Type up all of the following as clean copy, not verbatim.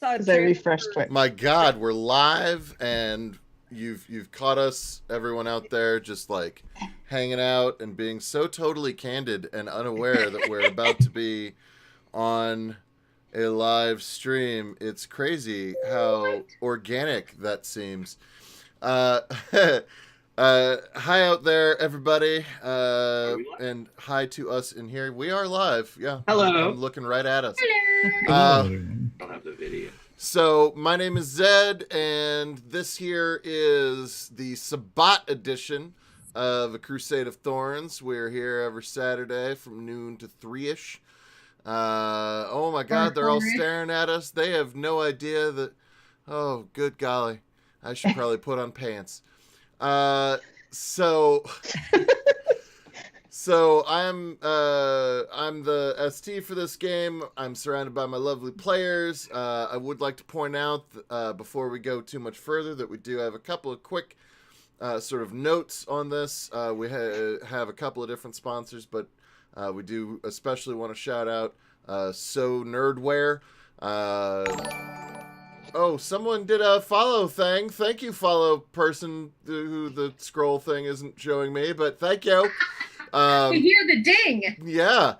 Because I refreshed Twitch. My God, we're live, and you've caught us, everyone out there, just like hanging out and being so totally candid and unaware that we're about to be on a live stream. It's crazy how organic that seems. Uh, hi out there, everybody, and hi to us in here. We are live. Yeah. Hello. I'm looking right at us. Hello. Don't have the video. So my name is Zed, and this here is the Sabbat edition of a Crusade of Thorns. We're here every Saturday from noon to 3-ish. Oh my God, they're all staring at us. They have no idea that. Oh, good golly, I should probably put on pants. So I'm the ST for this game. I'm surrounded by my lovely players. I would like to point out before we go too much further that we do have a couple of quick sort of notes on this. We have a couple of different sponsors, but we do especially want to shout out So Nerdware. Oh, someone did a follow thing. Thank you, follow person who the scroll thing isn't showing me, but thank you. You hear the ding. Yeah.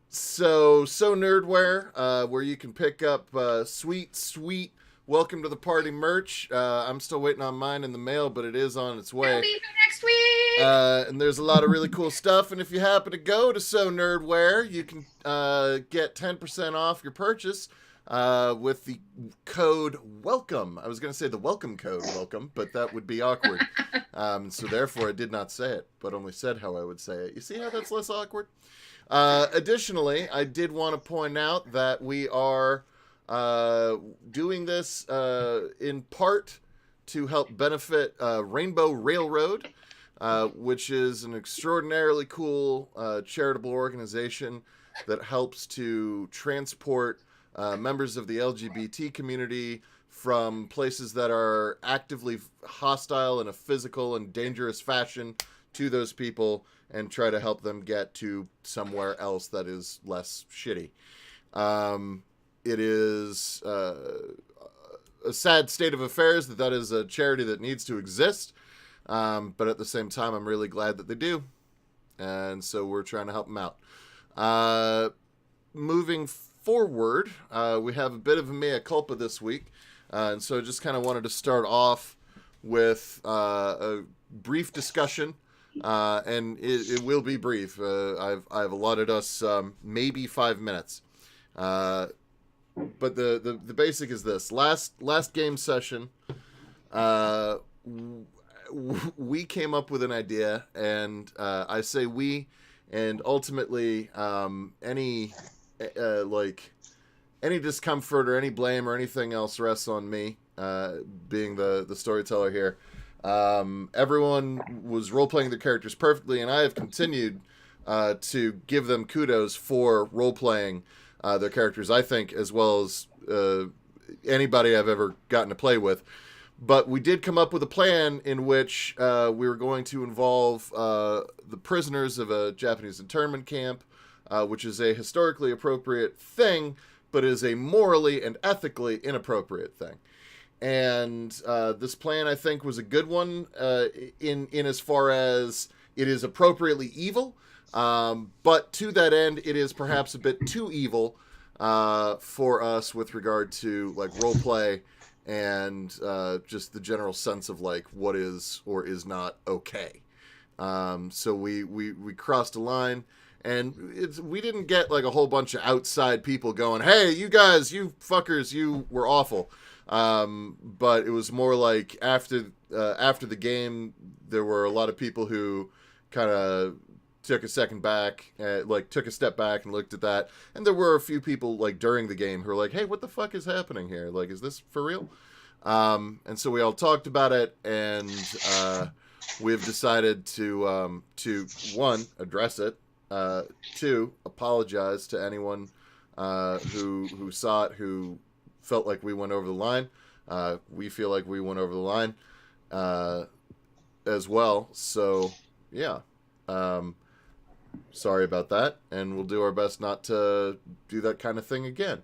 So Nerdware, where you can pick up sweet Welcome to the Party merch. I'm still waiting on mine in the mail, but it is on its way. It'll be here next week. And there's a lot of really cool stuff. And if you happen to go to So Nerdware, you can get 10% off your purchase with the code WELCOME. I was going to say the welcome code WELCOME, but that would be awkward. So therefore I did not say it, but only said how I would say it. You see how that's less awkward? Additionally, I did want to point out that we are doing this in part to help benefit Rainbow Railroad, which is an extraordinarily cool charitable organization that helps to transport members of the LGBT community from places that are actively hostile in a physical and dangerous fashion to those people and try to help them get to somewhere else that is less shitty. It is a sad state of affairs that is a charity that needs to exist, but at the same time, I'm really glad that they do, and so we're trying to help them out. Moving forward, we have a bit of a mea culpa this week, and so I just kind of wanted to start off with a brief discussion, and it will be brief. I've allotted us maybe 5 minutes, but the basic is this: last game session, we came up with an idea, and I say we, and ultimately any discomfort or any blame or anything else rests on me, being the storyteller here. Everyone was role-playing their characters perfectly, and I have continued to give them kudos for role-playing their characters, I think, as well as anybody I've ever gotten to play with. But we did come up with a plan in which we were going to involve the prisoners of a Japanese internment camp, which is a historically appropriate thing, but is a morally and ethically inappropriate thing. And this plan, I think, was a good one in as far as it is appropriately evil, but to that end, it is perhaps a bit too evil for us with regard to like role play and just the general sense of like what is or is not okay. So we crossed a line. And we didn't get like a whole bunch of outside people going, hey, you guys, you fuckers, you were awful. But it was more like after the game, there were a lot of people who kind of took a step back and looked at that. And there were a few people like during the game who were like, hey, what the fuck is happening here? Like, is this for real? And so we all talked about it, and we've decided to one, address it. Two, apologize to anyone who saw it, who felt like we went over the line. We feel like we went over the line as well. So, yeah. Sorry about that, and we'll do our best not to do that kind of thing again.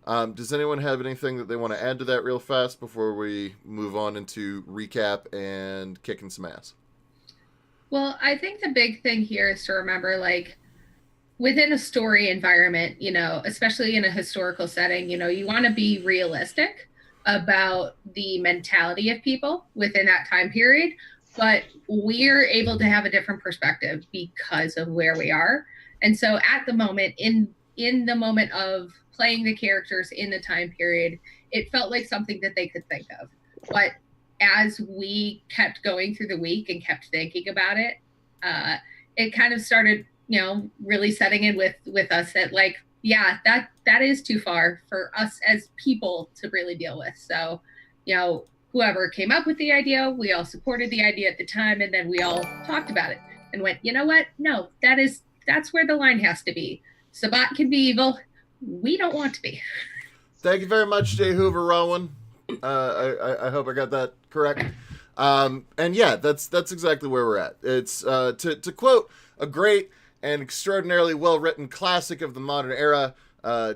Does anyone have anything that they want to add to that real fast before we move on into recap and kicking some ass? Well, I think the big thing here is to remember, like, within a story environment, you know, especially in a historical setting, you know, you want to be realistic about the mentality of people within that time period. But we're able to have a different perspective because of where we are. And so at the moment, in the moment of playing the characters in the time period, it felt like something that they could think of. But as we kept going through the week and kept thinking about it, it kind of started, you know, really setting in with us that, like, yeah, that is too far for us as people to really deal with. So, you know, whoever came up with the idea, we all supported the idea at the time, and then we all talked about it and went, you know what? No, that's where the line has to be. Sabbat can be evil. We don't want to be. Thank you very much, Jay Hoover Rowan. I hope I got that correct. And yeah, that's exactly where we're at. It's to quote a great and extraordinarily well-written classic of the modern era,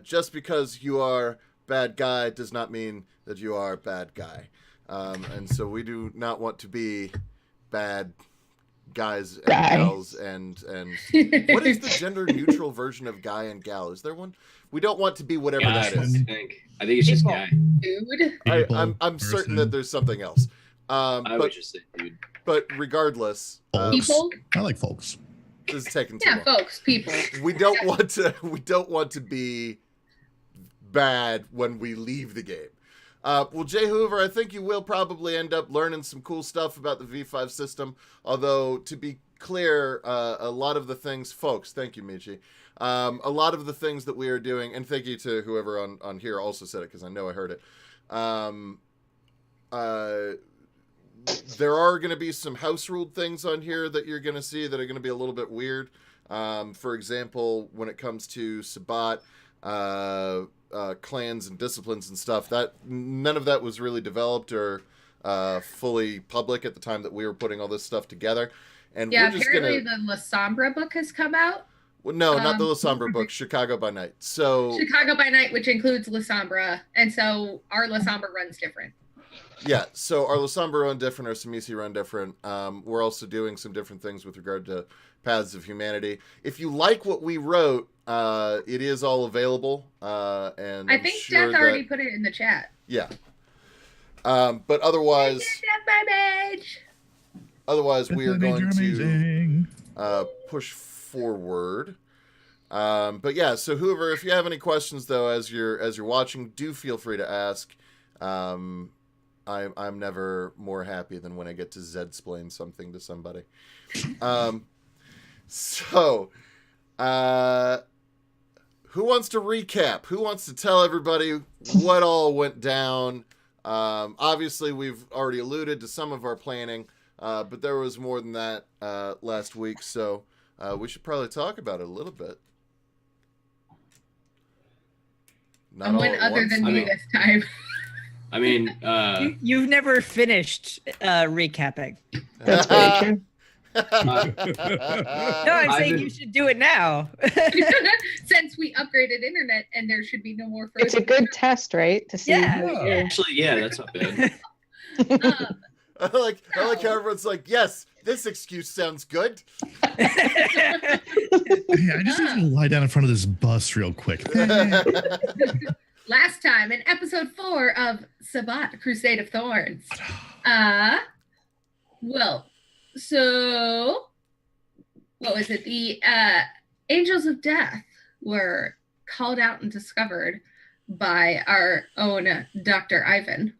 just because you are bad guy does not mean that you are bad guy. And so we do not want to be bad guys and gals and what is the gender neutral version of guy and gal? Is there one? We don't want to be whatever that is. I think it's just guy. Dude. I'm certain that there's something else. I would just say dude. But regardless, People. I like folks. This is taking too long. Folks, people. We don't want to be bad when we leave the game. Well, Jay Hoover, I think you will probably end up learning some cool stuff about the V5 system. Although, to be clear, a lot of the things, folks, thank you, Michi. A lot of the things that we are doing, and thank you to whoever on here also said it, because I know I heard it. There are going to be some house-ruled things on here that you're going to see that are going to be a little bit weird. For example, when it comes to Sabbat, clans and disciplines and stuff, that none of that was really developed or fully public at the time that we were putting all this stuff together. And yeah, we're just apparently the La Sombra book has come out. Well, no, not the La Sombra book, Chicago by Night. So Chicago by Night, which includes La Sombra, and so our La Sombra runs different. Yeah, so our La Sombra run different, our Samisi run different. We're also doing some different things with regard to Paths of Humanity. If you like what we wrote, it is all available. And I think Death already put it in the chat. Yeah. But otherwise, we are going to push forward. But yeah, so whoever, if you have any questions though, as you're watching, do feel free to ask. I'm never more happy than when I get to Zed-splain something to somebody. So, who wants to recap? Who wants to tell everybody what all went down? Obviously, we've already alluded to some of our planning, but there was more than that last week, so we should probably talk about it a little bit. Someone other than me this time. I mean, you've never finished recapping. That's very true. No, I'm saying you should do it now. Since we upgraded internet and there should be no more further. It's a good test, right? To see. Actually, yeah, that's not bad. I like how everyone's like, yes, this excuse sounds good. Yeah, I just need to lie down in front of this bus real quick. Last time in episode 4 of Sabbat, Crusade of Thorns. Well, so what was it? The Angels of Death were called out and discovered by our own Dr. Ivan.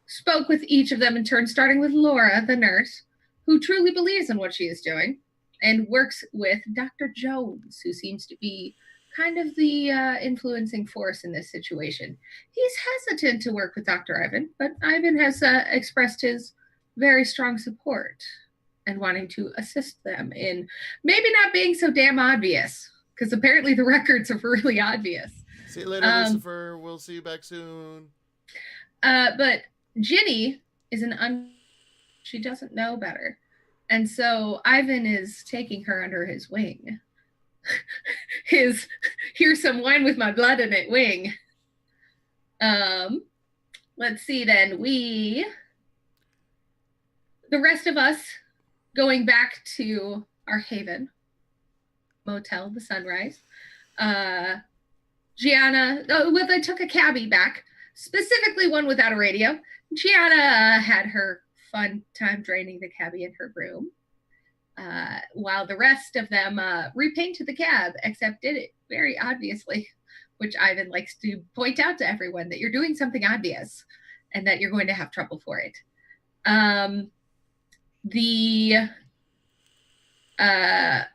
Spoke with each of them in turn, starting with Laura, the nurse, who truly believes in what she is doing, and works with Dr. Jones, who seems to be kind of the influencing force in this situation. He's hesitant to work with Dr. Ivan, but Ivan has expressed his very strong support and wanting to assist them in maybe not being so damn obvious, because apparently the records are really obvious. See you later, Lucifer. We'll see you back soon. But Ginny is she doesn't know better. And so Ivan is taking her under his wing. his "here's some wine with my blood in it" wing. Let's see then. The rest of us going back to our haven motel, the Sunrise. Gianna, they took a cabbie back, specifically one without a radio. Gianna had her fun time draining the cabbie in her room, while the rest of them repainted the cab, except did it very obviously, which Ivan likes to point out to everyone that you're doing something obvious and that you're going to have trouble for it. The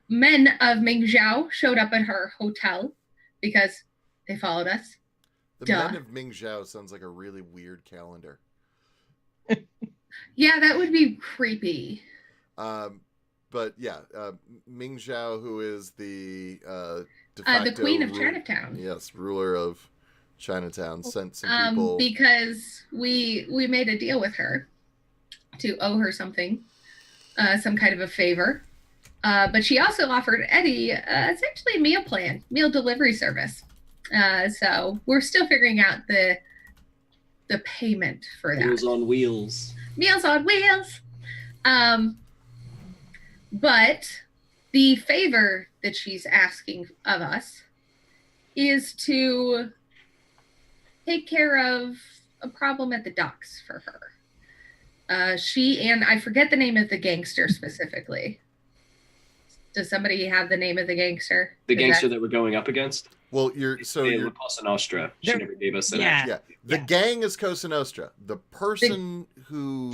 men of Mingzhou showed up at her hotel because they followed us. The Duh. Men of Mingzhou sounds like a really weird calendar. Yeah, that would be creepy. But yeah, Mingzhou, who is the de facto the Queen of Chinatown. Yes, ruler of Chinatown, sent some people because we made a deal with her to owe her something, some kind of a favor. But she also offered Eddie essentially a meal delivery service. So we're still figuring out the payment for that. Meals on Wheels. Meals on Wheels. But the favor that she's asking of us is to take care of a problem at the docks for her. She and I forget the name of the gangster specifically. Does somebody have the name of the gangster? The gangster that we're going up against? Well, you're Cosa Nostra. She never gave us an Yeah. The gang is Cosa Nostra. The person who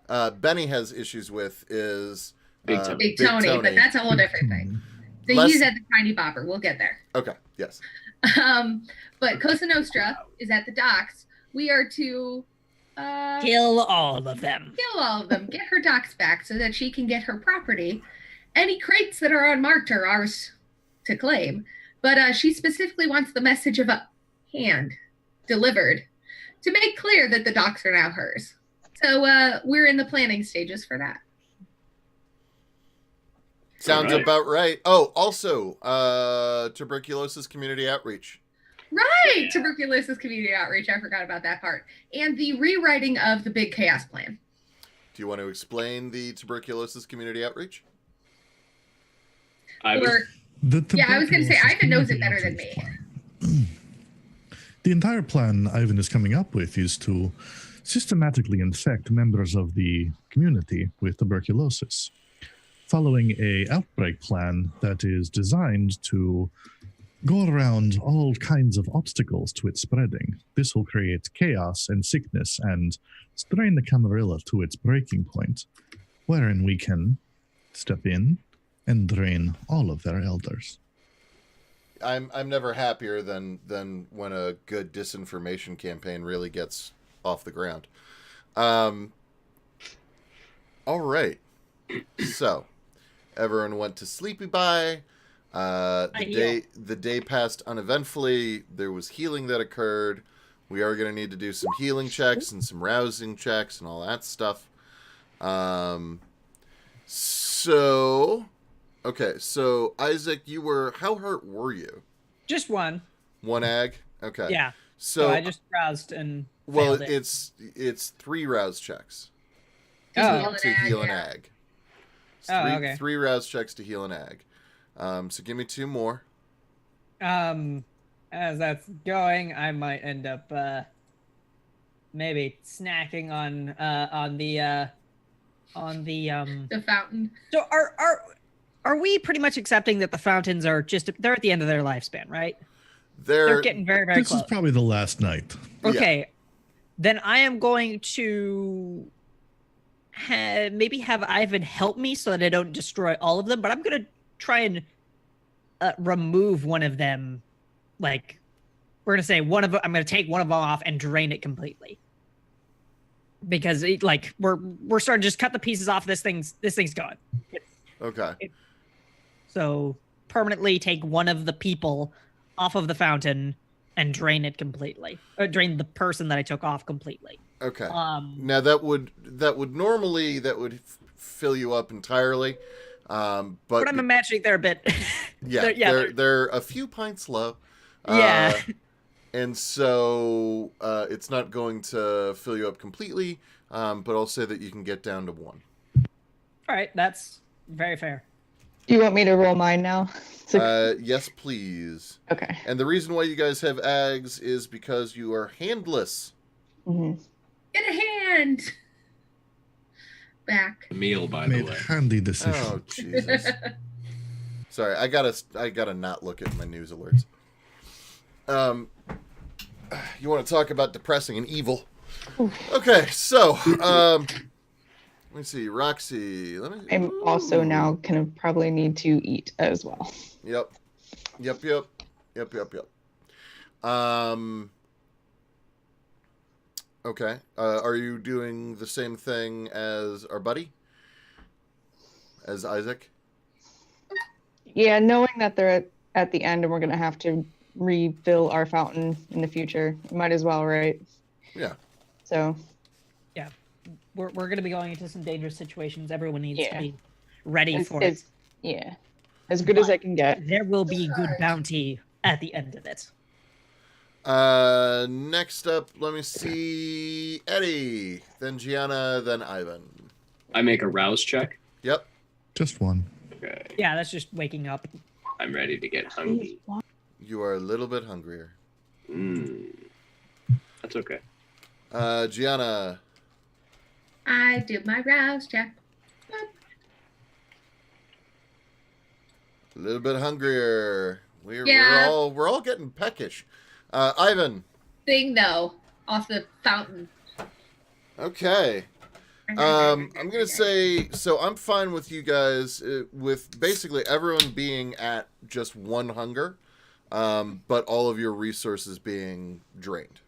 Benny has issues with is Big Tony. Big Tony, but that's a whole different thing. He's at the Tiny Bopper. We'll get there. Okay, yes. But Cosa Nostra is at the docks. We are to Kill all of them. kill all of them, get her docks back so that she can get her property. Any crates that are unmarked are ours to claim. But she specifically wants the message of a hand delivered to make clear that the docks are now hers. So we're in the planning stages for that. Sounds All right. about right. Oh, also, tuberculosis community outreach. Right! Tuberculosis community outreach. I forgot about that part. And the rewriting of the Big Chaos Plan. Do you want to explain the tuberculosis community outreach? I Or, I was going to say, Ivan knows it better than me. The entire plan Ivan is coming up with is to systematically infect members of the community with tuberculosis, following a outbreak plan that is designed to go around all kinds of obstacles to its spreading. This will create chaos and sickness and strain the Camarilla to its breaking point, wherein we can step in and drain all of their elders. I'm never happier than when a good disinformation campaign really gets off the ground. All right. So, everyone went to sleepy bye. The day passed uneventfully. There was healing that occurred. We are going to need to do some healing checks and some rousing checks and all that stuff. Okay, so Isaac, how hurt were you? Just one. One ag? Okay. Yeah. So I just roused and well, failed it. it's 3 rouse checks Oh. to heal an ag. It's Okay. 3 rouse checks to heal an ag. So give me 2 more. As that's going, I might end up maybe snacking on the The fountain. So are we pretty much accepting that the fountains are they're at the end of their lifespan, right? They're getting very, very This close. is probably the last night. Okay. Then I am going to maybe have Ivan help me so that I don't destroy all of them, but I'm going to try and remove one of them. Like, we're going to say I'm going to take one of them off and drain it completely. Because we're starting to just cut the pieces off. This thing's gone. Okay. So permanently take one of the people off of the fountain and drain it completely, or drain the person that I took off completely. Okay. Now that would normally fill you up entirely. But I'm imagining they're a bit. they're a few pints low. Yeah. And so it's not going to fill you up completely, but I'll say that you can get down to 1. All right, that's very fair. Do you want me to roll mine now? Yes, please. Okay. And the reason why you guys have ags is because you are handless. Mm-hmm. Get a hand back. A meal, by the Made way. handy decision. Oh Jesus! Sorry, I gotta not look at my news alerts. You want to talk about depressing and evil? Okay, so let me see, Roxy. I'm also now gonna probably need to eat as well. Yep. Okay. Are you doing the same thing as our buddy? As Isaac? Yeah, knowing that they're at the end and we're gonna have to refill our fountain in the future, might as well, right? Yeah. So. Yeah, we're going to be going into some dangerous situations. Everyone needs to Yeah. be ready for it. Yeah, as good as I can get. There will be good bounty at the end of it. Next up, let me see Eddie, then Gianna, then Ivan. I make a rouse check. Yep. Just 1. Okay. Yeah, that's just waking up. I'm ready to get hungry. You are a little bit hungrier. That's okay. Gianna. I do my rouse check. A little bit hungrier. Yeah. We're all getting peckish. Ivan. Thing though, off the fountain. Okay. I'm gonna say, so I'm fine with you guys with basically everyone being at just 1 hunger, but all of your resources being drained.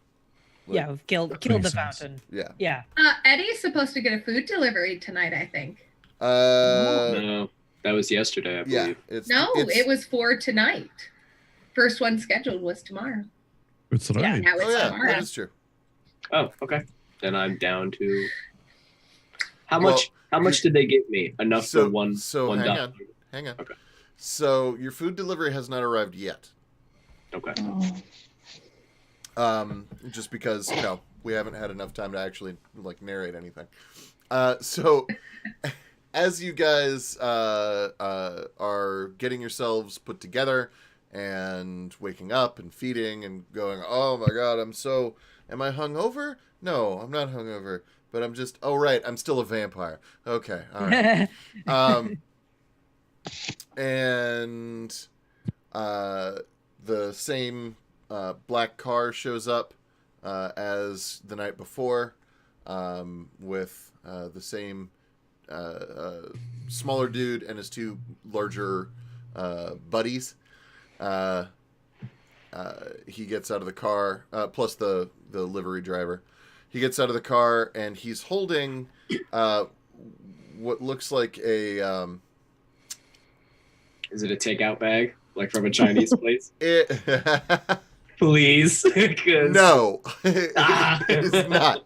Yeah, we've killed the makes sense. fountain. Yeah. Yeah. Eddie's supposed to get a food delivery tonight, I think. No, that was yesterday, I Yeah. believe. It was for tonight. First one scheduled was tomorrow. It's right. Now it's Oh yeah, tomorrow. that is true. Oh, okay. Then I'm down to. How much did they give me? Enough for one. So one hang dollar. on. Hang on. Okay. So your food delivery has not arrived yet. Okay. Just because, we haven't had enough time to actually narrate anything. So as you guys are getting yourselves put together and waking up and feeding and going, oh my god, am I hungover? No, I'm not hungover, but I'm just, oh right, I'm still a vampire. Okay, all right. And the same black car shows up as the night before, with the same smaller dude and his 2 larger buddies. He gets out of the car, plus the livery driver. He gets out of the car and he's holding what looks like a... Is it a takeout bag, like from a Chinese place? It... Please. No, it is not.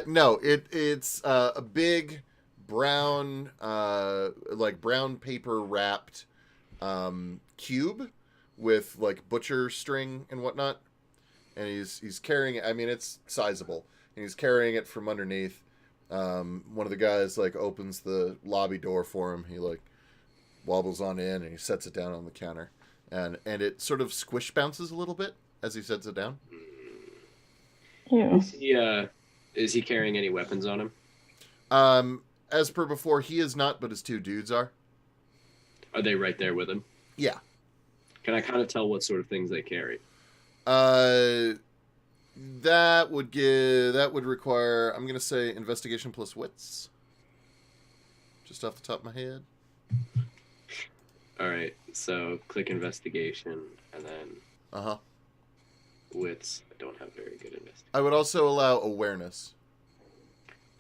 No, it's a big brown, brown paper wrapped cube with butcher string and whatnot, and he's carrying it. I mean, it's sizable, and he's carrying it from underneath. One of the guys opens the lobby door for him. He wobbles on in and he sets it down on the counter. And it sort of squish bounces a little bit as he sets it down. Yeah. Is he carrying any weapons on him? As per before, he is not, but his 2 dudes are. Are they right there with him? Yeah. Can I kind of tell what sort of things they carry? That would require, I'm gonna say, investigation plus wits. Just off the top of my head. All right, so click investigation and then wits. I don't have very good investigation. I would also allow awareness.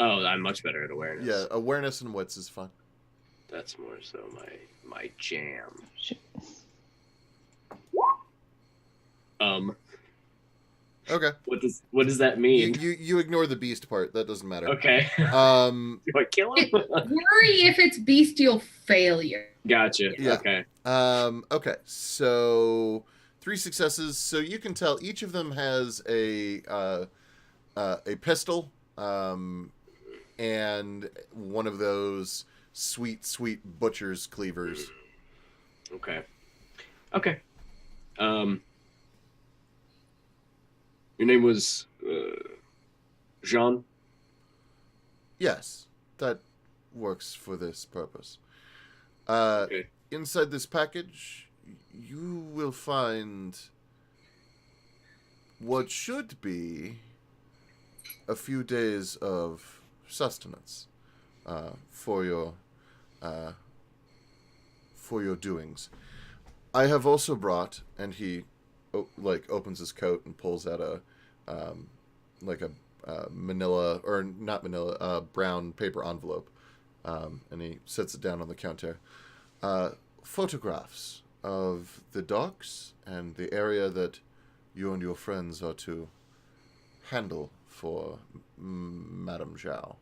Oh, I'm much better at awareness. Yeah, awareness and wits is fun. That's more so my jam. Shit. Okay. What does that mean? You ignore the beast part. That doesn't matter. Okay. Do I kill him? Worry if it's bestial failure. Gotcha. Yeah. Okay. Okay. So 3 successes. So you can tell each of them has a pistol, and one of those sweet butcher's cleavers. Okay. Okay. Your name was Jean? Yes, that works for this purpose. Okay. Inside this package, you will find what should be a few days of sustenance for your doings. I have also brought, and he opens his coat and pulls out a manila, or not manila, brown paper envelope, and he sets it down on the counter. Photographs of the docks and the area that you and your friends are to handle for Madame Zhao.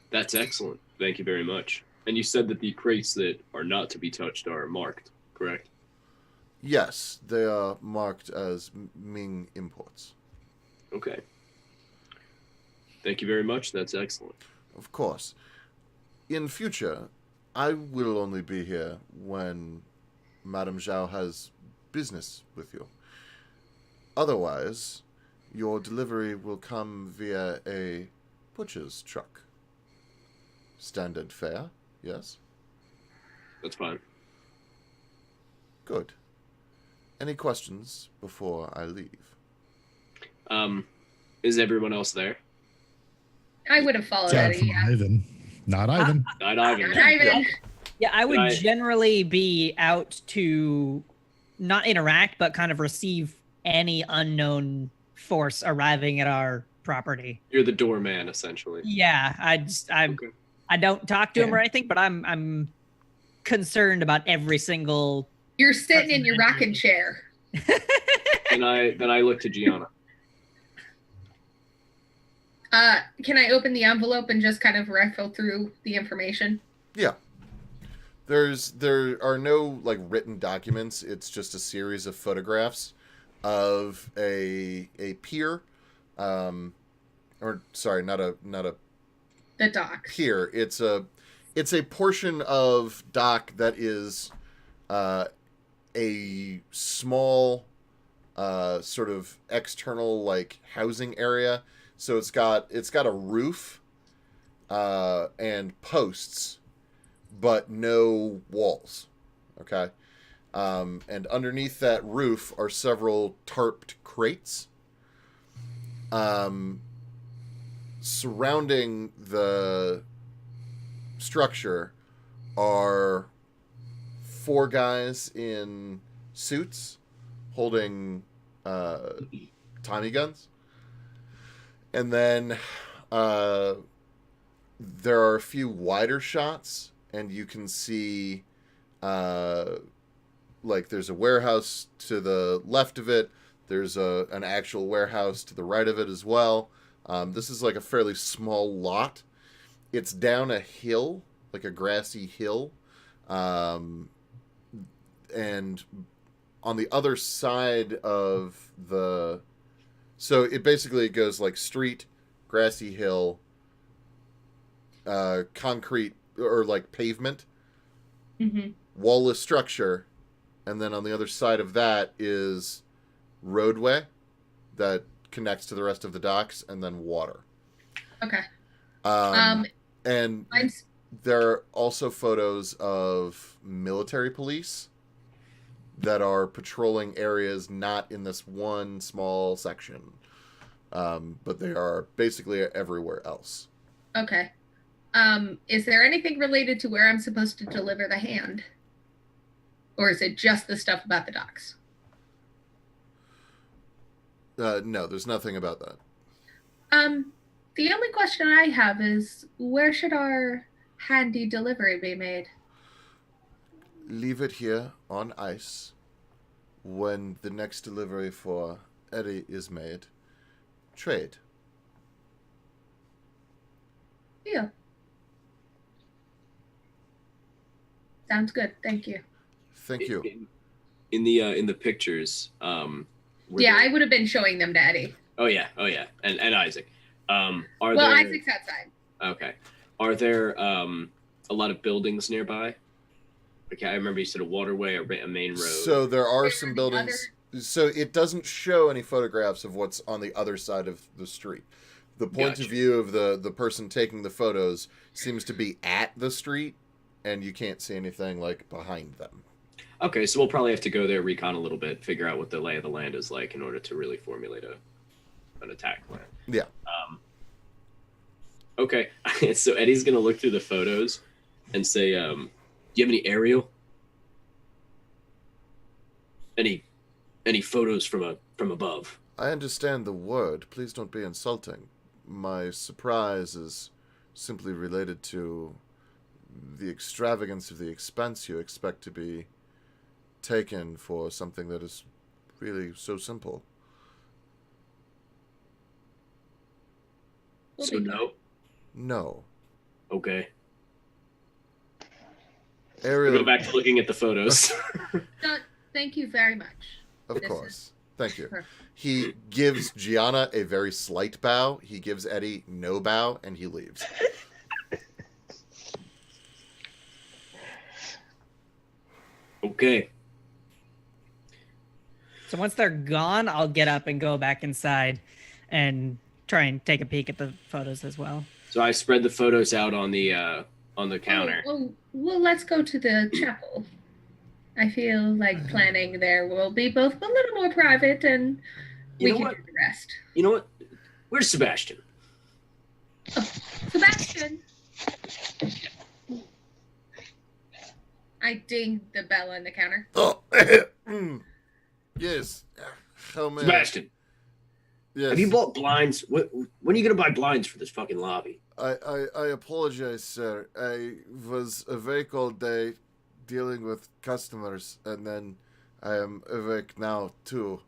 That's excellent. Thank you very much. And you said that the crates that are not to be touched are marked, correct? Yes, they are marked as Ming imports. Okay. Thank you very much. That's excellent. Of course. In future, I will only be here when Madame Zhao has business with you. Otherwise, your delivery will come via a butcher's truck. Standard fare, yes? That's fine. Good. Any questions before I leave? Is everyone else there? I would have followed Aside Eddie. from Yeah. Ivan. Not Ivan. Not Ivan. Not Ivan. Yeah, I would Right. generally be out to not interact, but kind of receive any unknown force arriving at our property. You're the doorman, essentially. Yeah, Okay. I don't talk to him Yeah. or anything, but I'm concerned about every single. You're sitting in your rocking chair. Then I look to Gianna. Can I open the envelope and just kind of rifle through the information? Yeah. There are no written documents. It's just a series of photographs of a pier, or sorry, not a The dock. pier. It's a portion of dock that is a small sort of external housing area. So it's got a roof and posts, but no walls. Okay. And underneath that roof are several tarped crates. Surrounding the structure are 4 guys in suits holding Tommy guns. And then there are a few wider shots, and you can see there's a warehouse to the left of it. There's an actual warehouse to the right of it as well. This is a fairly small lot. It's down a hill, a grassy hill. And on the other side of the... So it basically goes street, grassy hill, concrete, or pavement, Mm-hmm. wall-less structure, and then on the other side of that is roadway that connects to the rest of the docks, and then water. Okay. And I'm there are also photos of military police that are patrolling areas not in this one small section, but they are basically everywhere else. okay. Is there anything related to where I'm supposed to deliver the hand? Or is it just the stuff about the docks? No, there's nothing about that. The only question I have is, where should our handy delivery be made? Leave it here on ice. When the next delivery for Eddie is made, trade. Yeah. Sounds good. Thank you. Thank you. In the pictures, I would have been showing them to Eddie. Oh yeah, and Isaac. Isaac's outside. Okay. Are there a lot of buildings nearby? Okay, I remember you said a waterway, a main road. So there are some buildings. So it doesn't show any photographs of what's on the other side of the street. The point of view of the person taking the photos seems to be at the street, and you can't see anything like behind them. Okay, so we'll probably have to go there, recon a little bit, figure out what the lay of the land is like in order to really formulate an attack plan. Yeah. Okay, so Eddie's gonna look through the photos and say, "Do you have any aerial? Any photos from above?" I understand the word. Please don't be insulting. My surprise is simply related to the extravagance of the expense you expect to be taken for something that is really so simple. So no. No. Okay. Ariel, We'll go back to looking at the photos. Thank you very much. of course. Thank you. Perfect. He gives Gianna a very slight bow. He gives Eddie no bow, and he leaves. Okay. So once they're gone, I'll get up and go back inside and try and take a peek at the photos as well. So I spread the photos out on the counter. Well, let's go to the chapel. I feel like planning there will be both a little more private, and we can do the rest. You know what? Where's Sebastian? Sebastian. I dinged the bell on the counter. Oh, yes. How may Sebastian, Yes. have you bought blinds? When are you gonna buy blinds for this fucking lobby? I apologize, sir. I was awake all day dealing with customers, and then I am awake now, too.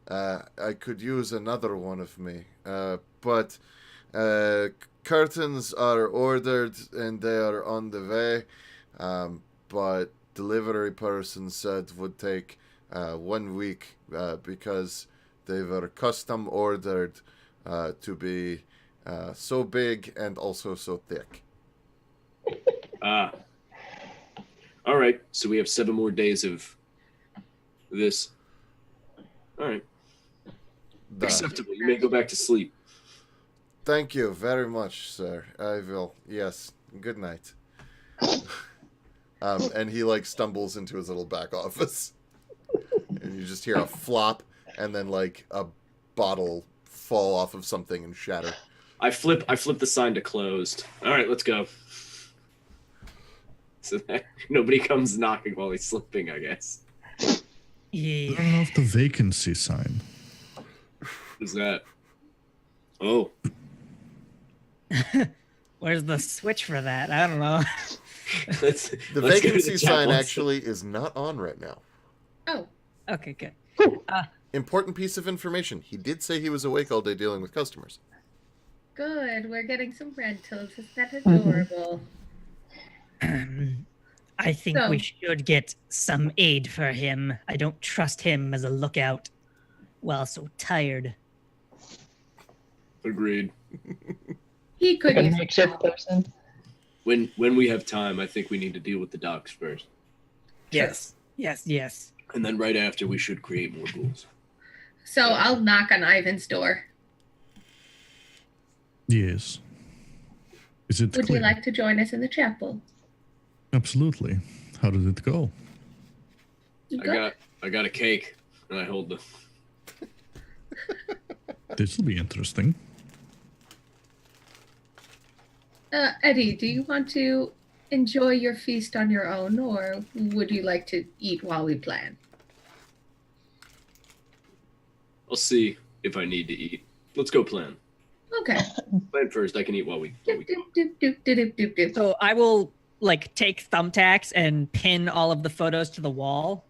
I could use another one of me. But curtains are ordered, and they are on the way. But delivery person said would take 1 week because they were custom ordered to be so big and also so thick. All right. So we have 7 more days of this. All right. Done. Acceptable. You may go back to sleep. Thank you very much, sir. I will. Yes. Good night. And he like stumbles into his little back office, and you just hear a flop, and then like a bottle fall off of something and shatter. I flip the sign to closed. All right, let's go. So that nobody comes knocking while he's sleeping, I guess. Yeah. Turn off the vacancy sign. What's that? Oh. Where's the switch for that? I don't know. The The vacancy sign actually is not on right now. Oh, Okay, good. Important piece of information. He did say he was awake all day dealing with customers. good. We're getting some rentals. Isn't that adorable? I think So- we should get some aid for him. I don't trust him as a lookout while so tired. Agreed. He could Like a use makeshift help. person. When we have time, I think we need to deal with the docks first. Yes. Yes. And then right after, we should create more rules. So I'll knock on Ivan's door. Yes. Is it Would clear? you like to join us in the chapel? Absolutely. How did it go? Good. I got a cake, and I hold the. This will be interesting. Eddie, do you want to enjoy your feast on your own, or would you like to eat while we plan? I'll see if I need to eat. Let's go plan. Okay. Plan first. I can eat while we Doop, go. doop, doop, doop, doop, doop, doop. So I will like take thumbtacks and pin all of the photos to the wall.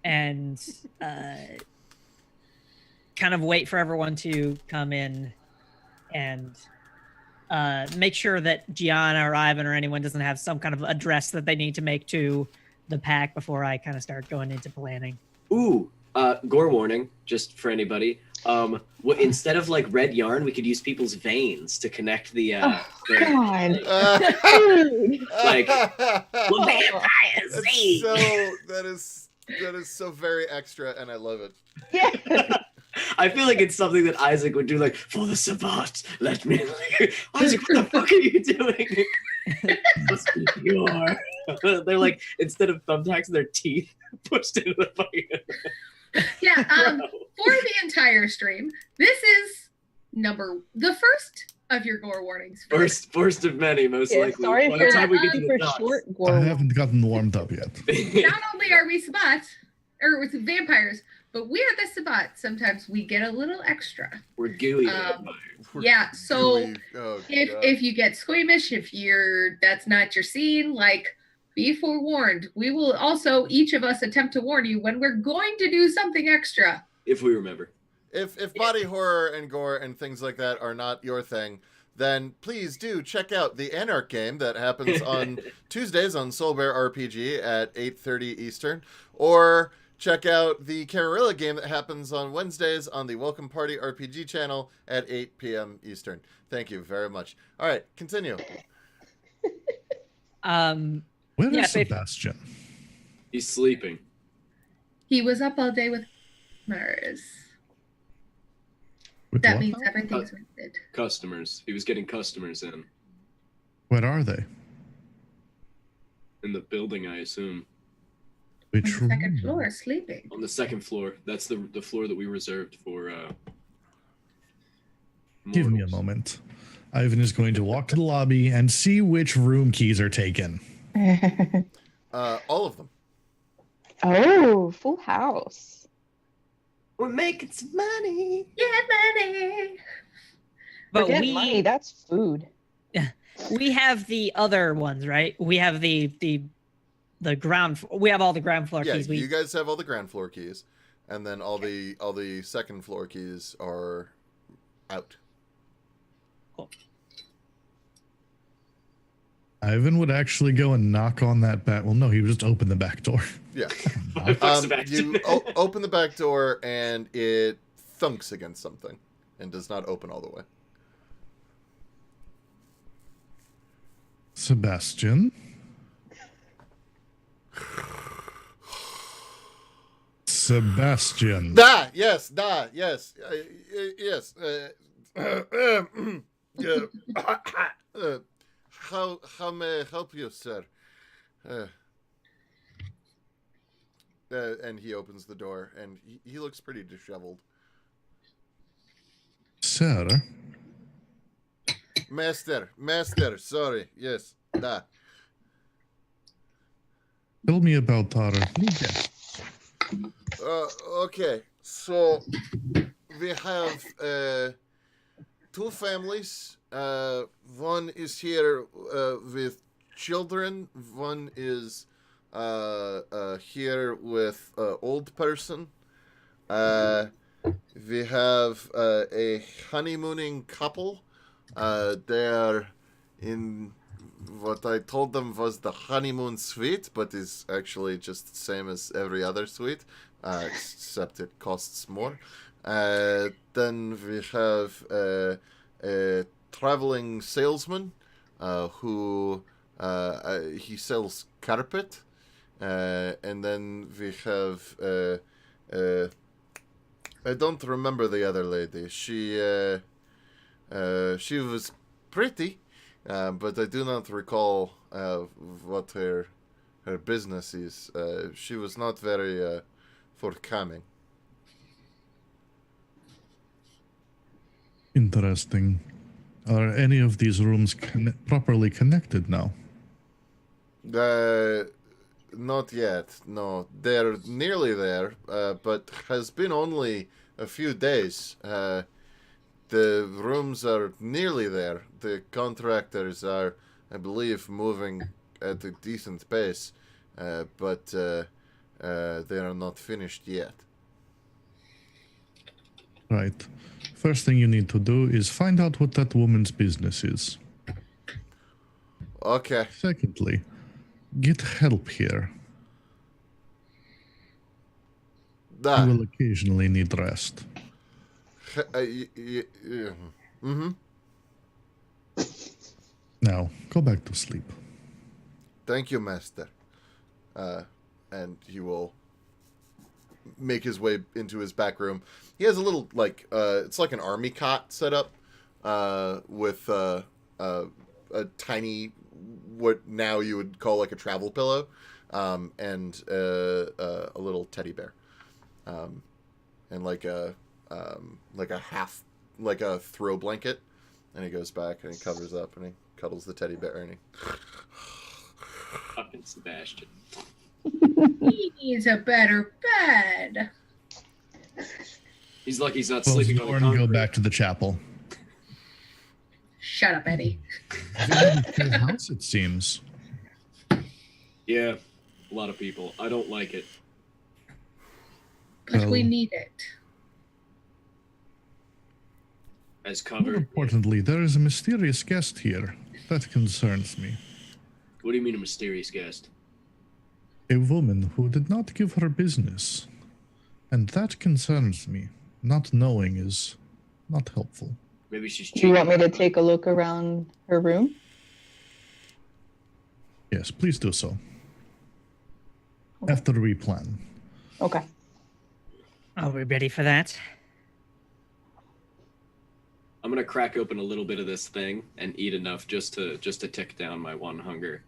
And kind of wait for everyone to come in and make sure that Gianna or Ivan or anyone doesn't have some kind of address that they need to make to the pack before I kind of start going into planning. Ooh, gore warning, just for anybody. Instead of like red yarn, we could use people's veins to connect the. God. Dude. Like, well, vampires. That is so very extra, and I love it. Yeah. I feel like it's something that Isaac would do, like, for the Sabbat, let me. Like, Isaac, what the fuck are you doing? Must be pure. They're like, instead of thumbtacks, their teeth pushed into the fucking. Yeah, for the entire stream, this is the first of your gore warnings. First of many, most likely. Sorry By for the time we that get to the super dots. short I gore. haven't gotten warmed up yet. Not only are we Sabbat, or with vampires, but we are the Sabbat. Sometimes we get a little extra. We're gooey. Yeah, so Gooey. Oh, God. if you get squeamish, if that's not your scene, like, be forewarned. We will also, each of us, attempt to warn you when we're going to do something extra. If we remember. If body horror and gore and things like that are not your thing, then please do check out the Anarch game that happens on Tuesdays on Soul Bear RPG at 8:30 Eastern, or check out the Camarilla game that happens on Wednesdays on the Welcome Party RPG channel at 8 p.m. Eastern. Thank you very much. All right, continue. Where is Yeah, Sebastian? He's sleeping. He was up all day with Mars. With That what? means everything's rented. Customers. He was getting customers in. Where are they? In the building, I assume. Which On the second room? floor, sleeping. On the second floor. That's the floor that we reserved for Give me a mortals. moment. Ivan is going to walk to the lobby and see which room keys are taken. All of them. Oh, full house. We're making some money. Yeah, money. But Forget money, that's food. we have the other ones, right? We have the ground. We have all the ground floor Yeah, keys. you guys have all the ground floor keys, and then all the second floor keys are out. Cool. Ivan would actually go and knock on that back. Well, no, he would just open the back door. Yeah. Fuck Sebastian. You open the back door, and it thunks against something, and does not open all the way. Sebastian. Sebastian. Yes. How may I help you, sir? And he opens the door, and he looks pretty disheveled. Sir. Master, sorry, yes, da. Tell me about our new guest. Okay, so we have two families. One is here with children. One is here with old person. We have a honeymooning couple. They're in what I told them was the honeymoon suite, but is actually just the same as every other suite, except it costs more. Then we have a traveling salesman who he sells carpet, and then we have I don't remember the other lady. She was pretty, but I do not recall what her business is. She was not very forthcoming. Interesting. Are any of these rooms properly connected now? Not yet. No, they're nearly there, but has been only a few days. The rooms are nearly there. The contractors are, I believe, moving at a decent pace, but they are not finished yet. Right. First thing you need to do is find out what that woman's business is. Okay. Secondly, get help here. You will occasionally need rest. Mm-hmm. Now, go back to sleep. Thank you, Master. And he will make his way into his back room. He has a little, like, it's like an army cot set up with a tiny, what now you would call like a travel pillow, and a little teddy bear, and like a half, like a throw blanket. And he goes back and he covers up and he cuddles the teddy bear and he... Fucking Sebastian. He needs a better bed. He's lucky he's not Well, sleeping on the Thorn, concrete. go back to the chapel. Shut up, Eddie. Full house, it seems. Yeah, a lot of people. I don't like it. But we Well- need it. As More covered. importantly, there is a mysterious guest here. That concerns me. What do you mean a mysterious guest? A woman who did not give her business. And that concerns me. Not knowing is not helpful. Maybe she's Do you cheating. want me to take a look around her room? Yes, please do so. After we plan. Okay. Are we ready for that? I'm gonna crack open a little bit of this thing and eat enough just to tick down my one hunger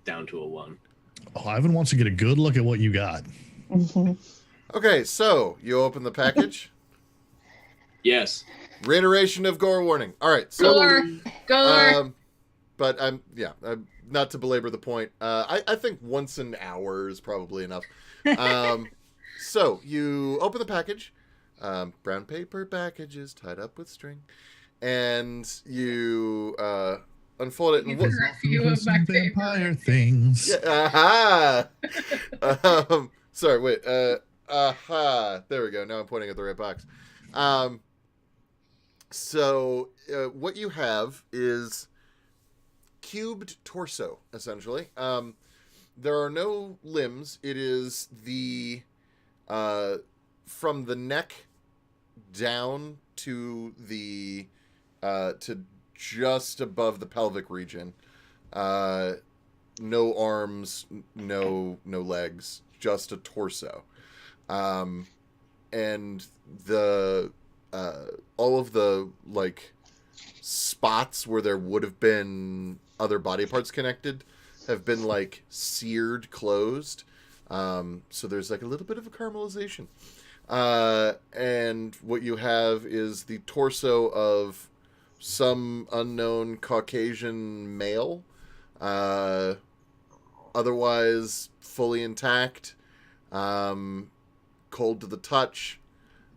down to a 1. Oh, Ivan wants to get a good look at what you got. Mhm. Okay, so you open the package. Yes. Reiteration of gore warning. All right, so Gore. but not to belabor the point. I think once an hour is probably enough. So you open the package, brown paper packages tied up with string, and you unfold it. And These are a few of my vampire favorites. things. Yeah, aha! Sorry, wait. Aha! There we go. Now I'm pointing at the right box. So what you have is cubed torso, essentially. There are no limbs. It is the from the neck down to the to just above the pelvic region. No arms, no legs, just a torso. And the all of the like spots where there would have been other body parts connected have been like seared closed. So there's like a little bit of a caramelization. And what you have is the torso of some unknown Caucasian male, otherwise fully intact, cold to the touch.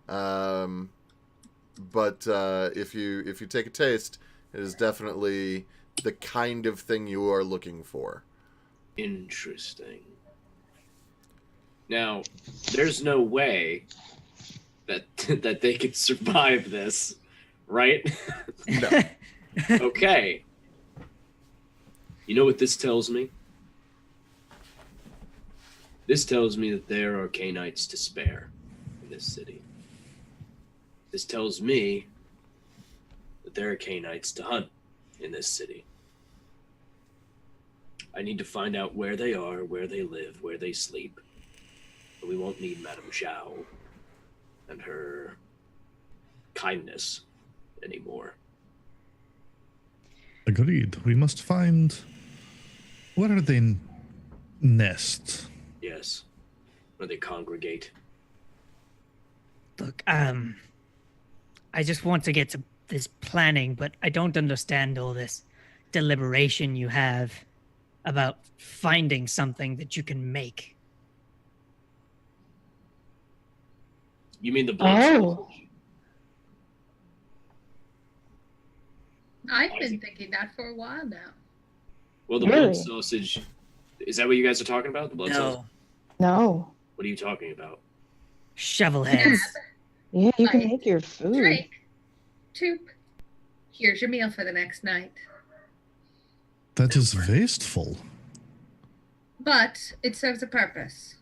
But if you take a taste, it is definitely the kind of thing you are looking for. Interesting. Now, there's no way that that they could survive this, right? No. Okay. You know what this tells me? This tells me that there are Canaanites to spare in this city. This tells me that there are Canaanites to hunt in this city. I need to find out where they are, where they live, where they sleep. But we won't need Madame Zhao and her kindness anymore. Agreed. We must find where they nest. Yes. Where they congregate. Look, I just want to get to this planning, but I don't understand all this deliberation you have about finding something that you can make. You mean the blood Oh. sausage? I've been thinking that for a while now. Well, the Really? blood sausage. Is that what you guys are talking about? The blood sausage? No, No. What are you talking about? shovel heads. Yeah, you can Bite. make your food. Drink. Toop. Here's your meal for the next night. That is wasteful. But it serves a purpose.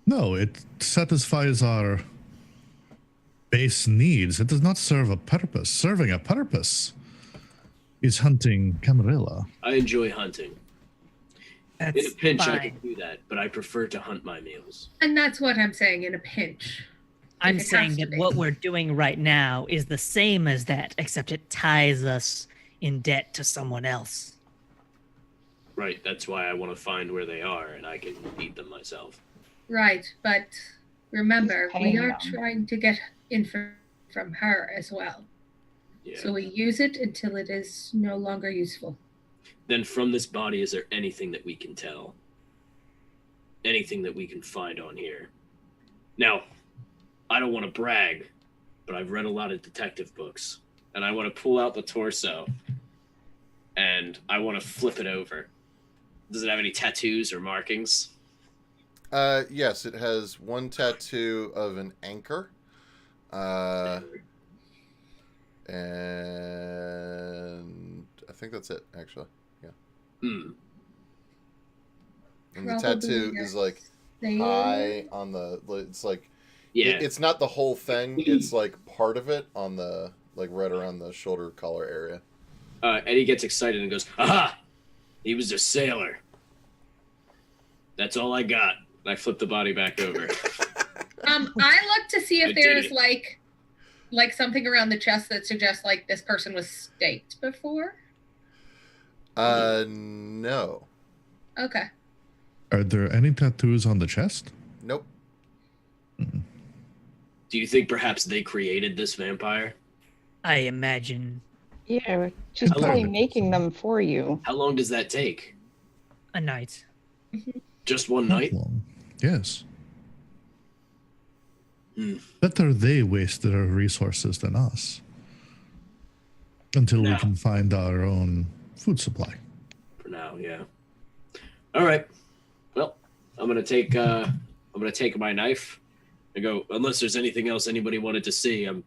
No, it satisfies our base needs. It does not serve a purpose. Serving a purpose is hunting Camarilla. I enjoy hunting. That's In a pinch, I fine. can do that, but I prefer to hunt my meals. And that's what I'm saying in a pinch. I'm If it saying has to that be. what we're doing right now is the same as that, except it ties us in debt to someone else. Right, that's why I want to find where they are, and I can eat them myself. Right, but remember, we Paying are them. trying to get info from her as well. Yeah. So we use it until it is no longer useful. Then from this body, is there anything that we can tell? Anything that we can find on here? Now, I don't want to brag, but I've read a lot of detective books, and I want to pull out the torso, and I want to flip it over. Does it have any tattoos or markings? Yes, it has one tattoo of an anchor. And I think that's it, actually. Yeah. Hmm. And the Probably tattoo is like They high on the. It's like Yeah. it's not the whole thing. It's like part of it on the like right around the shoulder collar area. Eddie gets excited and goes, "Aha! He was a sailor. That's all I got." And I flip the body back over. I look to see I if did there's it. like something around the chest that suggests like this person was staked before. No. Okay. Are there any tattoos on the chest? Nope. Do you think perhaps they created this vampire? I imagine Yeah, she's How long- probably making them for you. How long does that take? a night. Just one Not night? long. Yes. Hmm. Better they waste their resources than us. Until we Now. can find our own food supply. For now, yeah. All right. Well, I'm gonna take my knife and go. Unless there's anything else anybody wanted to see, I'm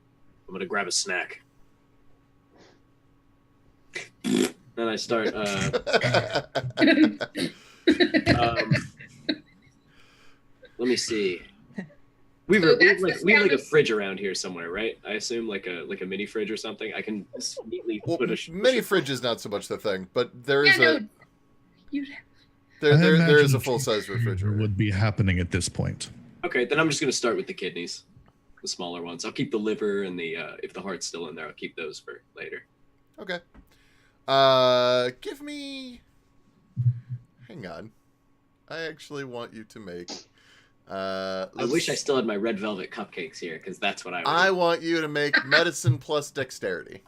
gonna grab a snack. And I start. Let me see. We So have that's like the we have like a scavenge- fridge around here somewhere, right? I assume like a mini fridge or something. I can neatly Well, put a mini fridge is not so much the thing, but there is Yeah, no. You there I there imagine is a a full size refrigerator. would be happening at this point. Okay, then I'm just gonna start with the kidneys, the smaller ones. I'll keep the liver and the if the heart's still in there, I'll keep those for later. Okay. Give me. Hang on. I actually want you to make. I wish I still had my red velvet cupcakes here because that's what I. Would I do. want you to make medicine plus dexterity.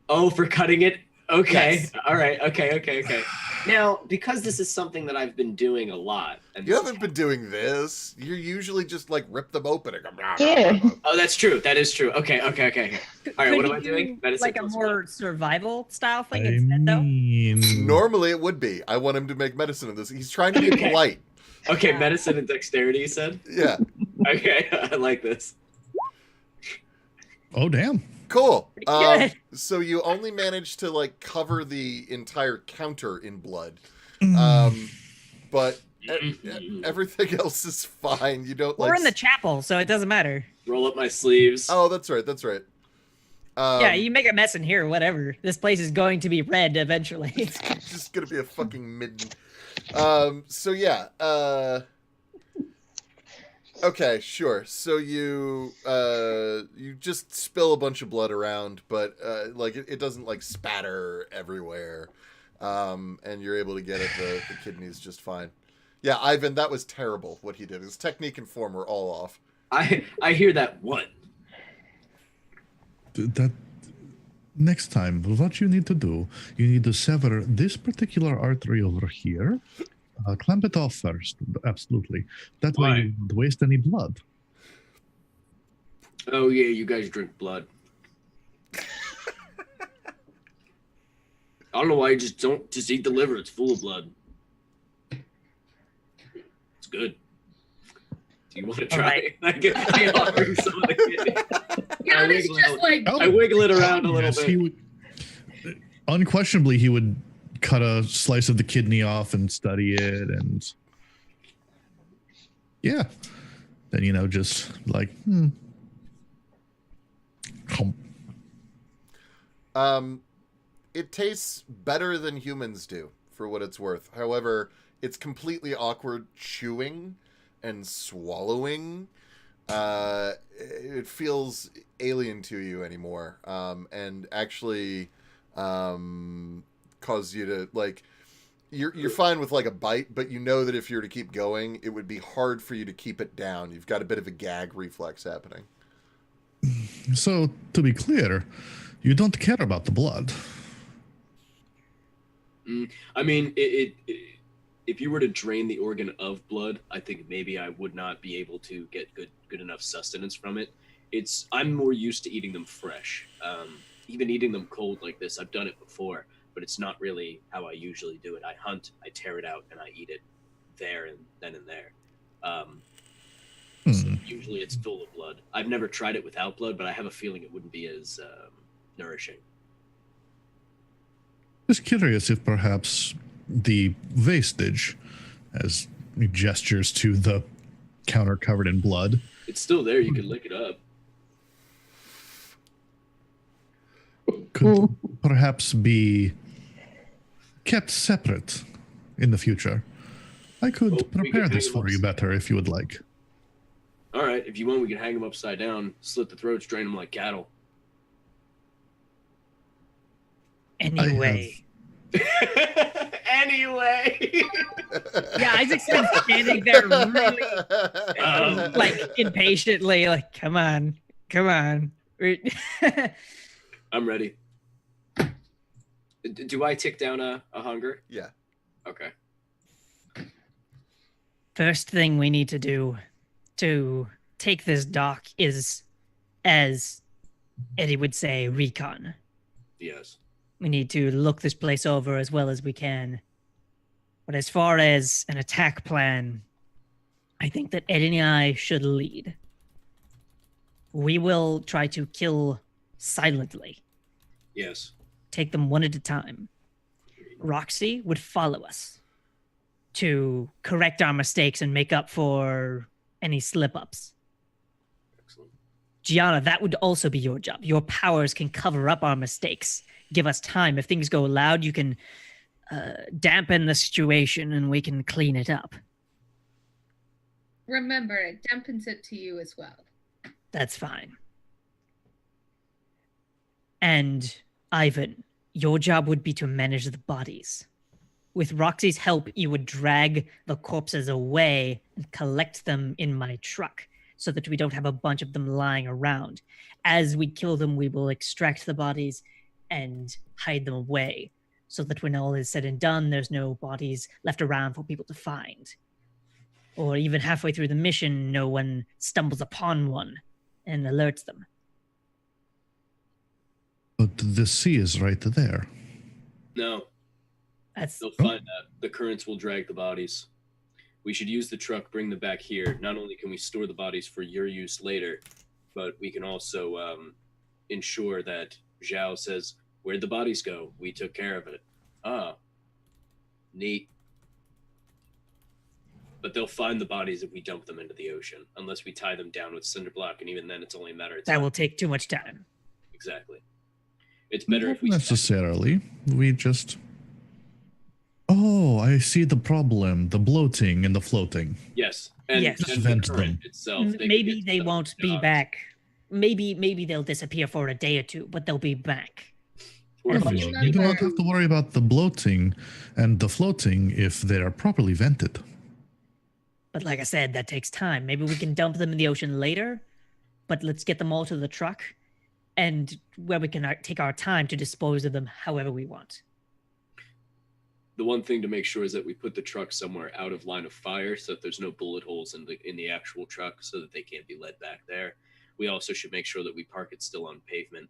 Oh, for cutting it. Okay. Yes. All right. Okay. Now, because this is something that I've been doing a lot, and You this is- haven't been doing this. You're usually just like rip them open and go. Blah, Yeah. blah, blah. Oh, that's true. That is true. Okay. All right. Could What you am I doing? do, Medicine like a plus more survival style thing I instead, though? mean, Normally it would be. I want him to make medicine of this. He's trying to be Okay. polite. Okay, medicine and dexterity. You said. Yeah. Okay, I like this. oh damn. Cool. good. So you only managed to like cover the entire counter in blood. Mm. But everything else is fine. You don't We're like. in the chapel, so it doesn't matter. Roll up my sleeves. Oh, that's right. That's right. Yeah, you make a mess in here, whatever. This place is going to be red eventually. It's just gonna be a fucking midden. So yeah. Okay, sure. So you just spill a bunch of blood around, but like it doesn't like spatter everywhere. And you're able to get at the kidneys just fine. Yeah, Ivan, that was terrible what he did. His technique and form were all off. I hear that one. That next time, what you need to do, you need to sever this particular artery over here. Clamp it off first, absolutely. That way Why? you don't waste any blood. Oh yeah, you guys drink blood. I don't know why you don't eat the liver. It's full of blood. It's good. Do you want to All try? right. I can offer you some of the kidney. Yeah, it's just like Oh, I wiggle it around a little yes, bit. he would. Unquestionably, he would cut a slice of the kidney off and study it, and yeah, then just like It tastes better than humans do, for what it's worth. However, it's completely awkward chewing and swallowing. It feels alien to you anymore, and actually cause you to like. You're fine with like a bite, but you know that if you were to keep going, it would be hard for you to keep it down. You've got a bit of a gag reflex happening. So, to be clear, you don't care about the blood. I mean, if you were to drain the organ of blood, I think maybe I would not be able to get good enough sustenance from it. I'm more used to eating them fresh. Even eating them cold like this, I've done it before, but it's not really how I usually do it. I hunt, I tear it out, and I eat it there and then and there. So usually it's full of blood. I've never tried it without blood, but I have a feeling it wouldn't be as nourishing. Just curious if perhaps the wastage, as he gestures to the counter covered in blood. It's still there. You can lick it up. Could perhaps be kept separate in the future. I could we prepare could this hang them for you better if you would like. All right, if you want, we can hang them upside down, slit the throats, drain them like cattle. Anyway. Anyway. Yeah, Isaac's been standing there really like impatiently, like, come on. I'm ready. Do I tick down a hunger? Yeah. Okay. First thing we need to do to take this dock is, as Eddie would say, recon. Yes. We need to look this place over as well as we can. But as far as an attack plan, I think that Eddie and I should lead. We will try to kill silently. Yes. Take them one at a time. Roxy would follow us to correct our mistakes and make up for any slip-ups. Excellent. Gianna, that would also be your job. Your powers can cover up our mistakes. Give us time. If things go loud, you can dampen the situation and we can clean it up. Remember, it dampens it to you as well. That's fine. And Ivan, your job would be to manage the bodies. With Roxy's help, you would drag the corpses away and collect them in my truck so that we don't have a bunch of them lying around. As we kill them, we will extract the bodies and hide them away so that when all is said and done, there's no bodies left around for people to find. Or even halfway through the mission, no one stumbles upon one and alerts them. But the sea is right there. No, That's they'll find that. The currents will drag the bodies. We should use the truck, bring them back here. Not only can we store the bodies for your use later, but we can also ensure that Zhao says, "Where'd the bodies go? We took care of it." Ah, neat. But they'll find the bodies if we dump them into the ocean, unless we tie them down with cinder block, and even then it's only a matter of time. that will take too much time. Exactly. It's better Not if we necessarily. We just. Oh, I see the problem. The bloating and the floating. Yes. And, Yes. and Just the vent current them. itself. Maybe they won't be dogs. back. Maybe they'll disappear for a day or two, but they'll be back. Or And fish. You do not have to worry about the bloating and the floating if they are properly vented. But like I said, that takes time. Maybe we can dump them in the ocean later, but let's get them all to the truck and where we can take our time to dispose of them however we want. The one thing to make sure is that we put the truck somewhere out of line of fire so that there's no bullet holes in the actual truck so that they can't be led back there. We also should make sure that we park it still on pavement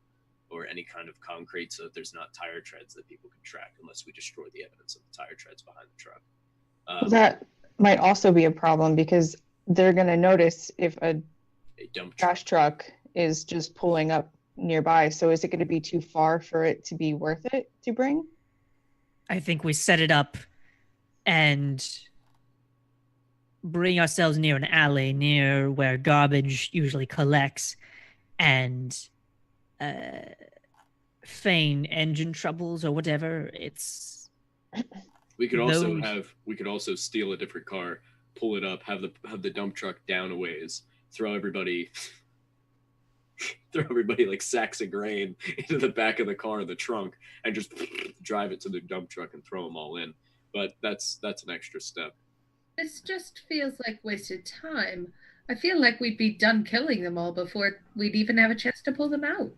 or any kind of concrete so that there's not tire treads that people can track unless we destroy the evidence of the tire treads behind the truck. That might also be a problem because they're going to notice if a A dump truck. trash truck is just pulling up nearby. So is it going to be too far for it to be worth it to bring? I think we set it up and bring ourselves near an alley near where garbage usually collects and feign engine troubles or whatever. It's We could also those- steal a different car, pull it up, have the dump truck down a ways, throw everybody like sacks of grain into the back of the car, the trunk, and just drive it to the dump truck and throw them all in. But that's an extra step. This just feels like wasted time. I feel like we'd be done killing them all before we'd even have a chance to pull them out.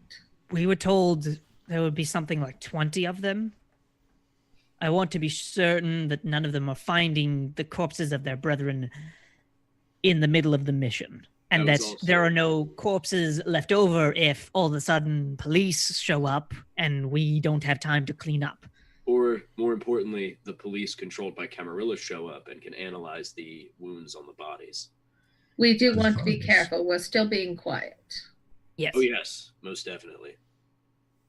We were told there would be something like 20 of them. I want to be certain that none of them are finding the corpses of their brethren in the middle of the mission. And That that was also- there are no corpses left over if all of a sudden police show up and we don't have time to clean up. Or more importantly, the police controlled by Camarilla show up and can analyze the wounds on the bodies. We do want to be Thorns. careful. We're still being quiet. Yes. Oh yes, most definitely.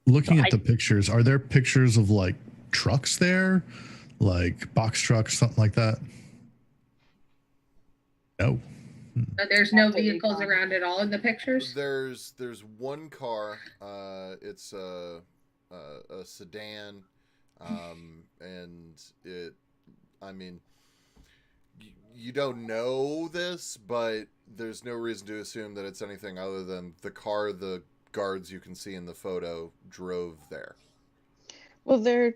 Looking So at the pictures, are there pictures of like trucks there? Like box trucks, something like that? No. There's no That's what we vehicles found. around at all in the pictures. There's one car. It's a sedan, and it. I mean, you don't know this, but there's no reason to assume that it's anything other than the car the guards you can see in the photo drove there. Well, they're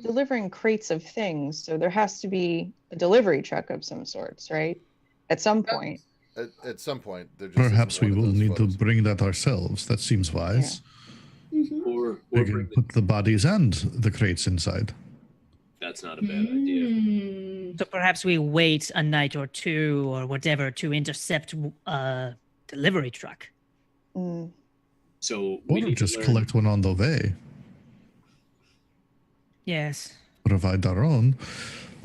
delivering crates of things, so there has to be a delivery truck of some sorts, right? At some point. At some point, there just Perhaps isn't we one of will those need photos. to bring that ourselves. That seems wise. Or We bring can put the bodies and the crates inside. that's not a bad idea. Hmm. So perhaps we wait a night or two or whatever to intercept a delivery truck. Mm. So we Or need just to learn, collect one on the way. Yes. Provide our own.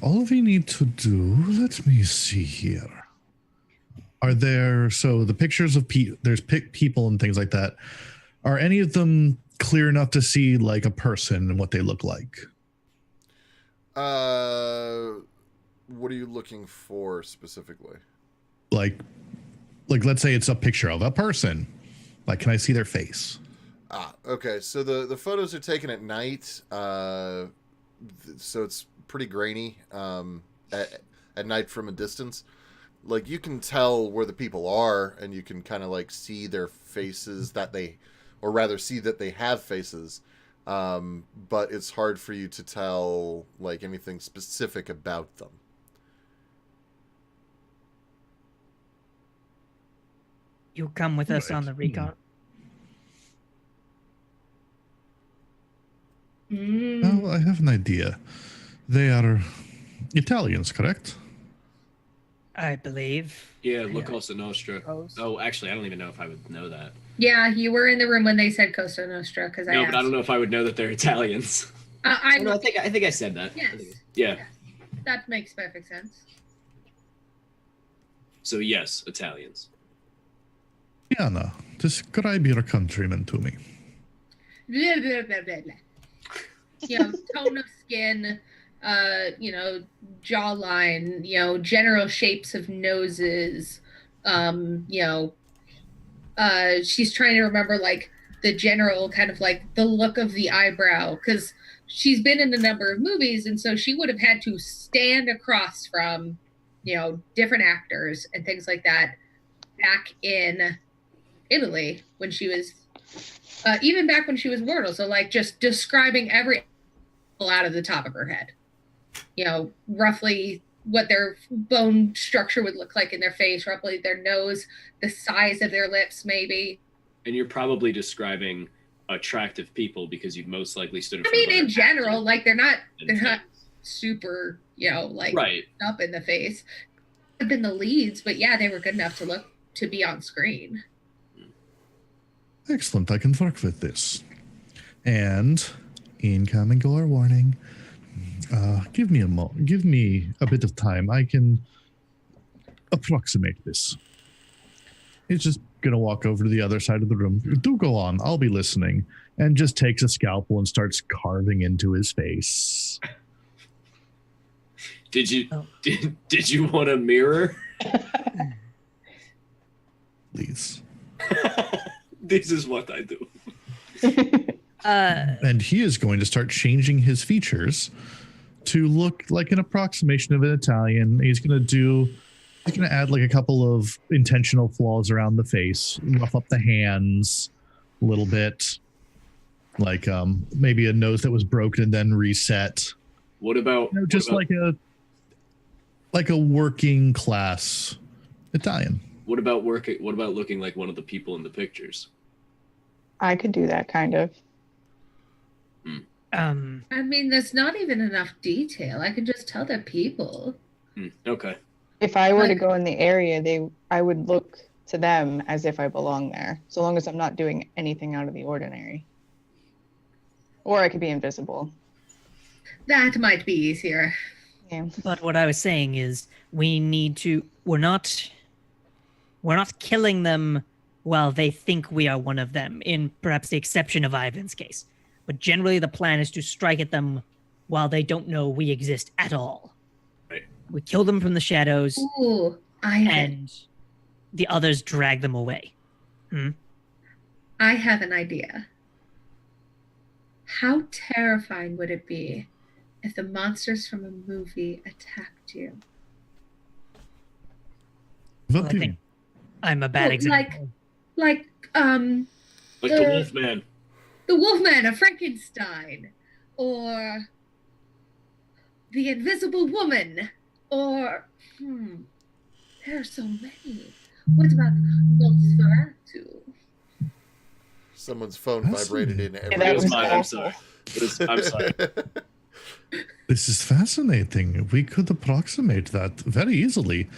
All we need to do, let me see here. Are there, so the pictures of there's people and things like that. Are any of them clear enough to see like a person and what they look like? What are you looking for specifically? Like let's say it's a picture of a person. Like, can I see their face? Okay. So the photos are taken at night. So it's pretty grainy at night from a distance. Like, you can tell where the people are, and you can kind of like see their faces or rather see that they have faces. But it's hard for you to tell like anything specific about them. You come with us Right. on the recon. Mm. Well, I have an idea. They are Italians, correct? I believe. Yeah, La Cosa Nostra. Suppose. Oh, actually, I don't even know if I would know that. Yeah, you were in the room when they said Costa Nostra because I No, asked. but I don't know if I would know that they're Italians. I Oh, no, I think I said that. Yes. Yeah. that makes perfect sense. So yes, Italians. Diana, describe your countrymen to me. Blah, blah, blah, blah, blah. You know, tone of skin, jawline, general shapes of noses. She's trying to remember like the general kind of like the look of the eyebrow because she's been in a number of movies, and so she would have had to stand across from, different actors and things like that back in Italy when she was, even back when she was mortal. So like just describing every out of the top of her head, roughly what their bone structure would look like in their face, roughly their nose, the size of their lips, maybe. And you're probably describing attractive people because you've most likely stood in I front mean, of in other general, actors like they're not and super, right. up in the face. Have been the leads, but yeah, they were good enough to be on screen. Excellent, I can work with this. And incoming gore warning. Give me a bit of time. I can approximate this. He's just going to walk over to the other side of the room. Do go on. I'll be listening. And just takes a scalpel and starts carving into his face. Did you did you want a mirror? Please. This is what I do. And he is going to start changing his features to look like an approximation of an Italian. He's going to add like a couple of intentional flaws around the face, rough up the hands a little bit, like maybe a nose that was broken and then reset. What about just like a working class Italian. What about looking like one of the people in the pictures? I could do that kind of. I mean, there's not even enough detail. I could just tell they're people. Okay. If I were to go in the area, I would look to them as if I belong there, so long as I'm not doing anything out of the ordinary. Or I could be invisible. That might be easier. Yeah. But what I was saying is we're not killing them while they think we are one of them, in perhaps the exception of Ivan's case. But generally the plan is to strike at them while they don't know we exist at all. Right. We kill them from the shadows. Ooh, and the others drag them away. I have an idea. How terrifying would it be if the monsters from a movie attacked you? Well, I think I'm a bad example. Like the Wolfman. The Wolfman of Frankenstein, or the Invisible Woman, or there are so many. What about Nosferatu? Someone's phone vibrated in every. That was mine. I'm sorry. I'm sorry. This is fascinating. We could approximate that very easily.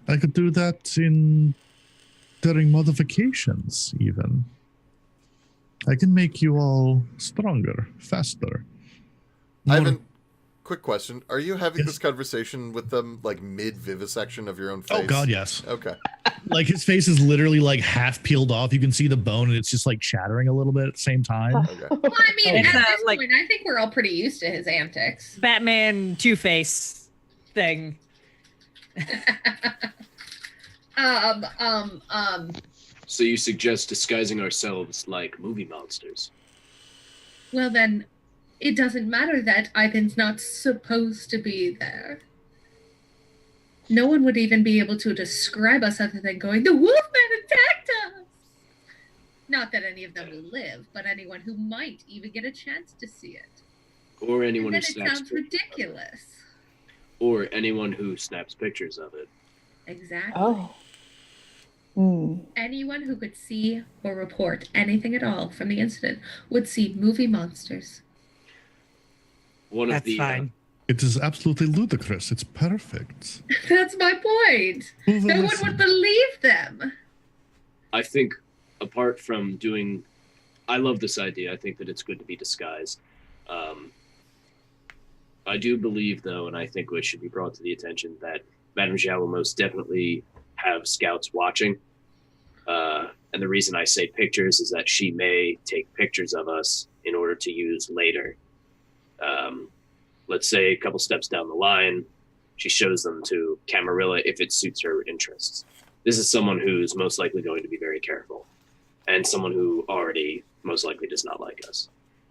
I could do that during modifications, even. I can make you all stronger, faster. Ivan, quick question. Are you having this conversation with them like mid-vivisection of your own face? Oh, God, yes. Okay. Like his face is literally like half peeled off. You can see the bone and it's just like shattering a little bit at the same time. Okay. Well, I mean, It's at not this like- point, I think we're all pretty used to his antics. Batman Two-Face thing. So you suggest disguising ourselves like movie monsters? Well, then, it doesn't matter that Ivan's not supposed to be there. No one would even be able to describe us other than going, "The Wolfman attacked us!" Not that any of them will live, but anyone who might even get a chance to see it. Or anyone And who then it snaps sounds pictures. ridiculous. Or anyone who snaps pictures of it. Exactly. Oh. Anyone who could see or report anything at all from the incident would see movie monsters. That's fine. It is absolutely ludicrous. It's perfect. That's my point. Who will No one listen? would believe them. I think, apart from doing, I love this idea. I think that it's good to be disguised. I do believe, though, and I think it should be brought to the attention that Madame Zhao will most definitely have scouts watching. And the reason I say pictures is that she may take pictures of us in order to use later. Let's say a couple steps down the line, she shows them to Camarilla if it suits her interests. This is someone who's most likely going to be very careful, and someone who already most likely does not like us.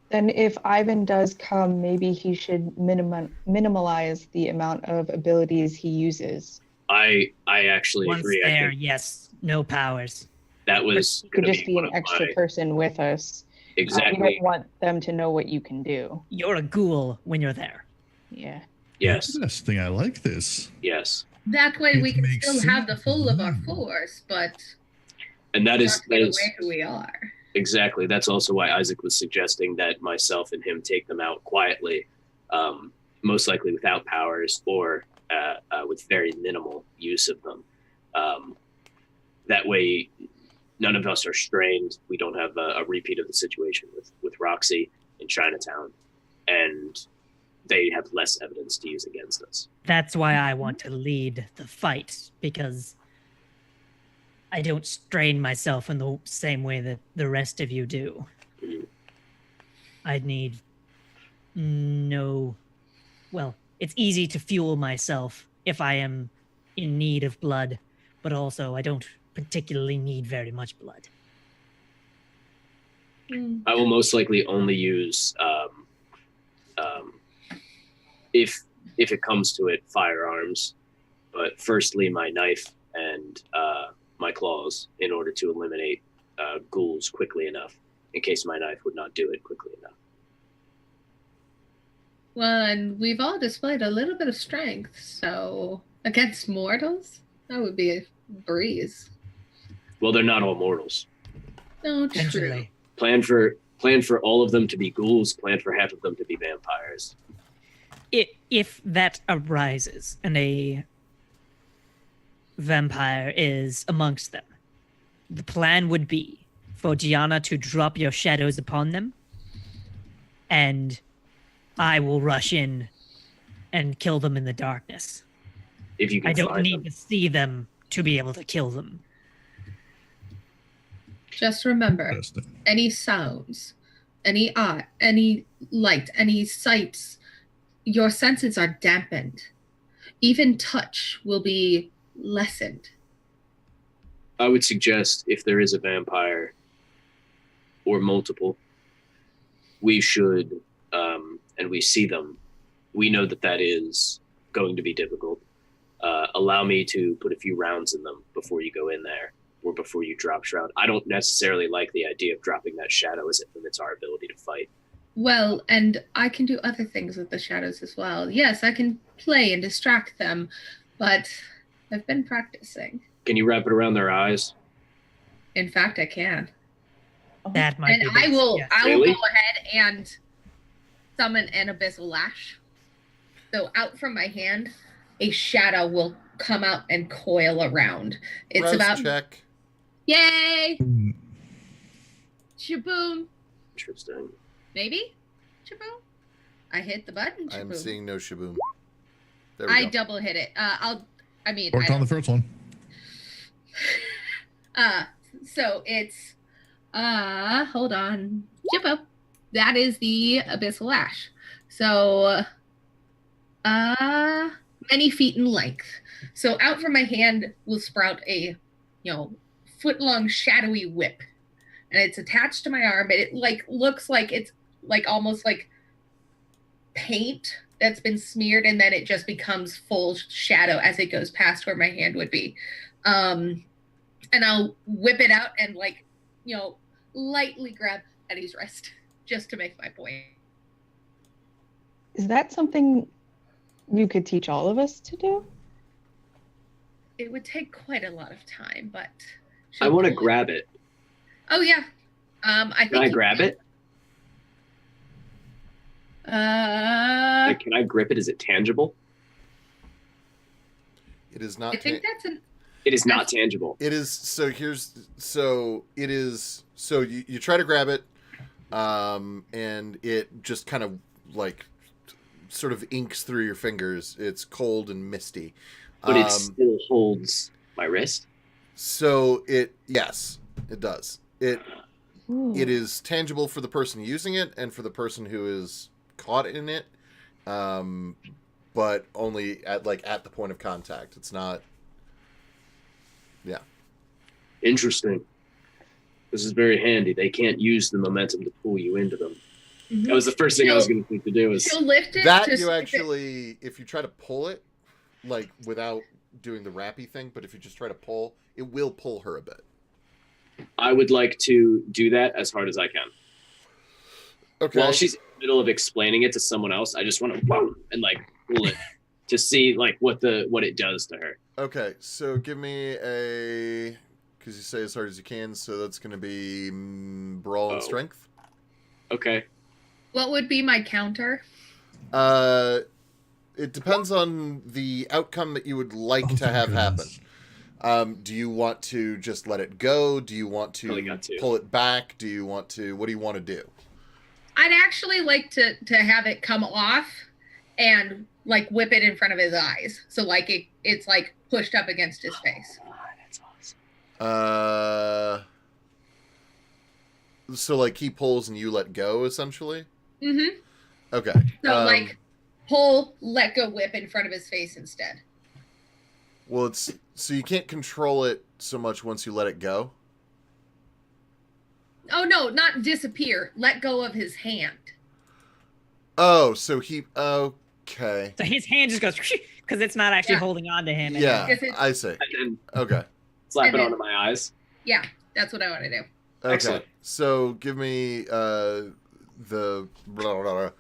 Then if Ivan does come, maybe he should minimalize the amount of abilities he uses. I actually Once agree. I there, think yes, no powers. that was He could gonna just be one an of extra my- person with us. We Exactly. don't want them to know what you can do. You're a ghoul when you're there. Yeah. Yes. Interesting. I like this. Yes. That way we It can makes still have the sense. full of our force, but And that not is give away who we are. exactly. That's also why Isaac was suggesting that myself and him take them out quietly, most likely without powers or with very minimal use of them. That way, none of us are strained. We don't have a repeat of the situation with Roxy in Chinatown. And they have less evidence to use against us. That's why I want to lead the fight, because I don't strain myself in the same way that the rest of you do. I need well, it's easy to fuel myself if I am in need of blood, but also I don't particularly need very much blood. I will most likely only use, if it comes to it, firearms, but firstly my knife and my claws in order to eliminate ghouls quickly enough, in case my knife would not do it quickly enough. Well, and we've all displayed a little bit of strength, so against mortals, that would be a breeze. Well, they're not all mortals. No, true. Potentially. Plan for all of them to be ghouls, plan for half of them to be vampires. If that arises and a vampire is amongst them, the plan would be for Gianna to drop your shadows upon them, and I will rush in and kill them in the darkness. If you can I don't find need them. to see them to be able to kill them. Just remember, Interesting. any sounds, any art, any light, any sights, your senses are dampened. Even touch will be lessened. I would suggest if there is a vampire or multiple, we should, and we see them, we know that is going to be difficult. Allow me to put a few rounds in them before you go in there or before you drop Shroud. I don't necessarily like the idea of dropping that shadow as it limits our ability to fight. Well, and I can do other things with the shadows as well. Yes, I can play and distract them, but I've been practicing. Can you wrap it around their eyes? In fact, I can. That might And be I will yes. I will Really? go ahead and summon an abyssal lash. So out from my hand, a shadow will come out and coil around. It's Rouse about check. yay! Mm, Shaboom. Interesting. Maybe? Shaboom. I hit the button. Shaboom. I'm seeing no shaboom. There we I go. double hit it. Worked on the first one. So it's hold on. Shaboom. That is the abyssal lash. So many feet in length. So out from my hand will sprout a foot-long shadowy whip. And it's attached to my arm. It looks like it's almost like paint that's been smeared, and then it just becomes full shadow as it goes past where my hand would be. And I'll whip it out and lightly grab Eddie's wrist just to make my point. Is that something you could teach all of us to do? It would take quite a lot of time, but I want to grab it. Oh yeah. I think Can I grab it? Uh, Can I grip it? Is it tangible? It is not. I think that's an. It is not tangible. It is. So it is. So you try to grab it, and it just kind of sort of inks through your fingers. It's cold and misty. But it still holds my wrist. So yes, it does. It Ooh. is tangible for the person using it and for the person who is caught in it, but only at the point of contact. It's not. Yeah. Interesting. This is very handy. They can't use the momentum to pull you into them. Mhm. That was the first thing I was going to think to do. Is She'll lift it. That to you scoop it. actually, if you try to pull it, without doing the wrappy thing, but if you just try to pull, it will pull her a bit. I would like to do that as hard as I can. Okay. While she's in the middle of explaining it to someone else, I just want to and pull it to see what it does to her. Okay, so give me a, because you say as hard as you can, so that's going to be brawl and strength. Okay. What would be my counter? It depends on the outcome that you would like to have happen. Do you want to just let it go? Do you want to pull it back? Do you want to? What do you want to do? I'd actually like to have it come off and like whip it in front of his eyes. So like it's like pushed up against his face. Oh, that's awesome. So like he pulls and you let go, essentially. Mm-hmm. Okay. So like pull, let go, whip in front of his face instead. Well, it's so you can't control it so much once you let it go. Oh no, not disappear. Let go of his hand. Oh, so he okay. So his hand just goes because it's not actually holding on to him. Yeah, Because I see. And then Okay. slap And it then- onto my eyes. Yeah, that's what I want to do. Okay. Excellent. So give me the blah, blah, blah.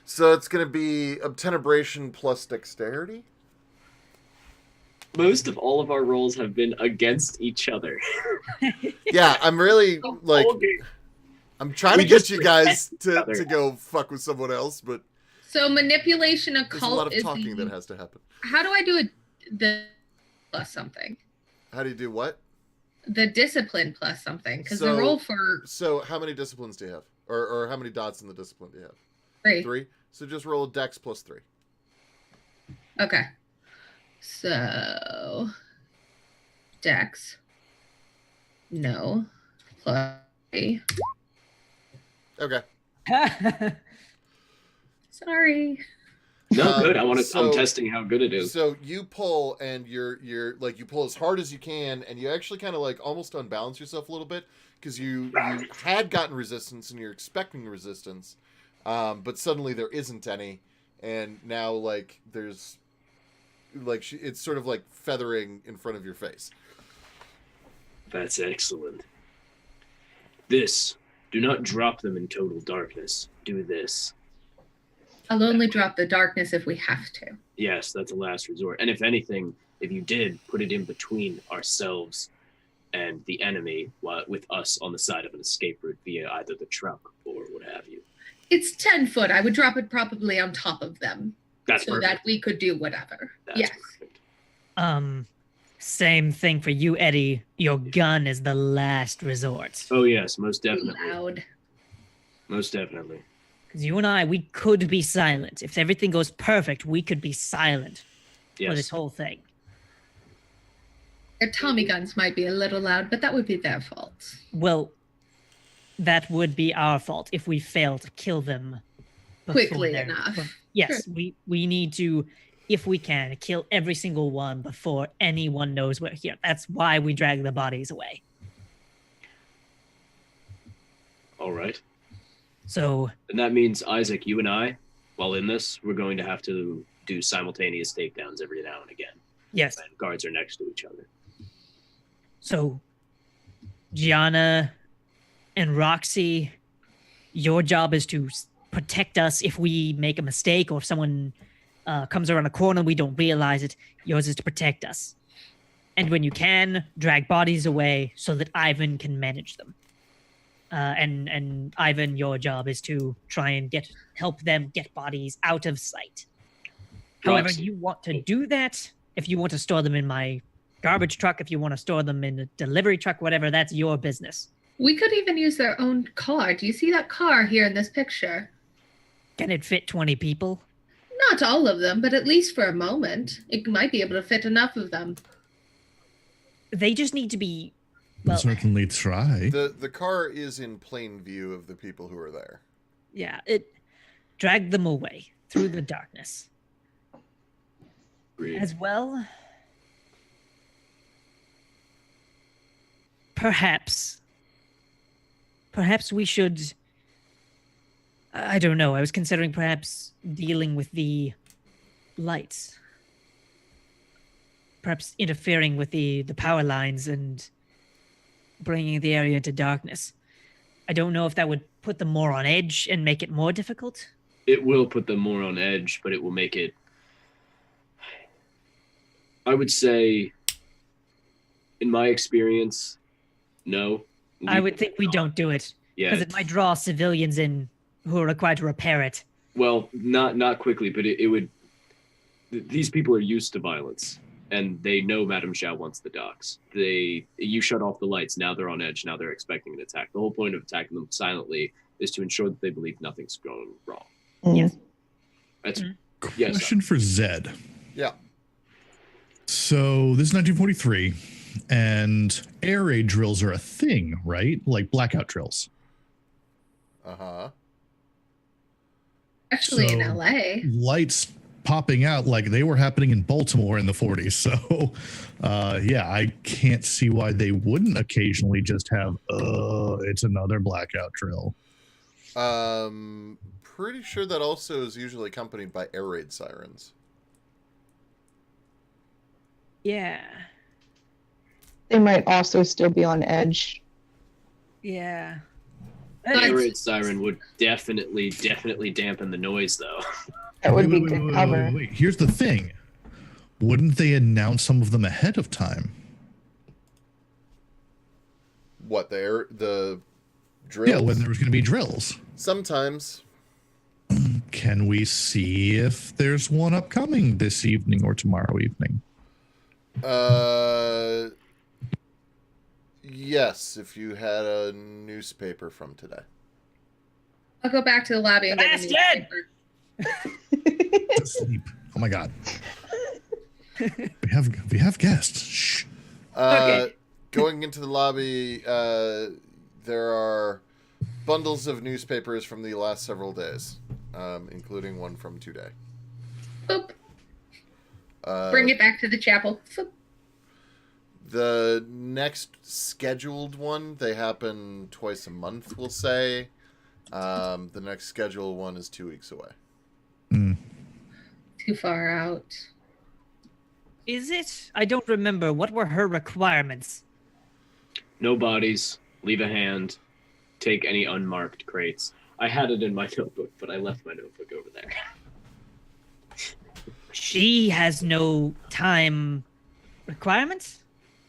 So it's gonna be obtenebration plus dexterity. Most of all of our rolls have been against each other. Yeah, I'm really like Okay. I'm trying We to get just you guys protect each other. to go fuck with someone else, but So manipulation there's a lot occult of is talking the, that has to happen. how do I do the plus something? How do you do what? The discipline plus something because the So- roll for So how many disciplines do you have, or how many dots in the discipline do you have? 3. 3. So just roll a dex plus 3. Okay. So Dex. No. Plus 3. Okay. Sorry. No, good. I'm so- testing how good it is. So you pull and you're like you pull as hard as you can, and you actually kind of like almost unbalance yourself a little bit because you had gotten resistance and you're expecting resistance, but suddenly there isn't any, and now like there's like it's sort of like feathering in front of your face. That's excellent. This. Do not drop them in total darkness. Do this. I'll only drop the darkness if we have to. Yes, that's a last resort. And if anything, if you did, put it in between ourselves and the enemy, with us on the side of an escape route via either the truck or what have you. It's 10 foot. I would drop it probably on top of them That's so perfect. that we could do whatever. That's Yes. perfect. Same thing for you, Eddie. Your gun is the last resort. Oh yes, most Too definitely. loud. Most definitely. Because you and I, we could be silent. If everything goes perfect, we could be silent for this Yes. whole thing. Their Tommy guns might be a little loud, but that would be their fault. Well, that would be our fault if we fail to kill them before Quickly they're- enough. Yes, we need to, if we can, kill every single one before anyone knows we're here. That's why we drag the bodies away. All right. So And that means, Isaac, you and I, while in this, we're going to have to do simultaneous takedowns every now and again. yes, And guards are next to each other. so Gianna and Roxy, your job is to protect us if we make a mistake or if someone comes around a corner and we don't realize it. Yours is to protect us. And when you can, drag bodies away so that Ivan can manage them. And Ivan, your job is to try and help them get bodies out of sight. However, Roxy. you want to do that, if you want to store them in my garbage truck, if you want to store them in a delivery truck, whatever, that's your business. We could even use their own car. Do you see that car here in this picture? Can it fit 20 people? Not all of them, but at least for a moment. It might be able to fit enough of them. They just need to be, We'll well, certainly try. The car is in plain view of the people who are there. yeah, drag them away through the darkness. Agreed. As well, perhaps we should, I don't know, I was considering perhaps dealing with the lights. Perhaps interfering with the power lines and bringing the area into darkness. I don't know if that would put them more on edge and make it more difficult. It will put them more on edge, but it will make it, I would say, in my experience, no. I would think we don't do it Yeah. because it might draw civilians in who are required to repair it. Well, not quickly, but it would. These people are used to violence, and they know Madame Zhao wants the docks. You shut off the lights, now they're on edge. Now they're expecting an attack. The whole point of attacking them silently is to ensure that they believe nothing's going wrong. Yes. That's Yes, Question for Zed. Yeah. So this is 1943, and air raid drills are a thing, right? Like blackout drills. Uh-huh. Especially in So, LA. Lights popping out like they were happening in Baltimore in the 40s. So, yeah, I can't see why they wouldn't occasionally just have, it's another blackout drill. Pretty sure that also is usually accompanied by air raid sirens. Yeah. They might also still be on edge. Yeah. air raid siren would definitely dampen the noise, though. That would be Wait, good cover. wait. Here's the thing. Wouldn't they announce some of them ahead of time? What, the drills? Yeah, when there was going to be drills. Sometimes. Can we see if there's one upcoming this evening or tomorrow evening? Yes, if you had a newspaper from today. I'll go back to the lobby and get a newspaper. Sleep. Oh my god. We have guests. Shh. Okay. Going into the lobby, there are bundles of newspapers from the last several days, including one from today. Boop. Bring it back to the chapel. Boop. The next scheduled one, they happen twice a month, we'll say. The next scheduled one is 2 weeks away. Too far out. Is it? I don't remember. What were her requirements? No bodies. Leave a hand. Take any unmarked crates. I had it in my notebook, but I left my notebook over there. She has no time requirements?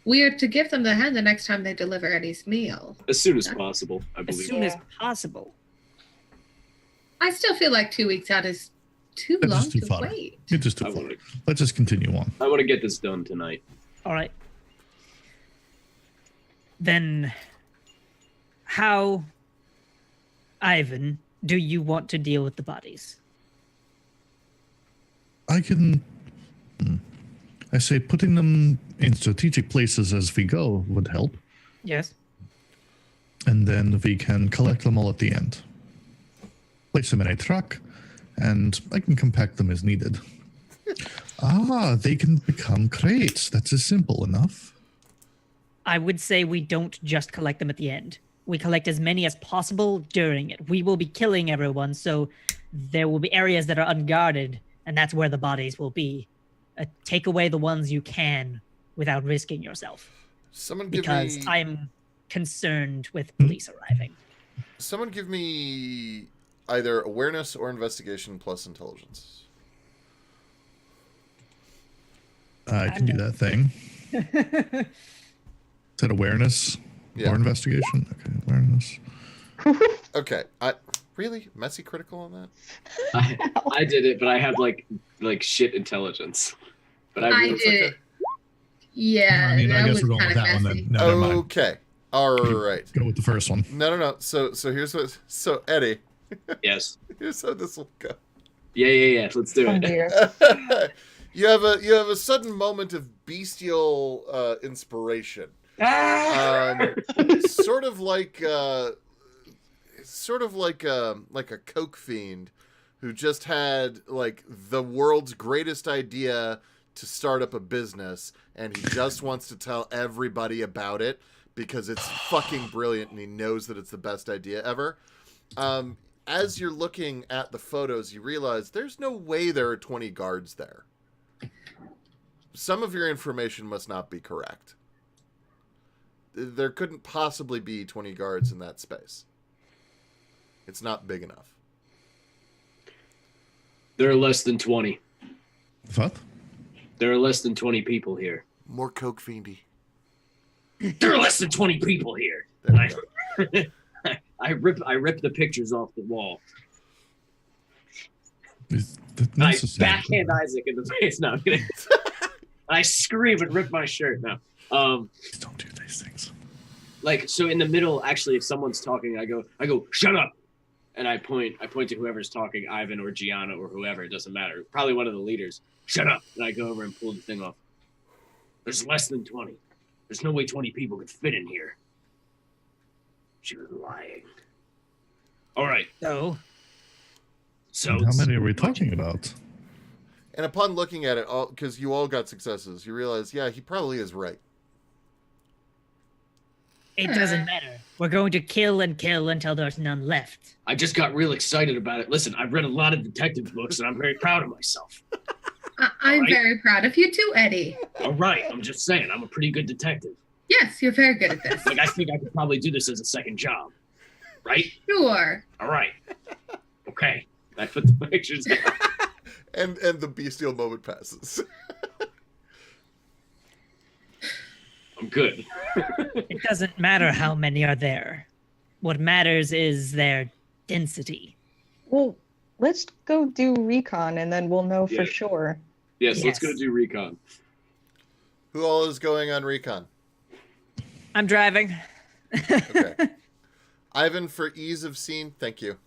We are to give them the hand the next time they deliver Eddie's meal. As soon as possible, I As believe. soon as possible. I still feel like 2 weeks out is too That's long just too to far. wait. It's just too I far. want to. Let's just continue on. I want to get this done tonight. All right. Then, how, Ivan, do you want to deal with the bodies? I can. I say putting them in strategic places as we go would help. Yes. And then we can collect them all at the end. Place them in a truck, and I can compact them as needed. They can become crates. That's as simple enough. I would say we don't just collect them at the end. We collect as many as possible during it. We will be killing everyone, so there will be areas that are unguarded, and that's where the bodies will be. Take away the ones you can without risking yourself. Someone give because me... I'm concerned with police arriving. Someone give me either awareness or investigation plus intelligence. I can do that thing. Is that awareness or investigation? Okay, awareness. Okay, really messy critical on that. I did it, but I have like shit intelligence. But I really did it. Yeah, I mean, I that guess was we're going kind with of that one messy. then. No, never mind. Okay, all right. Go with the first one. No. So here's what. So Eddie, Yes. here's how this will go. Yeah. Let's do Oh, it. dear. You have a sudden moment of bestial inspiration. Sort of like a coke fiend who just had like the world's greatest idea to start up a business, and he just wants to tell everybody about it because it's fucking brilliant and he knows that it's the best idea ever. As you're looking at the photos, you realize there's no way there are 20 guards there. Some of your information must not be correct. There couldn't possibly be 20 guards in that space. It's not big enough. There are less than 20. What? There are less than 20 people here. More coke fiendy. There are less than 20 people here. There you go. I rip the pictures off the wall. Is that I necessary? backhand Isaac in the face. No, I'm kidding. I scream and rip my shirt. No. Please don't do these things. Like, so in the middle, actually, if someone's talking, I go, shut up. and I point to whoever's talking, Ivan or Gianna or whoever, it doesn't matter. Probably one of the leaders. Shut up. And I go over and pull the thing off. There's less than 20. There's no way 20 people could fit in here. She was lying. All right. So How many are we talking about? And upon looking at it, because you all got successes, you realize, yeah, he probably is right. it doesn't matter. We're going to kill and kill until there's none left. I just got real excited about it. Listen, I've read a lot of detective books, and I'm very proud of myself. I'm Right. very proud of you too, Eddie. All right, I'm just saying, I'm a pretty good detective. Yes, you're very good at this. Like, I think I could probably do this as a second job. Right? Sure. All right. Okay. I put the pictures down. And the bestial moment passes. I'm good. It doesn't matter how many are there. What matters is their density. Well, let's go do recon and then we'll know Yeah. for sure. Yes, let's go Yes. do recon. Who all is going on recon? I'm driving. Okay. Ivan, for ease of scene, thank you.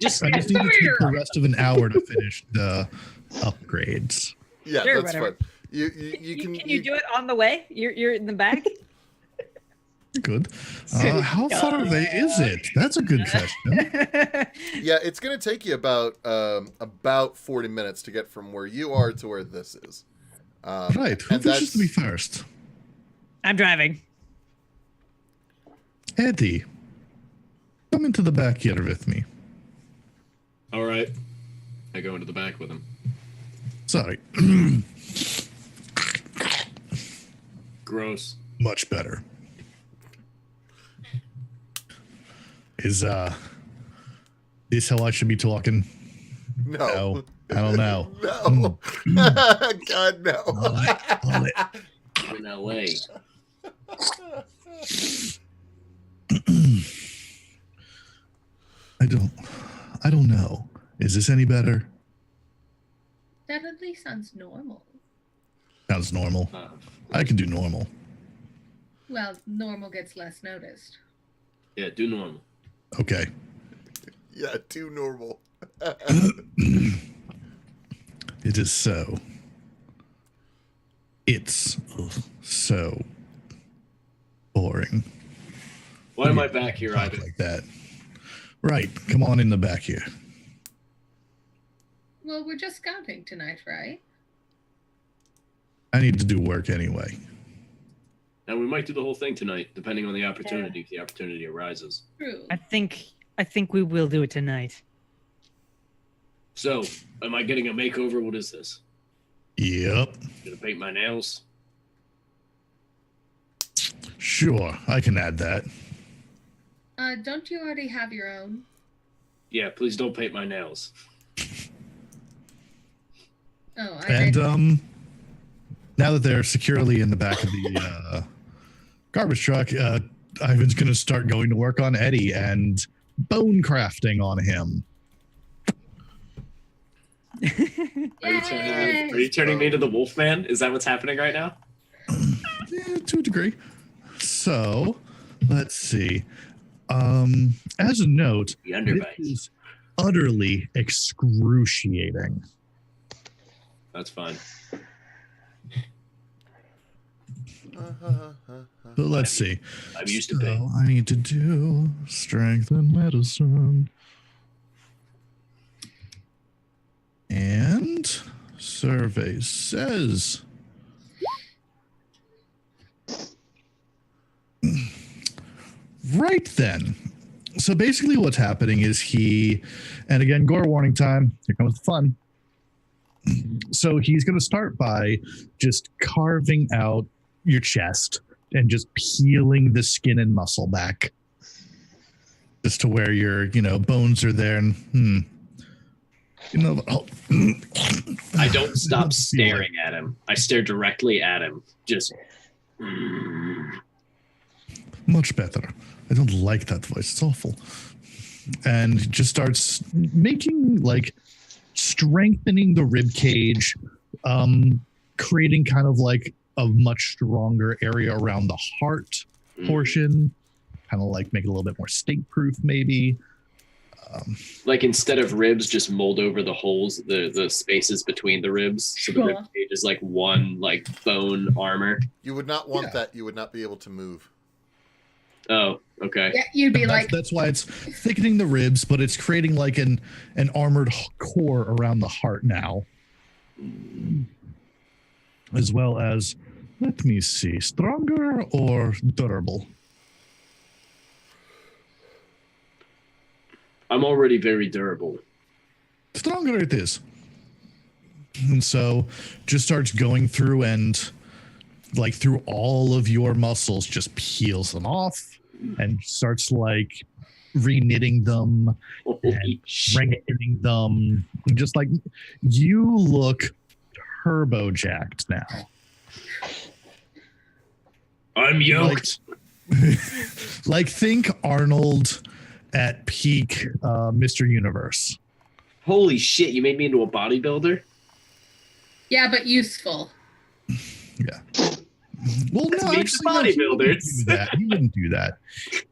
Just I just need to take the rest of an hour to finish the upgrades. Yeah, Sure, that's whatever. fine. You can Can you do it on the way? You're in the back? Good. How far away is it? That's a good question. Yeah, it's going to take you about 40 minutes to get from where you are to where this is. Right. Who and wishes to be first? I'm driving. Eddie, come into the back here with me. All right. I go into the back with him. Sorry. Gross. Much better. Is this how I should be talking? No. I don't know. No. God, no. I'll let- I'm in LA. I don't know. Is this any better? That at least sounds normal. Sounds normal. I can do normal. Well, normal gets less noticed. Yeah, do normal. Okay. Yeah, too normal. It is so. It's so boring. Why am I back here, Talk Ivan? like that. Right. Come on in the back here. Well, we're just scouting tonight, right? I need to do work anyway. Now, we might do the whole thing tonight, depending on the opportunity, if the opportunity arises. True. I think we will do it tonight. So, am I getting a makeover? What is this? Yep. Gonna paint my nails? Sure. I can add that. Don't you already have your own? Yeah, please don't paint my nails. Oh, And now that they're securely in the back of the garbage truck, Ivan's going to start going to work on Eddie and bone crafting on him. Are you turning me into the Wolfman? Is that what's happening right now? Yeah, to a degree. So, let's see. As a note, The this underbite. is utterly excruciating. That's fine. So let's see. I'm used to pain. So I need to do strength and medicine. And survey says right then. So basically what's happening is and again, gore warning time, here comes the fun. So he's going to start by just carving out your chest and just peeling the skin and muscle back just to where your, bones are there. And, I don't stop staring at him. I stare directly at him. Just. Much better. I don't like that voice. It's awful. And just starts making strengthening the rib cage, creating kind of like a much stronger area around the heart portion, kind of like make it a little bit more stake-proof, maybe. Like instead of ribs, just mold over the holes, the spaces between the ribs, so the rib cage is like one like bone armor. You would not want that. You would not be able to move. Oh, okay. Yeah, you'd be like, that's why it's thickening the ribs, but it's creating like an armored core around the heart now, as well as, let me see, stronger or durable. I'm already very durable. Stronger it is. And so just starts going through and like through all of your muscles, just peels them off and starts like reknitting them and strengthening them. Just like you look turbo jacked now. I'm yoked. Like think Arnold at peak Mr. Universe. Holy shit, you made me into a bodybuilder? yeah, but useful. Yeah. Well, no, meet actually, bodybuilders. He wouldn't do that.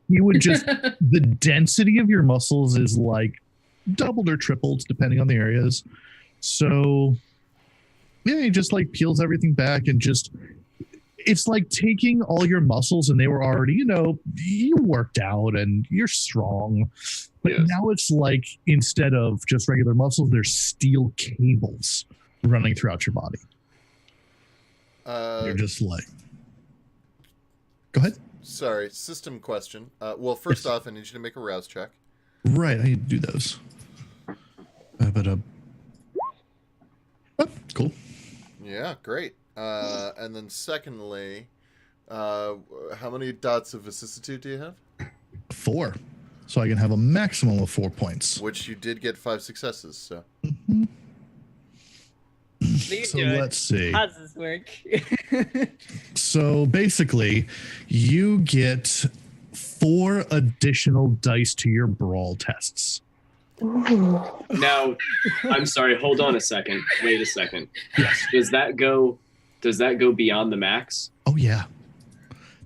He would just, the density of your muscles is like doubled or tripled depending on the areas. So, yeah, he just like peels everything back and just, it's like taking all your muscles and they were already, you worked out and you're strong. But now it's like instead of just regular muscles, there's steel cables running throughout your body. You're just like, go ahead. Sorry, system question. Well, first off, I need you to make a rouse check. Right, I need to do those. Cool. Yeah, great. And then secondly, how many dots of vicissitude do you have? 4. So I can have a maximum of 4 points. Which you did get 5 successes, so. Mm-hmm. So let's see. How does this work? So basically, you get 4 additional dice to your brawl tests. Now, I'm sorry, hold on a second. Wait a second. Yes. Does that go beyond the max? Oh, yeah.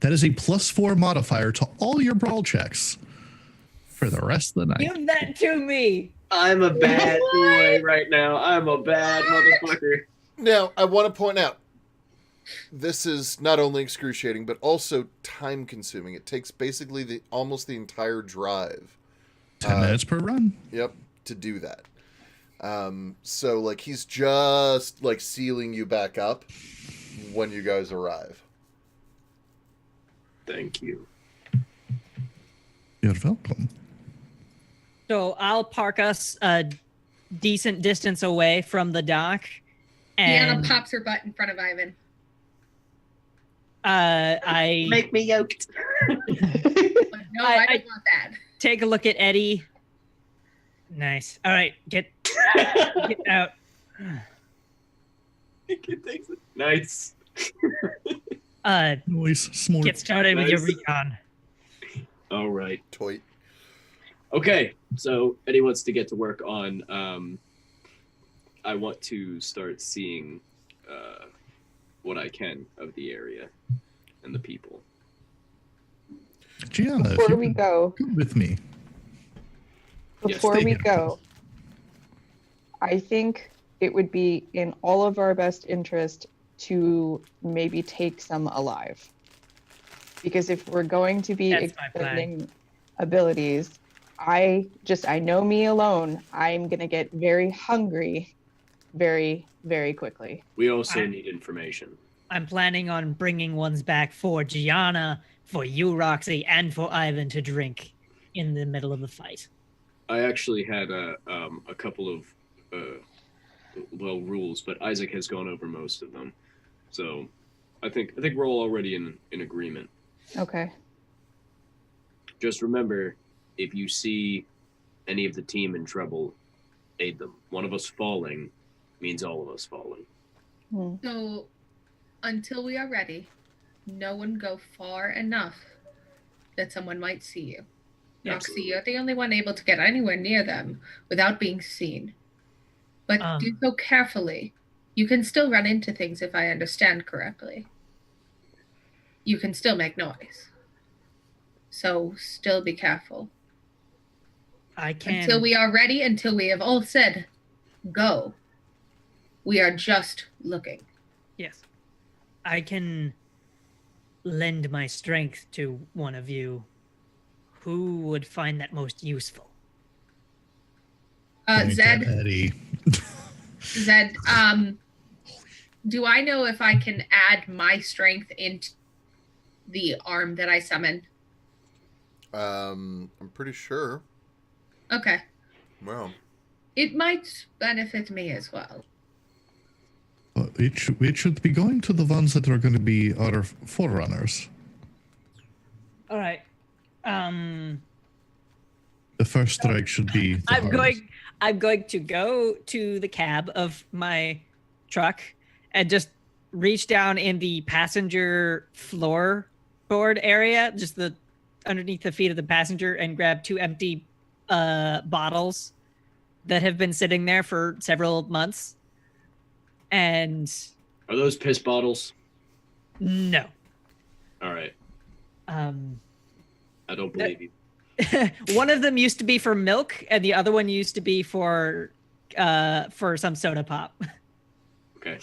That is a +4 modifier to all your brawl checks for the rest of the night. Give that to me. I'm a bad boy right now. I'm a bad motherfucker. Now, I want to point out, this is not only excruciating, but also time-consuming. It takes basically almost the entire drive. 10 minutes per run. Yep, to do that. So, like, he's just, like, sealing you back up when you guys arrive. Thank you. You're welcome. So I'll park us a decent distance away from the dock. And Deanna pops her butt in front of Ivan. I Make me yoked. No, I don't want that. take a look at Eddie. Nice. All right, get out. Nice. Nice. Smart. Get started with your recon. All right. Toit. Okay, so Eddie wants to get to work on. I want to start seeing what I can of the area and the people. Gianna, Before we go, come with me. before Yes, we stay go, I think it would be in all of our best interest to maybe take some alive. Because if we're going to be That's my plan. expending abilities, I know me alone, I'm going to get very hungry very, very quickly. We also need information. I'm planning on bringing ones back for Gianna, for you, Roxy, and for Ivan to drink in the middle of the fight. I actually had a couple of rules, but Isaac has gone over most of them. So I think we're all already in agreement. Okay. Just remember, if you see any of the team in trouble, aid them. One of us falling means all of us falling. So, until we are ready, no one go far enough that someone might see you. Roxy, you're the only one able to get anywhere near them without being seen. But do so carefully. You can still run into things if I understand correctly. You can still make noise. So still be careful. I can. Until we are ready, until we have all said go. We are just looking. Yes. I can lend my strength to one of you. Who would find that most useful? Point Zed, at Eddie. Zed, do I know if I can add my strength into the arm that I summoned? I'm pretty sure. Okay. Well, It might benefit me as well. It should be going to the ones that are going to be our forerunners. All right. The first strike should be. The I'm going to go to the cab of my truck and just reach down in the passenger floorboard area, just the underneath the feet of the passenger, and grab 2 empty bottles that have been sitting there for several months. And Are those piss bottles? no. All right. I don't believe you. One of them used to be for milk, and the other one used to be for some soda pop. Okay.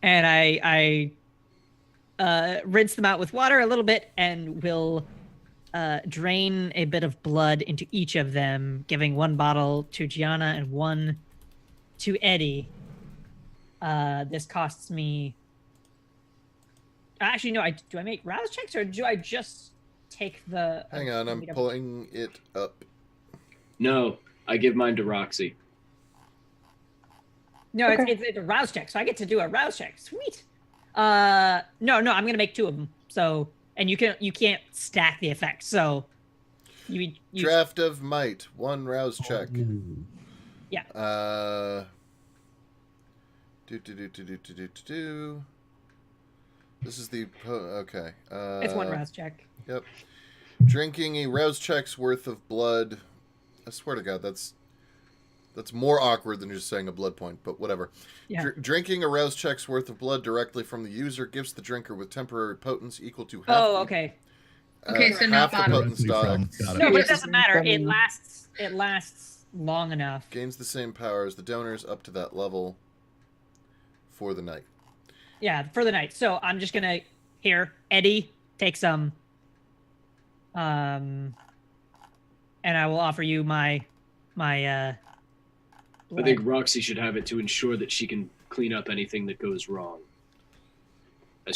And I rinse them out with water a little bit, and will drain a bit of blood into each of them, giving 1 bottle to Gianna and 1 to Eddie. This costs me. Actually, no. Do I make rouse checks, or do I just take the? hang on, I'm pulling it up. No, I give mine to Roxy. No, Okay. it's a rouse check, so I get to do a rouse check. Sweet. No, I'm gonna make 2 of them. So, and you can't stack the effect. So, you Draft of might, 1 rouse check. Yeah. This is the okay. It's 1 rouse check. Yep. Drinking a rouse check's worth of blood. I swear to God, that's more awkward than just saying a blood point, but whatever. Yeah. Drinking a rouse check's worth of blood directly from the user gives the drinker with temporary potency equal to half. Oh, okay. Okay, so half not the bottom. potency dot. No, but it doesn't matter. It lasts long enough. Gains the same power as the donors up to that level for the night. Yeah, for the night. So I'm just gonna Eddie, take some. And I will offer you my I think Roxy should have it to ensure that she can clean up anything that goes wrong.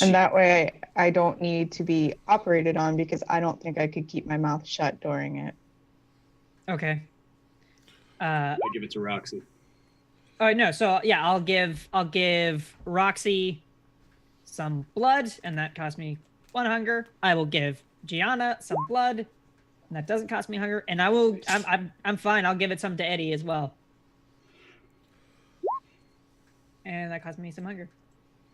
And that way I don't need to be operated on, because I don't think I could keep my mouth shut during it. Okay. I give it to Roxy. Oh no, so yeah, I'll give Roxy some blood, and that costs me 1 hunger. I will give Gianna some blood, and that doesn't cost me hunger. And I'm fine. I'll give it some to Eddie as well. And that cost me some hunger.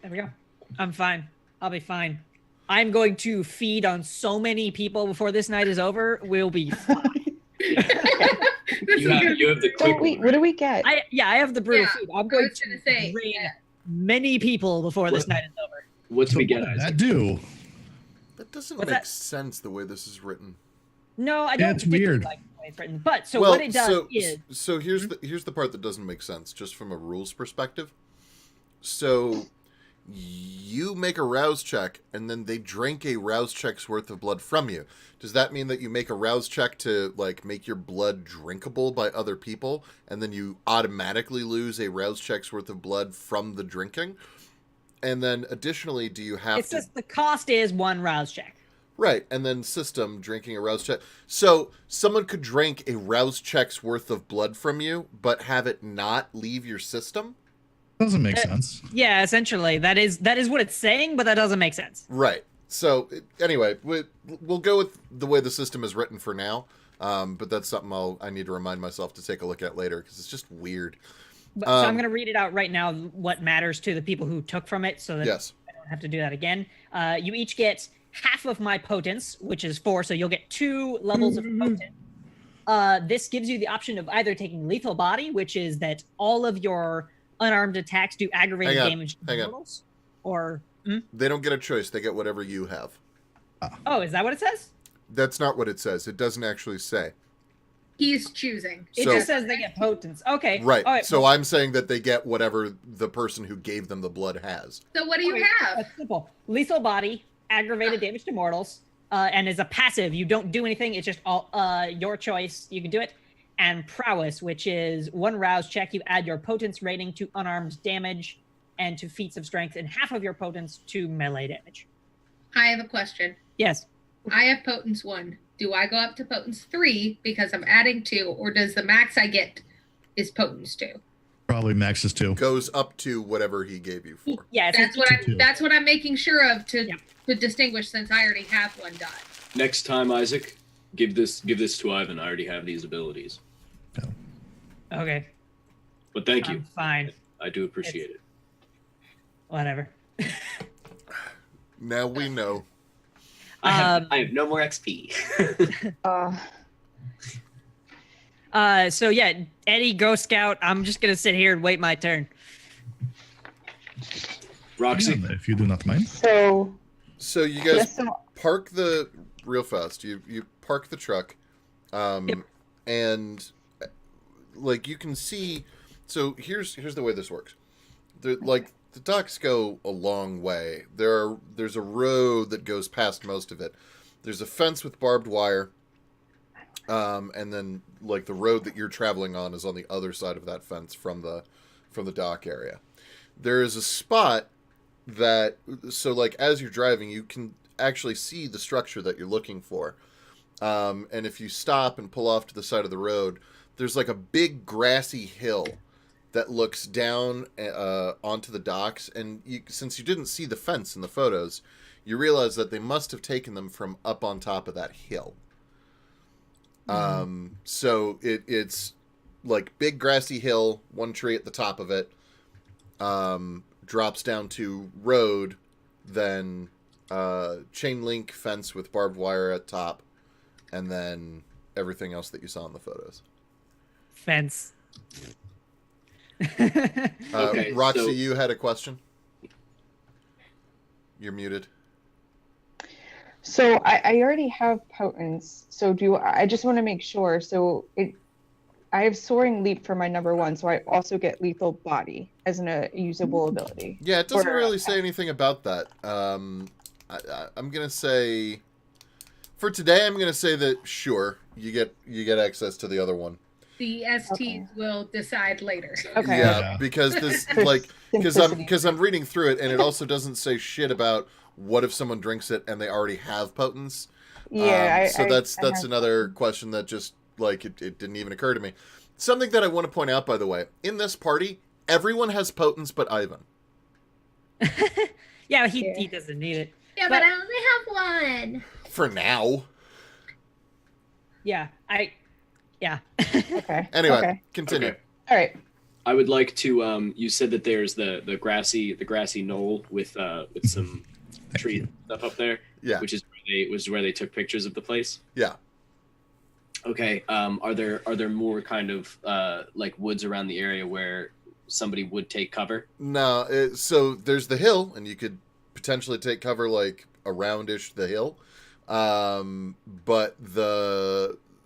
There we go. I'm fine. I'll be fine. I'm going to feed on so many people before this night is over. We'll be fine. You have the quick Wait, one. what do we get? I have the brutal food. I'm going was to gonna say, drain yeah. many people before this What? night is over. What's So we what get, did Isaac? that do? That doesn't What's make that? sense the way this is written. No, I Yeah, don't. it's particularly weird. like the way it's written. But so well, what it does is so here's the part that doesn't make sense, just from a rules perspective. So you make a rouse check, and then they drink a rouse check's worth of blood from you. Does that mean that you make a rouse check to like make your blood drinkable by other people, and then you automatically lose a rouse check's worth of blood from the drinking? And then additionally, do you have it says the cost is 1 rouse check. Right, and then system drinking a rouse check. So someone could drink a rouse check's worth of blood from you, but have it not leave your system? Doesn't make sense. Yeah, essentially that is what it's saying, but that doesn't make sense. Right. So anyway, we'll go with the way the system is written for now. But that's something I need to remind myself to take a look at later, because it's just weird. But, so I'm going to read it out right now. What matters to the people who took from it, so that Yes. I don't have to do that again. You each get half of my potence, which is 4, so you'll get 2 levels of potence. This gives you the option of either taking lethal body, which is that all of your unarmed attacks do aggravated damage to mortals, or They don't get a choice. They get whatever you have. oh, is that what it says? That's not what it says. It doesn't actually say. He's choosing. It So- just says they get potence. Okay. Right. All right. So I'm saying that they get whatever the person who gave them the blood has. So what do you Okay, have? That's simple. Lethal body, aggravated damage to mortals, and is a passive. You don't do anything. It's just all your choice. You can do it. And prowess, which is 1 rouse check. You add your potence rating to unarmed damage and to feats of strength, and half of your potence to melee damage. I have a question. Yes. I have potence 1. Do I go up to potence 3 because I'm adding 2, or does the max I get is potence 2? Probably max is 2. Goes up to whatever he gave you for. Yeah. It's That's what I'm making sure of to Yeah. to distinguish, since I already have 1 die. Next time, Isaac, give this to Ivan. I already have these abilities. Okay. But thank you. I'm fine. I do appreciate it. Whatever. Now we know. I have no more XP. So yeah, Eddie, go scout. I'm just gonna sit here and wait my turn. Roxy, If you do not mind. So So you guys yes, so park the real fast. You park the truck, and like you can see. So here's the way this works. The docks go a long way. There's a road that goes past most of it. There's a fence with barbed wire, and then like the road that you're traveling on is on the other side of that fence from the dock area. There is a spot that, so like as you're driving, you can actually see the structure that you're looking for. And if you stop and pull off to the side of the road, there's like a big grassy hill that looks down onto the docks. And since you didn't see the fence in the photos, you realize that they must have taken them from up on top of that hill. So it's like big grassy hill, 1 tree at the top of it, drops down to road, then chain link fence with barbed wire at top, and then everything else that you saw in the photos. Fence. Okay, Roxy, so- you had a question? You're muted. So I already have potence. So I just want to make sure. So I have soaring leap for my number 1, so I also get lethal body as a usable ability. Yeah, it doesn't Or- really say anything about that. I'm gonna say for today, I'm gonna say that sure, you get access to the other one. The STs Okay. will decide later. Okay. Yeah, because this For like simplicity. because I'm reading through it and it also doesn't say shit about what if someone drinks it and they already have potence. Yeah. So I that's have- another question that just like it didn't even occur to me. Something that I want to point out, by the way, in this party, everyone has potence but Ivan. Yeah, Yeah. he doesn't need it. Yeah, But- but I only have 1. For now. Yeah, yeah. Okay. Anyway, Okay. continue. Okay. All right. I would like to. You said that there's the grassy knoll with some tree stuff up there, Yeah. which is where they took pictures of the place. Yeah. Okay. Are there more kind of like woods around the area where somebody would take cover? No, so there's the hill, and you could potentially take cover like aroundish the hill, but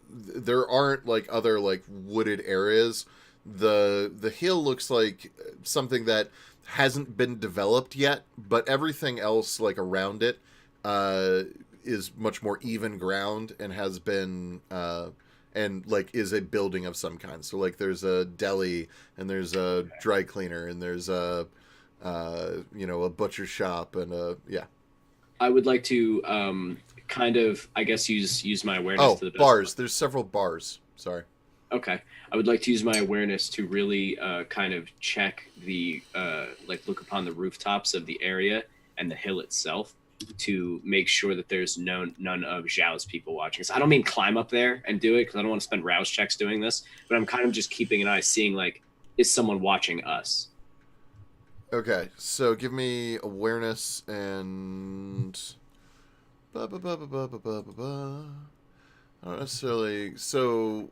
there aren't like other like wooded areas. The hill looks like something that hasn't been developed yet, but everything else like around it is much more even ground and has been and like is a building of some kind. So like there's a deli and there's a dry cleaner and there's a a butcher shop and yeah. I would like to kind of, I guess, use my awareness to the best. Bars. There's several bars. Sorry. Okay. I would like to use my awareness to really kind of check the look upon the rooftops of the area and the hill itself to make sure that there's none of Zhao's people watching. So I don't mean climb up there and do it because I don't want to spend rouse checks doing this, but I'm kind of just keeping an eye, seeing like, is someone watching us? Okay, so give me awareness and I don't necessarily. So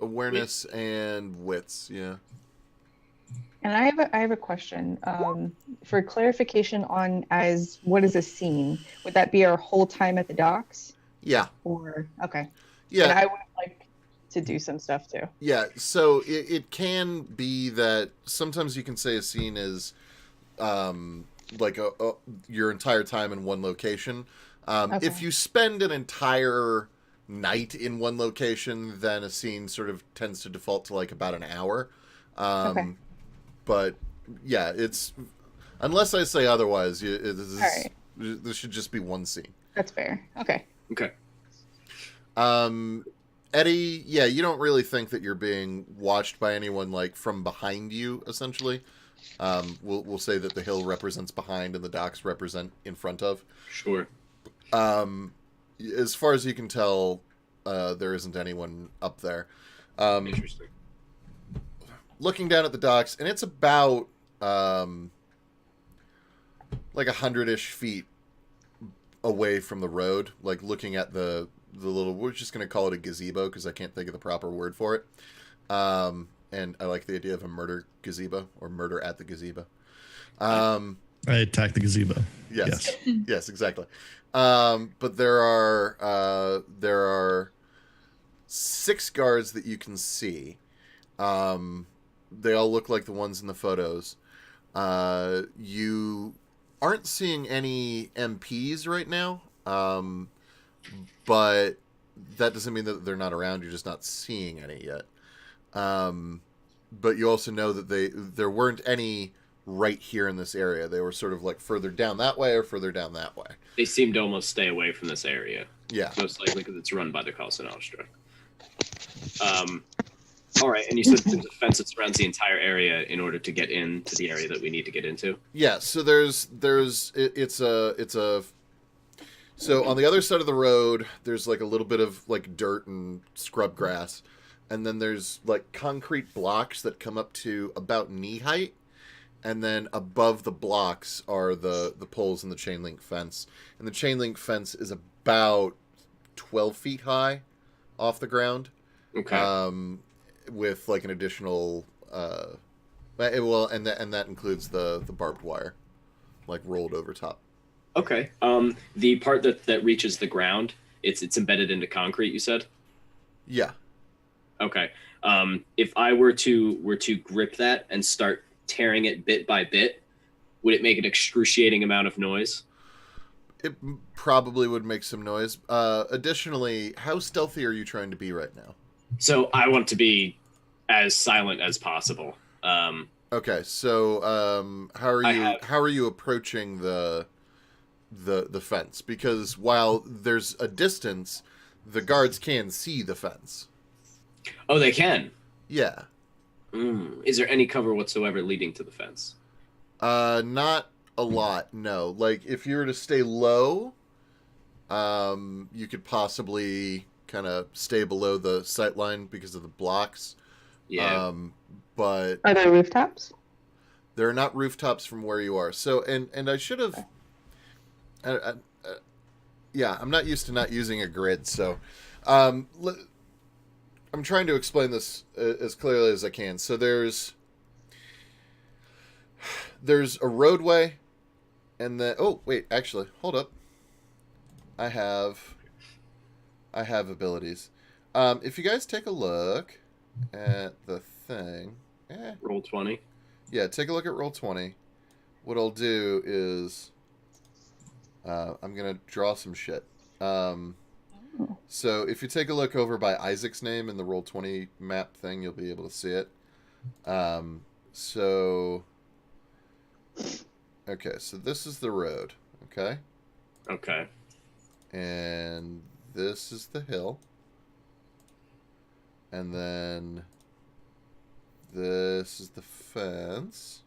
awareness and wits, yeah. And I have a question for clarification on as what is a scene? Would that be our whole time at the docks? Yeah. Or okay. And Yeah. I would like to do some stuff too. Yeah. So it can be that sometimes you can say a scene is like your entire time in one location. Okay. If you spend an entire night in one location, then a scene sort of tends to default to like about an hour. Okay. But yeah, it's unless I say otherwise, Alright. this should just be one scene. That's fair. Okay. Okay. Eddie, yeah, you don't really think that you're being watched by anyone like from behind you, essentially. We'll say that the hill represents behind and the docks represent in front of. Sure. As far as you can tell, there isn't anyone up there. Interesting. Looking down at the docks, and it's about like 100-ish feet away from the road. Like looking at the little, we're just going to call it a gazebo because I can't think of the proper word for it. And I like the idea of a murder gazebo or murder at the gazebo. I attack the gazebo. Yes. Yes, exactly. But there are 6 guards that you can see. They all look like the ones in the photos. You aren't seeing any MPs right now. But that doesn't mean that they're not around. You're just not seeing any yet. But you also know that there weren't any right here in this area. They were sort of like further down that way or further down that way. They seem to almost stay away from this area. Yeah. Most likely because it's run by the Casa Nostra. All right, and you said there's a fence that surrounds the entire area in order to get into the area that we need to get into? Yeah, so so on the other side of the road, there's like a little bit of like dirt and scrub grass. And then there's like concrete blocks that come up to about knee height. And then above the blocks are the poles and the chain link fence. And the chain link fence is about 12 feet high off the ground. Okay. With like an additional, and that includes the barbed wire, like rolled over top. Okay. The part that reaches the ground, it's embedded into concrete, you said? Yeah. Okay. If I were to grip that and start tearing it bit by bit, would it make an excruciating amount of noise? It probably would make some noise. Additionally, how stealthy are you trying to be right now? So I want to be as silent as possible. Okay, so how are you approaching the fence? Because while there's a distance, the guards can see the fence. Oh, they can? Yeah. Is there any cover whatsoever leading to the fence? Not a lot, no. Like, if you were to stay low, you could possibly kind of stay below the sight line because of the blocks. Yeah. But Are there rooftops? there are not rooftops from where you are. So, and I should have... yeah, I'm not used to not using a grid, so... I'm trying to explain this as clearly as I can. So there's a roadway, and then actually, hold up. I have abilities. If you guys take a look at the thing, Roll 20. Yeah, take a look at Roll20. What I'll do is I'm gonna draw some shit. So if you take a look over by Isaac's name in the Roll20 map thing, you'll be able to see it. Okay, so this is the road, okay? Okay. And this is the hill. And then this is the fence.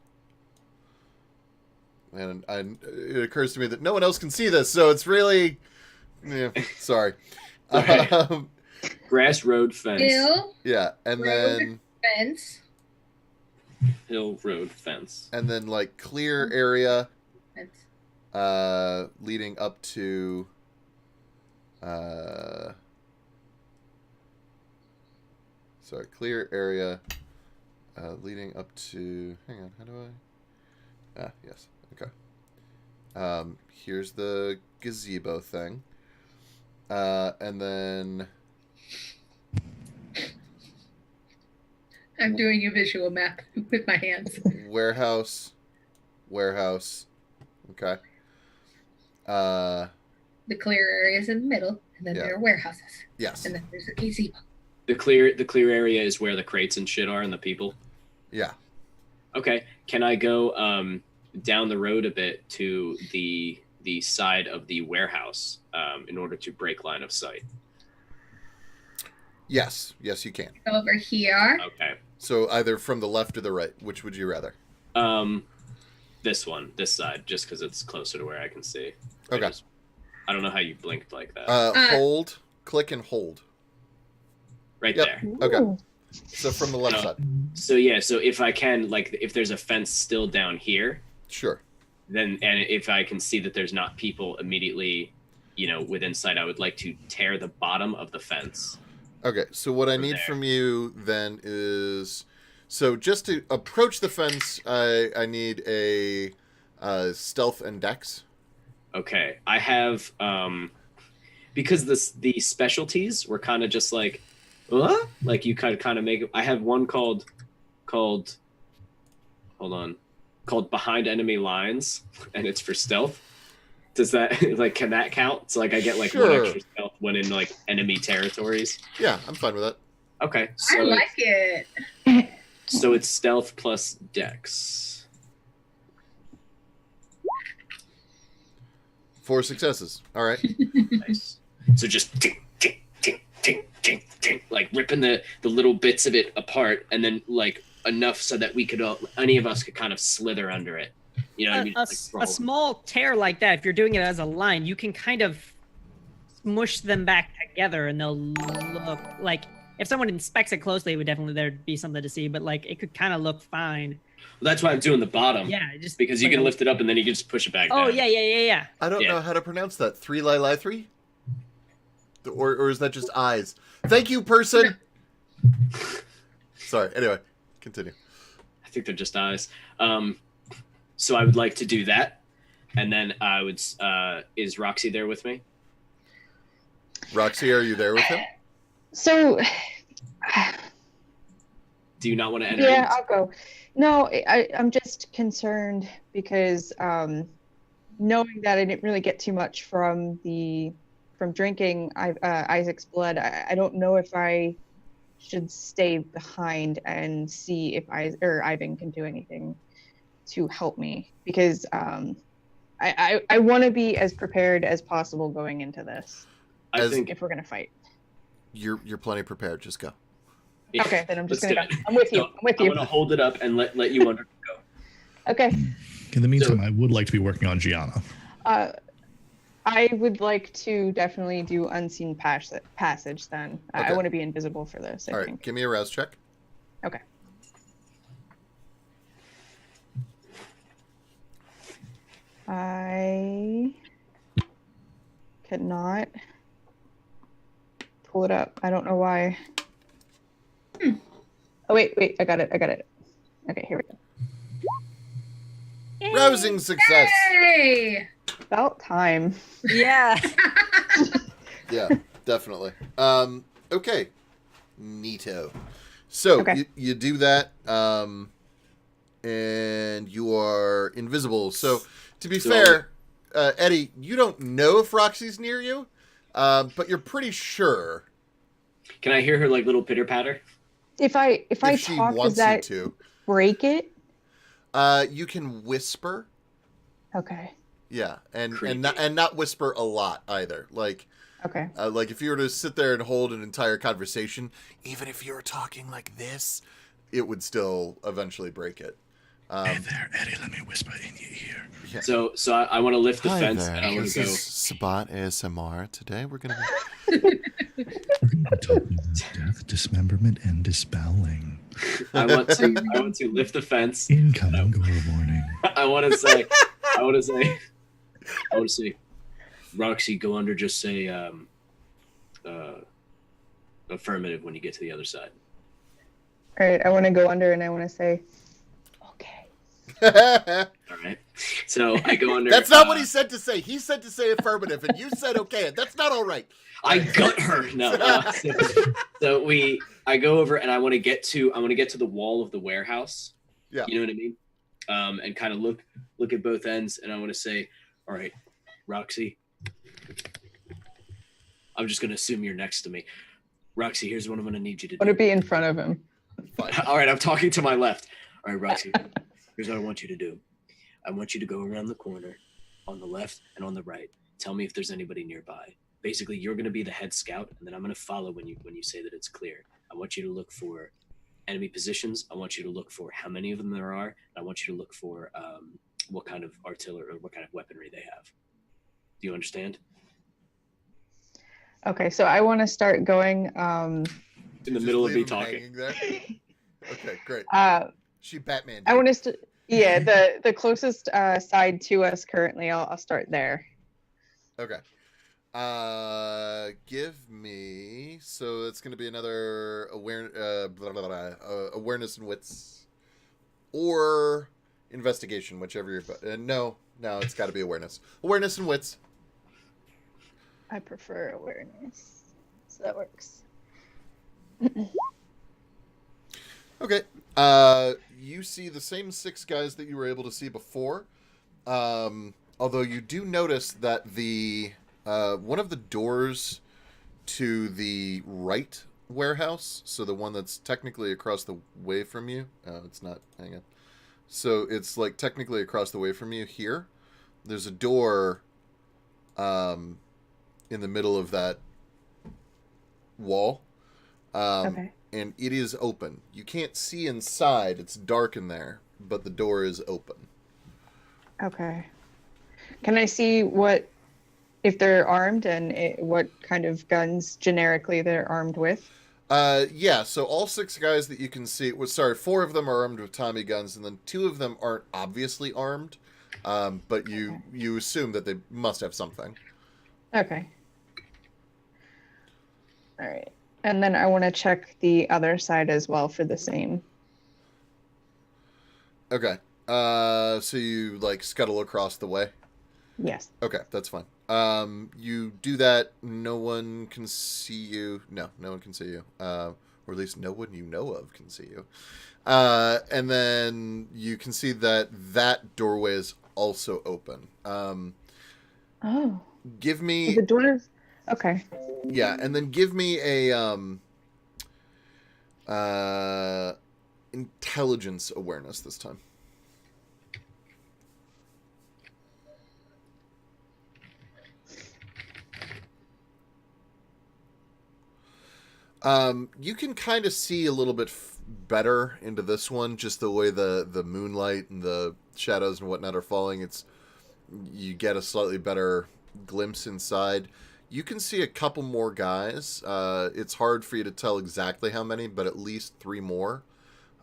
And it occurs to me that no one else can see this, so it's really... Yeah, sorry. Grass road fence. Hill. Yeah, and then Fence. Hill road fence. and then like clear area Fence. leading up to clear area leading up to, hang on, how do I, yes, okay. Here's the gazebo thing. And then I'm doing a visual map with my hands. warehouse. Okay. The clear areas in the middle, and then Yeah. there are warehouses, Yes. and then there's a gazebo. The clear area is where the crates and shit are and the people. Yeah. Okay. Can I go down the road a bit to the side of the warehouse in order to break line of sight? Yes, you can. Over here. Okay. So either from the left or the right. Which would you rather? This side, just because it's closer to where I can see. Okay. I don't know how you blinked like that. Hold, click, and hold. Right Yep. there. Okay. Ooh. So from the left side. So yeah, so if I can, like, if there's a fence still down here, Sure. then, and if I can see that there's not people immediately, within sight, I would like to tear the bottom of the fence. Okay, so what I need from you then is, so just to approach the fence, I need a stealth and dex. Okay, I have because the specialties were kind of just like you kind of make. I have one called hold on, called Behind Enemy Lines, and it's for stealth. Does that can that count? So I get one extra stealth when in enemy territories. Yeah, I'm fine with that. Okay, I like it. So it's stealth plus dex. 4 successes. All right. Nice. So just tink, tink, tink, tink, tink, tink, ripping the little bits of it apart, and then enough so that we could any of us could kind of slither under it. You know what I mean? A small tear like that, if you're doing it as a line, you can kind of smush them back together, and they'll look like, if someone inspects it closely, it would definitely there'd be something to see. But it could kind of look fine. Well, that's why I'm doing the bottom. Yeah, just because you can lift it up and then you can just push it back down. Oh yeah. I don't know how to pronounce that. 3 li 3? Or is that just eyes? Thank you, person. Sorry. Anyway, continue. I think they're just eyes. So I would like to do that, and then I would. Is Roxy there with me? Roxy, are you there with him? So, Do you not want to enter? yeah, I'll go. No, I'm just concerned because knowing that I didn't really get too much from drinking Isaac's blood, I don't know if I should stay behind and see if Ivan can do anything to help me, because I want to be as prepared as possible going into this. I think if we're gonna fight. You're plenty prepared. Just go. Okay, then I'm just Let's gonna do go. it. I'm with you. So, I'm with you. I'm gonna hold it up and let you under go. Okay. In the meantime, I would like to be working on Gianna. I would like to definitely do unseen passage then. Okay. I want to be invisible for this, I All right, think. give me a rouse check. Okay. I cannot pull it up. I don't know why. Oh, wait. I got it. Okay, here we go. Rousing success. Hey! About time. Yeah. Yeah, definitely. Okay. Neato. So Okay. you do that, and you are invisible. So to be fair, Eddie, you don't know if Roxy's near you, but you're pretty sure. Can I hear her little pitter patter? If I she talk, wants does that you break it? you can whisper. Okay. Yeah, and Creepy. not whisper a lot either. Okay. If you were to sit there and hold an entire conversation, even if you were talking like this, it would still eventually break it. Hey there, Eddie, let me whisper in your ear. Yeah. So I want to lift the Hi fence there. and I want This to go. is Sabbat ASMR. Today we're gonna. We're going to be talking about death, dismemberment, and disbowling. I want to lift the fence. Incoming gore warning. I want to say, Roxy, go under. Just say affirmative when you get to the other side. All right. I want to go under and I want to say, okay. All right. So I go under. That's not what he said to say. He said to say affirmative, and you said okay. That's not all right. I gut her. No. I go over and I want to get to the wall of the warehouse. Yeah. You know what I mean? And kind of look at both ends, and I want to say, all right, Roxy. I'm just gonna assume you're next to me. Roxy, here's what I'm gonna need you to do. Want to be in front of him? All right, I'm talking to my left. All right, Roxy, here's what I want you to do. I want you to go around the corner on the left and on the right. Tell me if there's anybody nearby. Basically, you're going to be the head scout, and then I'm going to follow when you say that it's clear. I want you to look for enemy positions. I want you to look for how many of them there are. And I want you to look for what kind of artillery or what kind of weaponry they have. Do you understand? Okay, so I want to start going. In the middle of me talking. There? Okay, great. She Batman. I want to. Yeah, the closest side to us currently. I'll start there. Okay. Give me. So it's going to be another awareness and wits, or investigation, whichever you're. No, it's got to be awareness. Awareness and wits. I prefer awareness, so that works. Okay. You see the same 6 guys that you were able to see before. Although you do notice that the one of the doors to the right warehouse, so the one that's technically across the way from you, it's not, hang on. So it's like technically across the way from you here. There's a door in the middle of that wall. Okay. And it is open. You can't see inside. It's dark in there, but the door is open. Okay. Can I see if they're armed and what kind of guns generically they're armed with? Yeah, so all 6 guys that you can see, 4 of them are armed with Tommy guns, and then 2 of them aren't obviously armed, but you assume that they must have something. Okay. All right. And then I want to check the other side as well for the same. Okay. So you scuttle across the way? Yes. Okay, that's fine. You do that. No one can see you. No one can see you. Or at least no one you know of can see you. And then you can see that doorway is also open. Oh. Give me The doors. Okay. Yeah, and then give me a intelligence awareness this time. You can kind of see a little bit better into this one, just the way the moonlight and the shadows and whatnot are falling. You get a slightly better glimpse inside. You can see a couple more guys. It's hard for you to tell exactly how many, but at least 3 more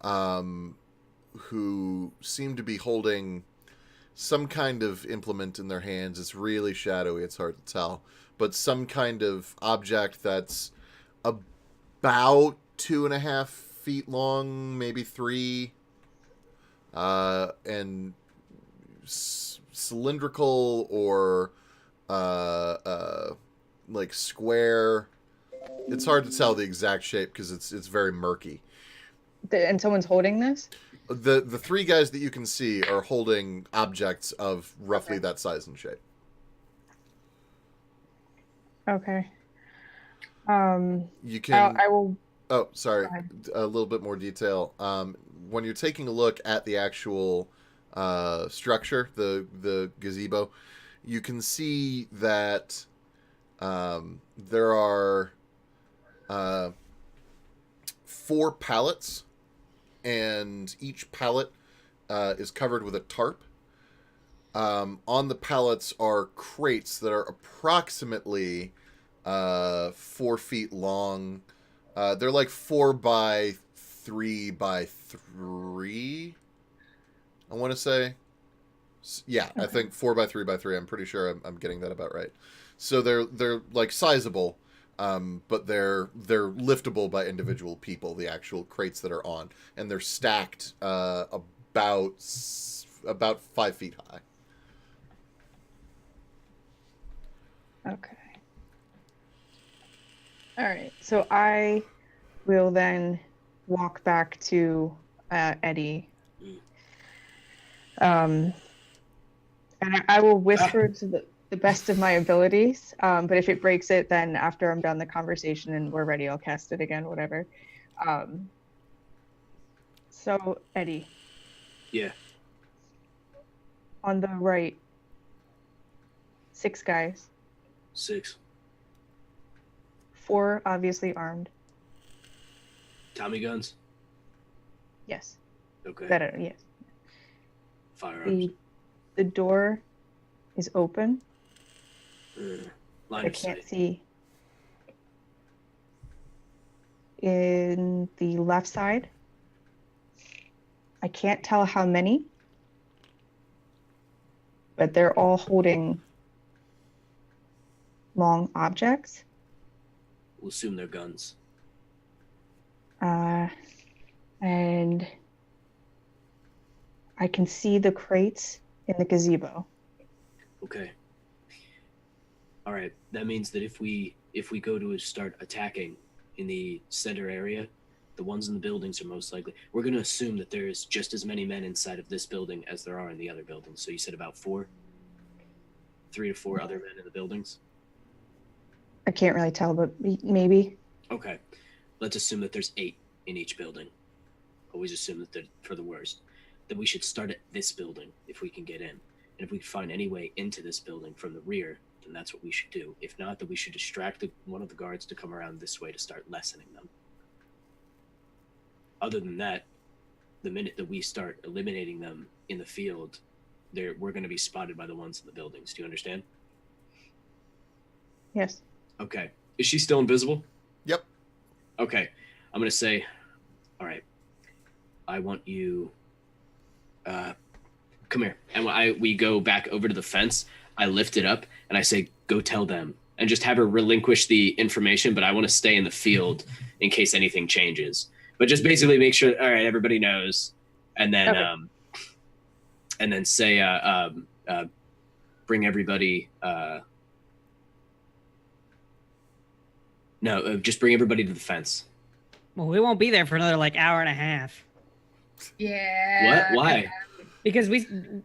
who seem to be holding some kind of implement in their hands. It's really shadowy. It's hard to tell. But some kind of object that's about 2.5 feet long, maybe 3, and cylindrical or square. It's hard to tell the exact shape because it's very murky. And someone's holding this? The 3 guys that you can see are holding objects of roughly that size and shape. Okay. You can. I will. Oh, sorry. A little bit more detail. When you're taking a look at the actual structure, the gazebo, you can see that there are 4 pallets, and each pallet is covered with a tarp. On the pallets are crates that are approximately 4 feet long. They're like 4 by 3 by 3. I want to say. Yeah, I think 4 by 3 by 3. I'm pretty sure I'm getting that about right. So they're like sizable, but they're liftable by individual people. The actual crates that are on, and they're stacked about about 5 feet high. Okay. All right. So I will then walk back to Eddie. And I will whisper to the best of my abilities. But if it breaks it, then after I'm done the conversation and we're ready, I'll cast it again, whatever. So, Eddie. Yeah. On the right, 6 guys. 6. 4 obviously armed. Tommy guns. Yes. Okay. Yes. Firearms. The door is open. Line I of can't sight. see. In the left side, I can't tell how many, but they're all holding long objects. We'll assume they're guns. And I can see the crates in the gazebo. Okay. All right. That means that if we go to start attacking in the center area, the ones in the buildings are most likely. We're going to assume that there's just as many men inside of this building as there are in the other buildings. So you said about 4? 3 to 4 other men in the buildings? I can't really tell, but maybe. Okay. Let's assume that there's 8 in each building. Always assume that they're for the worst. Then we should start at this building if we can get in. And if we can find any way into this building from the rear, then that's what we should do. If not, then we should distract one of the guards to come around this way to start lessening them. Other than that, the minute that we start eliminating them in the field, we're going to be spotted by the ones in the buildings. Do you understand? Yes. Okay. Is she still invisible? Yep. Okay. I'm going to say, all right, I want you, come here. And we go back over to the fence, I lift it up and I say, go tell them, and just have her relinquish the information. But I want to stay in the field in case anything changes, but just basically make sure, all right, everybody knows. And then, Okay. And then say, bring everybody, just bring everybody to the fence. Well, we won't be there for another hour and a half. Yeah. What? Why? Because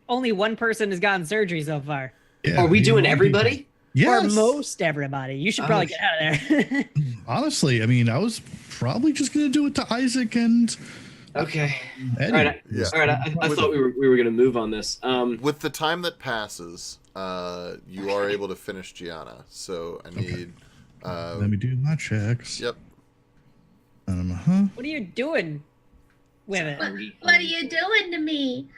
only one person has gotten surgery so far. Yeah, Are we you doing know, everybody? Yes. For most everybody. You should probably get out of there. Honestly, I mean, I was probably just going to do it to Isaac and Okay. Eddie. All right. Yeah. All right. I thought we were going to move on this. With the time that passes, you are able to finish Gianna. So I need. Let me do my checks. Yep. What are you doing with it? What are you doing to me?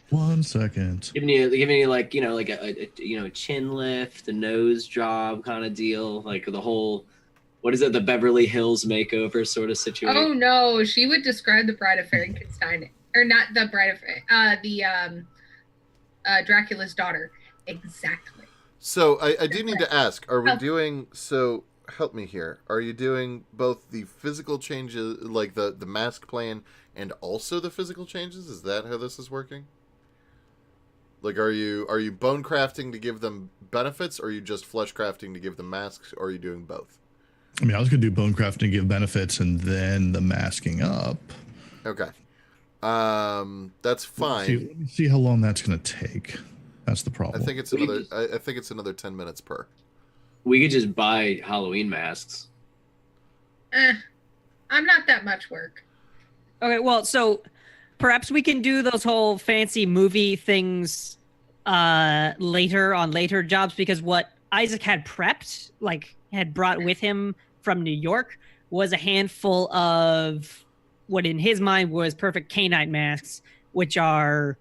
1 second. Giving you like a chin lift, a nose job kind of deal, like the whole, what is it, the Beverly Hills makeover sort of situation. Oh no, she would describe the Bride of Frankenstein, or not the Bride of Dracula's daughter, exactly. So I do need to ask: are we doing so? Help me here. Are you doing both the physical changes, like the mask plan, and also the physical changes? Is that how this is working? Like, are you bone crafting to give them benefits, or are you just flesh crafting to give them masks, or are you doing both? I mean, I was going to do bone crafting to give benefits and then the masking up. Okay. That's fine. Let me see how long that's going to take. That's the problem. I think it's another. I think it's another 10 minutes per. We could just buy Halloween masks. I'm not that much work. Okay, well, so perhaps we can do those whole fancy movie things later on later jobs, because what Isaac had prepped, had brought with him from New York, was a handful of what in his mind was perfect canine masks, which are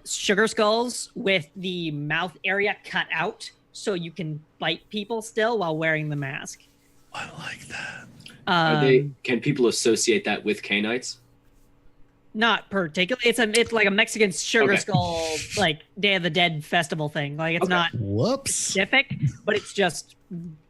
sugar skulls with the mouth area cut out so you can bite people still while wearing the mask. I like that. Can people associate that with canites? Not particularly. It's like a Mexican sugar skull, Day of the Dead festival thing. It's not specific, but it's just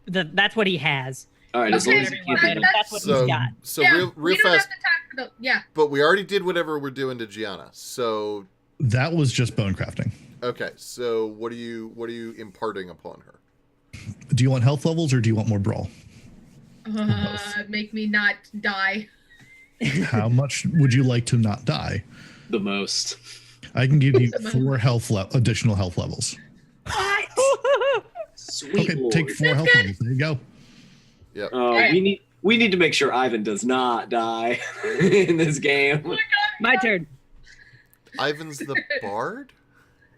that's what he has. All right, as long as Okay, you keep it. That's what he's got. So Yeah, real we don't fast. have the time No, yeah. But we already did whatever we're doing to Gianna. So That was just bone crafting. okay. So what are you imparting upon her? Do you want health levels or do you want more brawl? Make me not die. How much would you like to not die? The most. I can give you 4 additional health levels. Sweet Okay, Lord. take 4 health levels. There you go. Yep. We need to make sure Ivan does not die in this game. My turn. Ivan's the bard?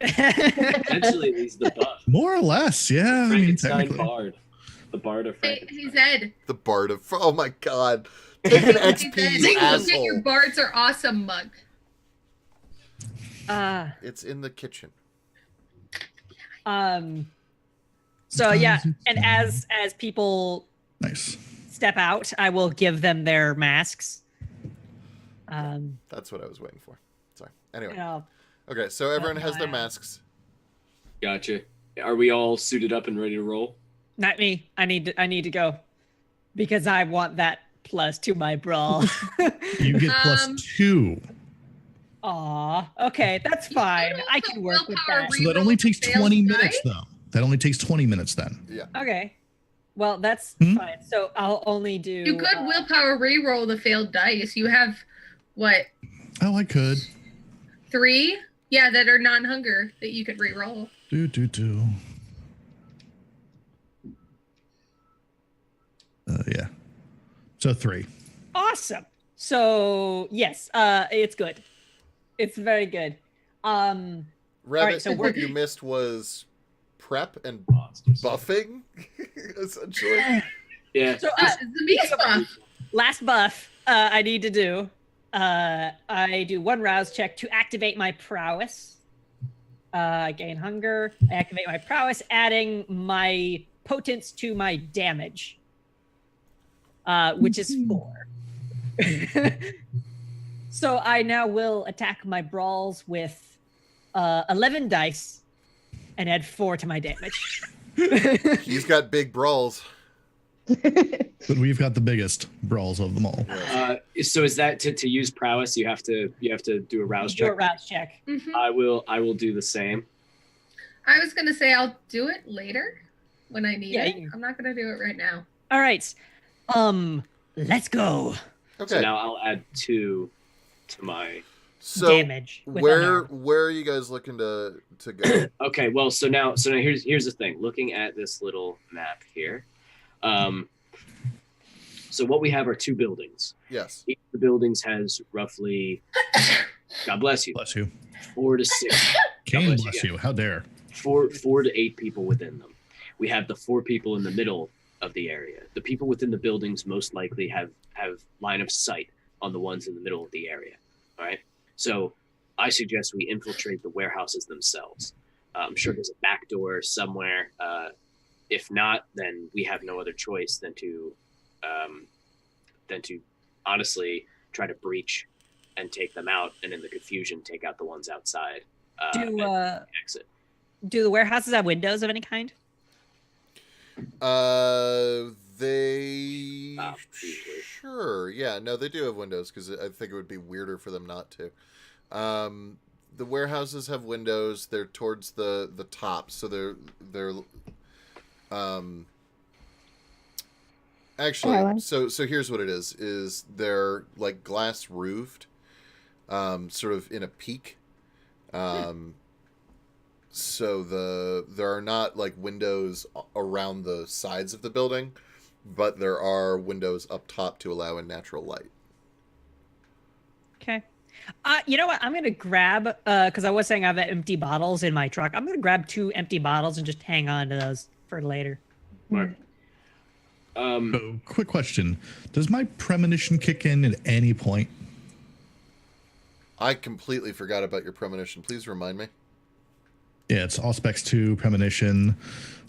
Actually, he's the buff. More or less, yeah. I mean, Frankenstein technically. bard. The bard of Frankenstein. He's Ed. The bard of... Oh my god. Take an XP, He's you Ed. Get your asshole. bards are awesome mug. It's in the kitchen. So yeah, and as people Nice. step out, I will give them their masks. That's what I was waiting for. Sorry. Anyway. You know, Okay, so everyone has their yeah. masks. Gotcha. Are we all suited up and ready to roll? not me. I need to go because I want that plus to my brawl. You get plus 2. Aw, okay, that's fine. I can work with that. So that only takes 20 minutes, though. That only takes 20 minutes then. Yeah. Okay. Well, that's fine. So I'll only do. You could willpower re-roll the failed dice. You have what? Oh, I could. 3? Yeah, that are non-hunger that you could re-roll. Yeah. So 3. Awesome. So yes, it's good. It's very good. Rabbit, right, so what we're- you missed was prep and Monsters. buffing, essentially. Yeah. So Zami's buff. last buff I need to do. I do 1 rouse check to activate my prowess. I gain hunger. I activate my prowess, adding my potence to my damage, which is 4. So I now will attack my brawls with 11 dice and add 4 to my damage. He's got big brawls. But we've got the biggest brawls of them all. So is that to use prowess? You have to do a rouse Do check. a rouse check. Mhm. I will do the same. I was gonna say I'll do it later when I need Yeah, it. you- I'm not gonna do it right now. All right. Let's go. Okay. So now I'll add 2 to my. So Damage. with where unarmed. are you guys looking to go? Okay, well, so now here's the thing. Looking at this little map here, so what we have are 2 buildings. Yes. Each of the buildings has roughly, God bless you, Bless you. 4 to 6. Kane, bless bless you. you. How dare. 4 to 8 people within them. We have the 4 people in the middle of the area. The people within the buildings most likely have line of sight on the ones in the middle of the area. All right. So I suggest we infiltrate the warehouses themselves. I'm sure there's a back door somewhere. If not, then we have no other choice than to honestly try to breach and take them out, and in the confusion, take out the ones outside. And exit. Do the warehouses have windows of any kind? They Usually. sure. Yeah, no, they do have windows because I think it would be weirder for them not to. The warehouses have windows. They're towards the top, so they're actually. So here's what it is they're like glass roofed, sort of in a peak. So there are not like windows around the sides of the building, but there are windows up top to allow in natural light. Okay. You know what? I'm gonna grab because I was saying I have empty bottles in my truck. I'm gonna grab 2 empty bottles and just hang on to those for later. Mark. So, quick question. Does my premonition kick in at any point? I completely forgot about your premonition. Please remind me. Yeah, it's Auspex 2 premonition.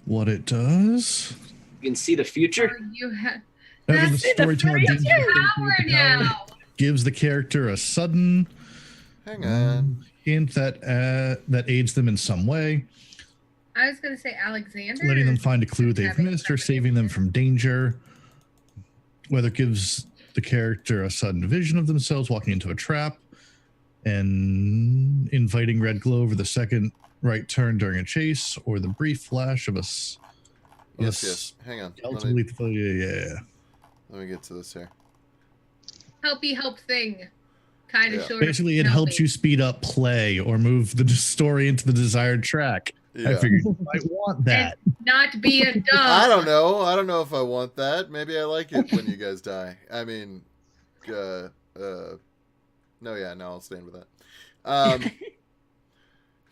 What it does? You can see the future. Or you have Whenever That's the storyteller That's deems the your character power with the power, now. gives the character a sudden Hang on. hint that aids them in some way, I was gonna say Alexander. letting them find a clue they've Having missed or saving them from danger. Whether it gives the character a sudden vision of themselves walking into a trap and inviting red glow over the second right turn during a chase, or the brief flash of Yes. Hang on. Let Let me get to this here. Helpy help thing. Kind of short. Basically, it helps you speed up play or move the story into the desired track. Yeah. I figured you might want that. And not be a dog. I don't know. I don't know if I want that. Maybe I like it when you guys die. I mean, no, I'll stand with that.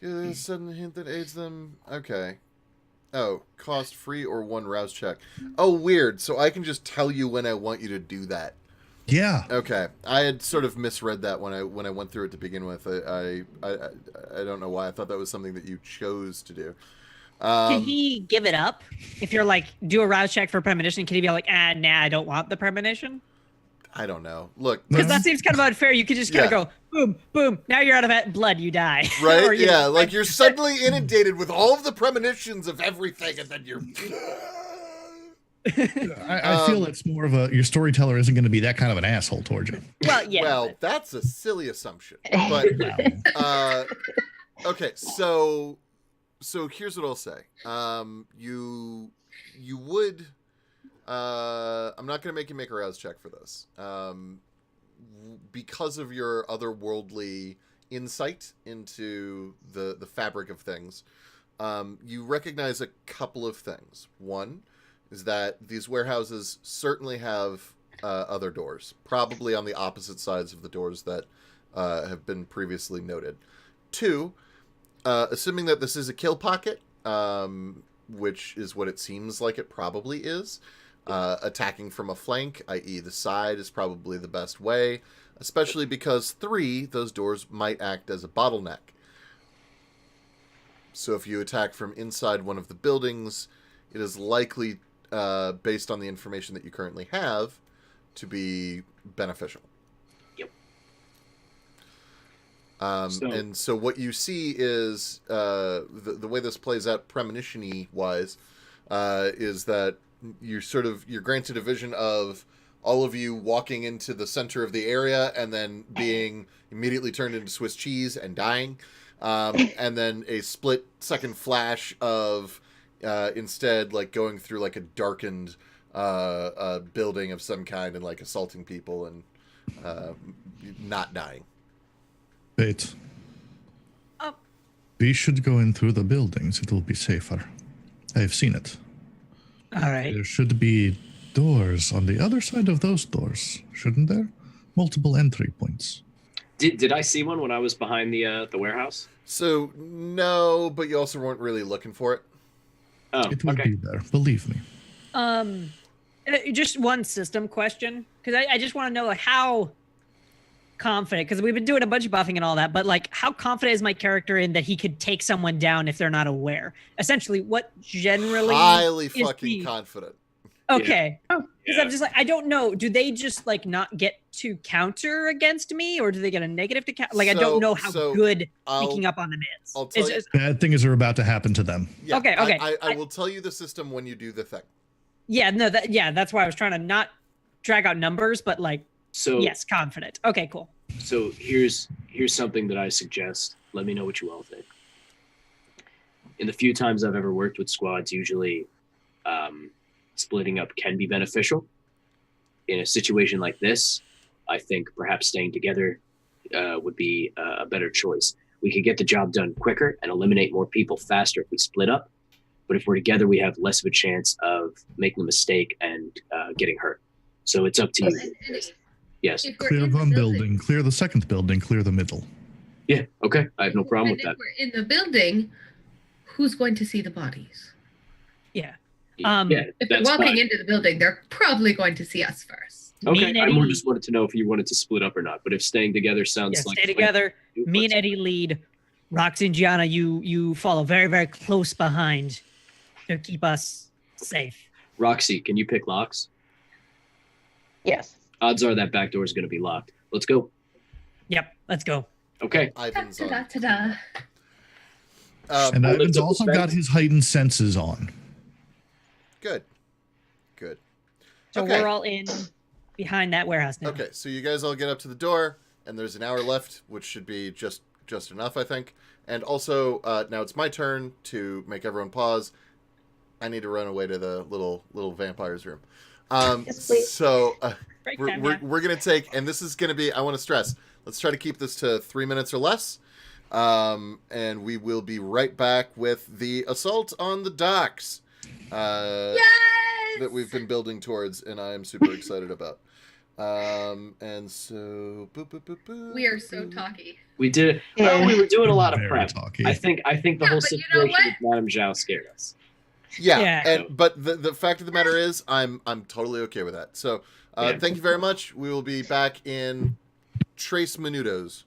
A sudden hint that aids them. Okay. Oh, cost free or 1 rouse check. Oh, weird. So I can just tell you when I want you to do that. Yeah. Okay, I had sort of misread that when I went through it to begin with. I don't know why I thought that was something that you chose to do. Can he give it up? If you're like, do a rouse check for premonition, can he be like, nah, I don't want the premonition? I don't know. Look, because that seems kind of unfair. You could just kind of go boom, boom. Now you're out of blood. You die. Right? Or, yeah. Like you're suddenly inundated with all of the premonitions of everything, and then you're. I feel it's more of your storyteller isn't going to be that kind of an asshole towards you. Well, yeah. Well, that's a silly assumption. But okay, so here's what I'll say. You would. I'm not going to make you make a rouse check for this. Because of your otherworldly insight into the fabric of things, you recognize a couple of things. One is that these warehouses certainly have other doors, probably on the opposite sides of the doors that have been previously noted. Two, assuming that this is a kill pocket, which is what it seems like it probably is, attacking from a flank, i.e. the side, is probably the best way, especially because 3, those doors might act as a bottleneck. So if you attack from inside one of the buildings, it is likely, based on the information that you currently have, to be beneficial. Yep. And so what you see is, the way this plays out premonition-y wise, is that you're granted a vision of all of you walking into the center of the area and then being immediately turned into Swiss cheese and dying. And then a split second flash of instead like going through like a darkened building of some kind and like assaulting people and not dying. Wait. We should go in through the buildings. It will be safer. I have seen it. All right. There should be doors on the other side of those doors, shouldn't there? Multiple entry points. Did I see one when I was behind the warehouse? So no, but you also weren't really looking for it. Oh, It will okay. be there, believe me. Just one system question, because I just want to know like how confident, because we've been doing a bunch of buffing and all that, but like how confident is my character in that he could take someone down if they're not aware? Essentially, what generally Highly is fucking confident. Okay. Oh, Because I'm just like, I don't know. Do they just like not get to counter against me, or do they get a negative to counter? Like, I don't know how good sneaking up on them is. I'll tell you. Bad things are about to happen to them. Yeah, Okay. I will tell you the system when you do the thing. Yeah, no, that's why I was trying to not drag out numbers, but like, So yes, confident. Okay, cool. So here's something that I suggest. Let me know what you all think. In the few times I've ever worked with squads, usually splitting up can be beneficial. In a situation like this, I think perhaps staying together would be a better choice. We could get the job done quicker and eliminate more people faster if we split up. But if we're together, we have less of a chance of making a mistake and getting hurt. So it's up to you. Yes. Clear one building, clear the second building, clear the middle. Yeah. Okay. I have no problem with that. If we're in the building, who's going to see the bodies? Yeah. Yeah, If they're that's walking fine. into the building, they're probably going to see us first. Me Okay, and I more Eddie- just wanted to know if you wanted to split up or not. But if staying together sounds like Stay together. Me and Eddie lead. Roxy and Gianna, you follow very, very close behind to keep us safe. Roxy, can you pick locks? Yes. Odds are that back door is going to be locked. Let's go. Yep, let's go. Okay. Ivan's on. Ta-da. And I'll Ivan's lift up also the got fence. his heightened senses on. Good. So Okay. we're all in. behind that warehouse now. Okay, so you guys all get up to the door, and there's an hour left, which should be just enough, I think. And also, now it's my turn to make everyone pause. I need to run away to the little vampire's room. Yes, please. So Break we're time, we're gonna take, and this is gonna be. I want to stress. Let's try to keep this to 3 minutes or less. And we will be right back with the assault on the docks. Yes! That we've been building towards, and I am super excited about. And so We are so talky. We did. Well, we were doing a lot of Very prep. talky. I think the Yeah, whole but you know situation with Madame Zhao scared us. Yeah. But the fact of the matter is, I'm totally okay with that. So Yeah. thank you very much. We will be back in Trace Minutos.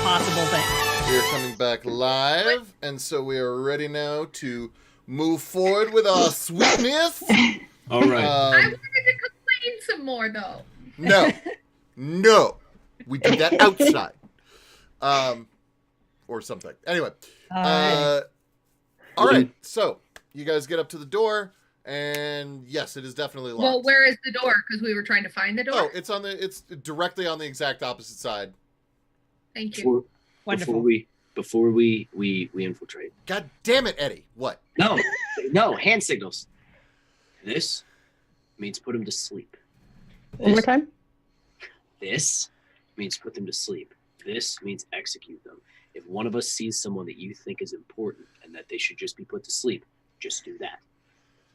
possible thing. We are coming back live, and so we are ready now to move forward with our sweetness. All right. I wanted to complain some more, though. No, we do that outside, or something. Anyway, all right. So you guys get up to the door, and yes, it is definitely locked. Well, where is the door? Because we were trying to find the door. Oh, it's directly on the exact opposite side. Thank you. Wonderful. Before we infiltrate. God damn it, Eddie! What? No, hand signals. This means put him to sleep. One more time. This means put them to sleep. This means execute them. If one of us sees someone that you think is important and that they should just be put to sleep, just do that.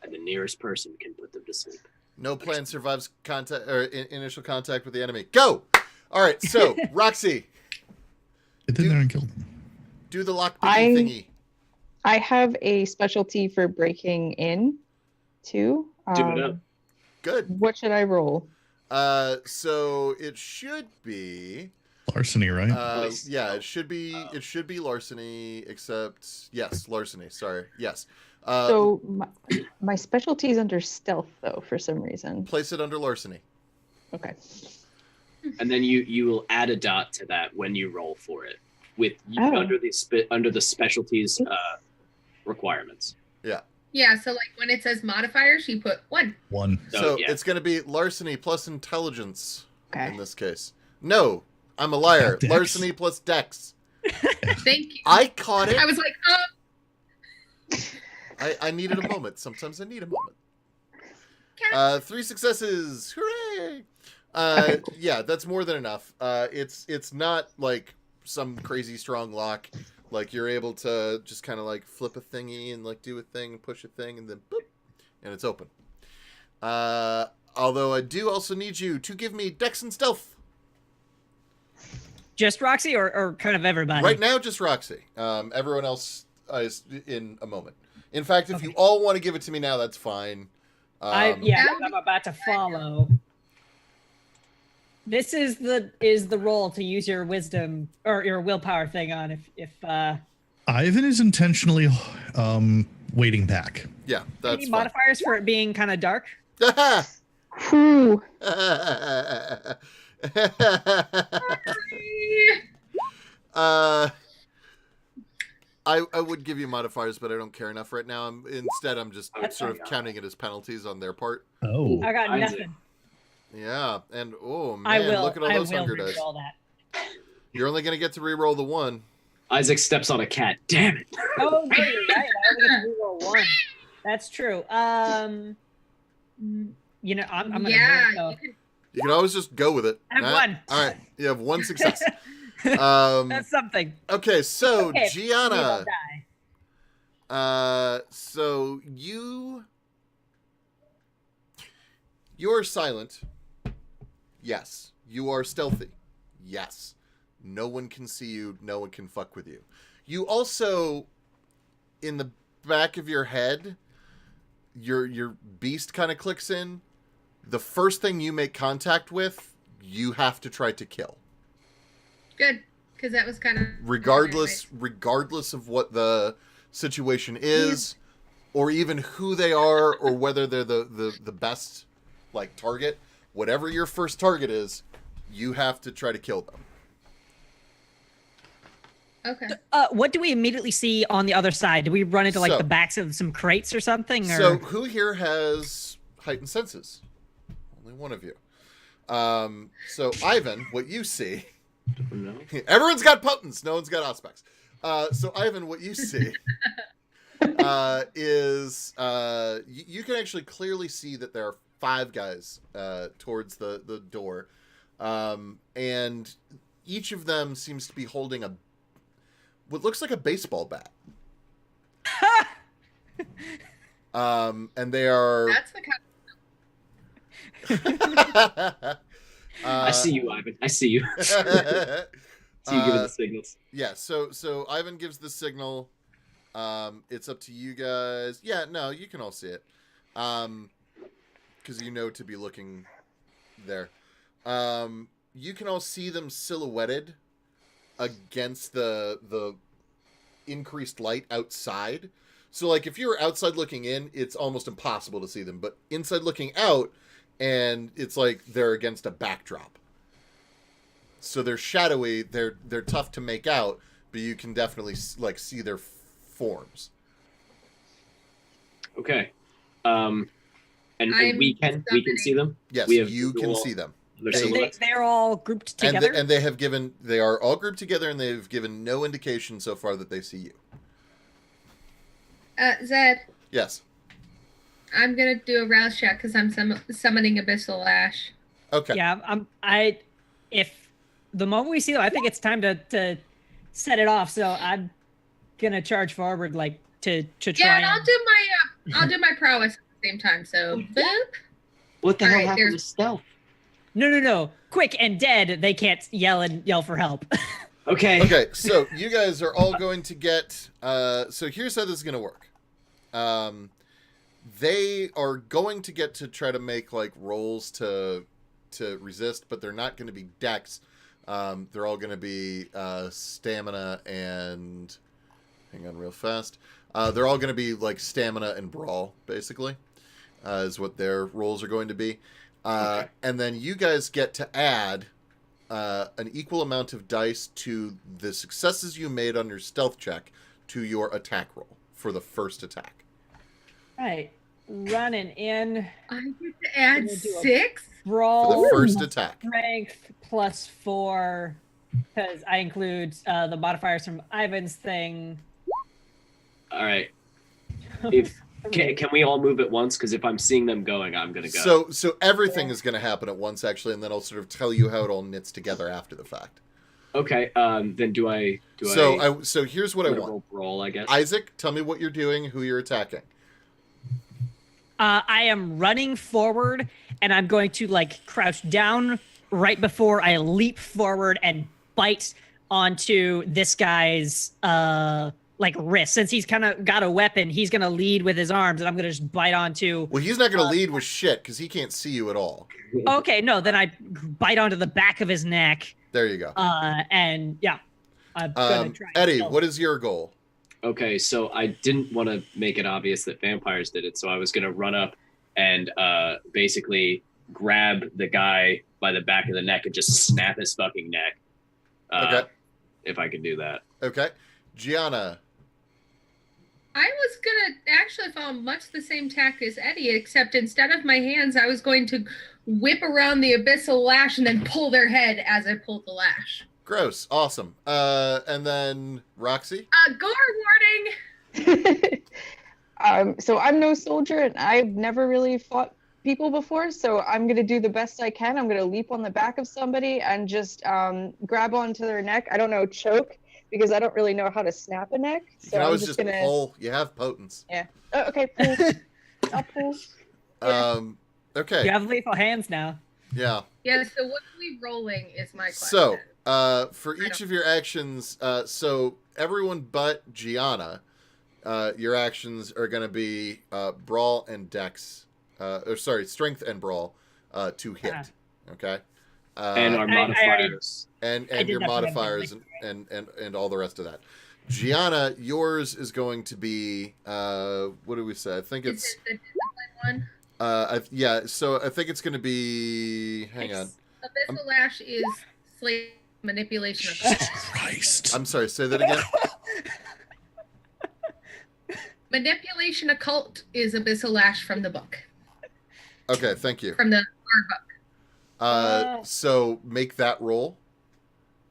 And the nearest person can put them to sleep. No plan survives contact or initial contact with the enemy. Go! All right, so Roxy, Get in there and kill them. do the lockpicking thingy. I have a specialty for breaking in, too. Do it up. Good. What should I roll? So it should be Larceny, right? Nice. yeah, it should be larceny, except yes, larceny. Sorry, yes. So my specialty is under stealth, though, for some reason. Place it under larceny. Okay. And then you will add a dot to that when you roll for it with under the specialties requirements. Yeah. Yeah, so like when it says modifiers, you put 1. 1. So yeah. it's going to be larceny plus intelligence Okay. in this case. No, I'm a liar. Dex. Larceny plus dex. Thank you. I caught it. I was like, I needed a moment. Sometimes I need a moment. Cat. 3 successes. Hooray! Okay, cool. Yeah, that's more than enough. It's not like some crazy strong lock. Like you're able to just kind of like flip a thingy and like do a thing and push a thing and then boop, and it's open. Although I do also need you to give me dex and stealth. Just Roxy or kind of everybody? Right now, just Roxy. Everyone else is in a moment. In fact, if you all want to give it to me now, that's fine. I'm about to follow. This is the roll to use your wisdom or your willpower thing on if Ivan is intentionally waiting back. Yeah, that's any fine. modifiers for it being kind of dark. Whew. I would give you modifiers, but I don't care enough right now. Instead, I'm just sort of counting it as penalties on their part. Oh. I got Isaac. nothing. Yeah, and oh man, I will. look at all those hunger dice. Re-roll that. You're only gonna get to re-roll the 1. Isaac steps on a cat. Damn it. Oh, no, you're right. I only get to re-roll 1. That's true. You know, I'm gonna do it, though. You can always just go with it. I have 1. All right, you have 1 success. That's something. Okay, so Okay, Gianna. re-roll die. So you're silent. Yes. You are stealthy. Yes. No one can see you. No one can fuck with you. You also, in the back of your head, your beast kind of clicks in. The first thing you make contact with, you have to try to kill. Good, because that was kind of Regardless of what the situation is, or even who they are, or whether they're the best like target. Whatever your first target is, you have to try to kill them. Okay. What do we immediately see on the other side? Do we run into like So- the backs of some crates or something? Or? So who here has heightened senses? Only one of you. So Ivan, what you see... No. Everyone's got potents. No one's got aspects. So Ivan, what you see is you can actually clearly see that there are 5 guys towards the door, and each of them seems to be holding what looks like a baseball bat. And they are. That's the kind I see you, Ivan. I see you. See you giving the signals. Yeah, so Ivan gives the signal. It's up to you guys. Yeah, no, you can all see it. Because you know to be looking there. You can all see them silhouetted against the increased light outside. So like if you were outside looking in, it's almost impossible to see them, but inside looking out, and it's like they're against a backdrop. So they're shadowy, they're tough to make out, but you can definitely like see their forms. Okay. And we can see them? Yes, you can see them. They're all grouped together? And they are all grouped together, and they've given no indication so far that they see you. Zed. Yes. I'm gonna do a rouse check because I'm summoning Abyssal Lash. Okay. Yeah, if the moment we see them, I think it's time to set it off. So I'm gonna charge forward, like to try. Yeah, and I'll do my prowess at the same time. So boop. What the hell happened to stealth? No. Quick and dead. They can't yell for help. Okay. Okay. So you guys are all going to get. So here's how this is gonna work. They are going to get to try to make like rolls to resist, but they're not going to be dex. They're all going to be stamina and hang on real fast. They're all going to be like stamina and brawl, basically, is what their rolls are going to be. Okay. And then you guys get to add an equal amount of dice to the successes you made on your stealth check to your attack roll for the first attack. Right. Running in. I get to add 6? Brawl. For the first attack. Strength +4, because I include the modifiers from Ivan's thing. All right. Can we all move at once? Because if I'm seeing them going, I'm going to go. So everything is going to happen at once, actually, and then I'll sort of tell you how it all knits together after the fact. Okay. Then do I? So here's what I want. Roll, I guess. Isaac, tell me what you're doing, who you're attacking. I am running forward, and I'm going to like crouch down right before I leap forward and bite onto this guy's like wrist. Since he's kind of got a weapon, he's gonna lead with his arms, and I'm gonna just bite onto. Well, he's not gonna lead with shit because he can't see you at all. Okay, no, then I bite onto the back of his neck. There you go. And yeah, I'm gonna try. Eddie, what is your goal? Okay, so I didn't want to make it obvious that vampires did it, so I was going to run up and basically grab the guy by the back of the neck and just snap his fucking neck. Okay. If I could do that. Okay. Gianna. I was going to actually follow much the same tack as Eddie, except instead of my hands, I was going to whip around the Abyssal Lash and then pull their head as I pulled the lash. Gross. Awesome. And then Roxy? Gore warning! So I'm no soldier, and I've never really fought people before, so I'm going to do the best I can. I'm going to leap on the back of somebody and just grab onto their neck. I don't know, choke, because I don't really know how to snap a neck. So you can always just gonna... pull. You have potence. Yeah. Oh, okay, pull. I'll pull. Yeah. Okay. You have lethal hands now. Yeah. Yeah, so what are we rolling is my question. So, for each of your actions, so everyone but Gianna, your actions are going to be brawl and dex, strength and brawl to hit. Okay. And our modifiers. And your modifiers and all the rest of that. Gianna, yours is going to be what do we say? I think it's is it the discipline one. Yeah, so I think it's going to be. Hang on. Abyssal Lash is slave manipulation. Jesus Christ. I'm sorry. Say that again. Manipulation occult is Abyssal Lash from the book. Okay, thank you. From the art book. So make that roll,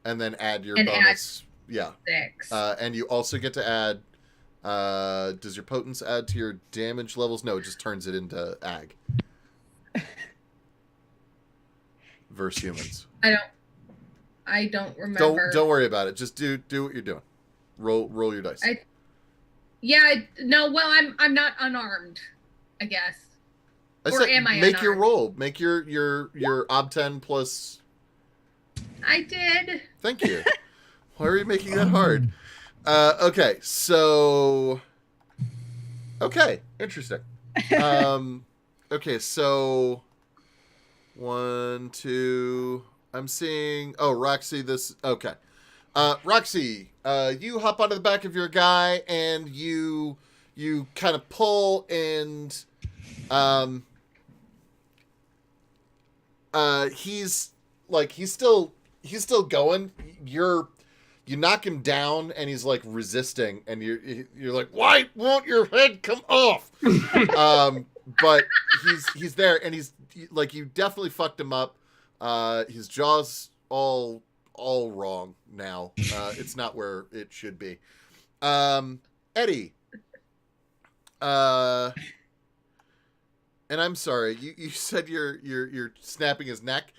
and then add your bonus. Yeah. 6. And you also get to add. Does your potence add to your damage levels? No, it just turns it into ag. Versus humans. I don't remember. Don't worry about it. Just do what you're doing. Roll your dice. I'm not unarmed, I guess. Am I make your roll. Make your ob10 plus. I did. Thank you. Why are you making that hard? Okay, so. Okay, interesting. Okay, so. 1, 2. I'm seeing. Oh, Roxy, this. Okay. Roxy, you hop onto the back of your guy and you kind of pull and he's still going. You knock him down and he's like resisting and you're like, why won't your head come off? But he's there and he's like, you definitely fucked him up. His jaw's all wrong now. It's not where it should be. Eddie. And I'm sorry, you said you're snapping his neck.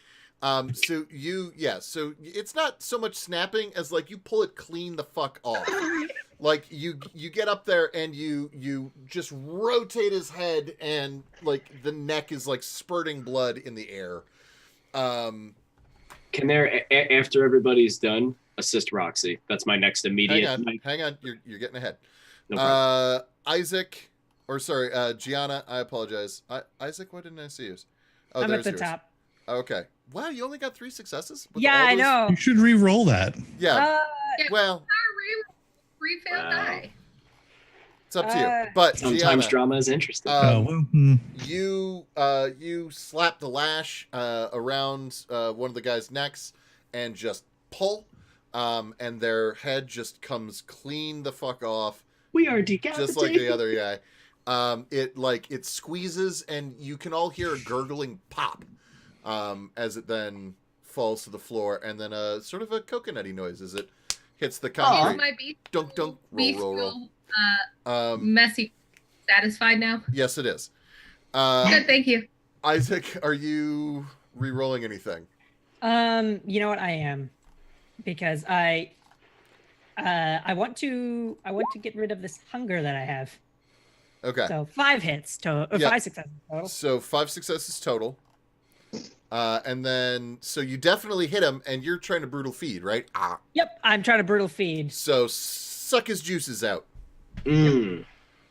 So it's not so much snapping as like you pull it clean the fuck off. Like you get up there and you just rotate his head and like the neck is like spurting blood in the air. Can there, after everybody's done, assist Roxy? That's my next immediate. Hang on. You're getting ahead. No problem. Gianna, I apologize. Isaac, why didn't I see yours? Oh, I'm at the yours. top. Okay. Wow, you only got 3 successes? With Yeah, all I those- know. You should re-roll that. Yeah. Well, Free failed Wow. die. it's up to you. But Sometimes Gianna, drama is interesting. you slap the lash around one of the guys' necks and just pull, and their head just comes clean the fuck off, We are decapitated. just like the other guy. It squeezes, and you can all hear a gurgling pop as it then falls to the floor, and then a sort of a coconutty noise as it hits the Is concrete. my beef Dunk, dunk, roll. messy satisfied now? Yes, it is. Good, thank you. Isaac, are you re-rolling anything? You know what, I am, because I want to get rid of this hunger that I have. Okay. So 5 hits to Yeah. 5 successes total. So 5 successes total. And then, so you definitely hit him, and you're trying to brutal feed, right? Yep, I'm trying to brutal feed. So suck his juices out. I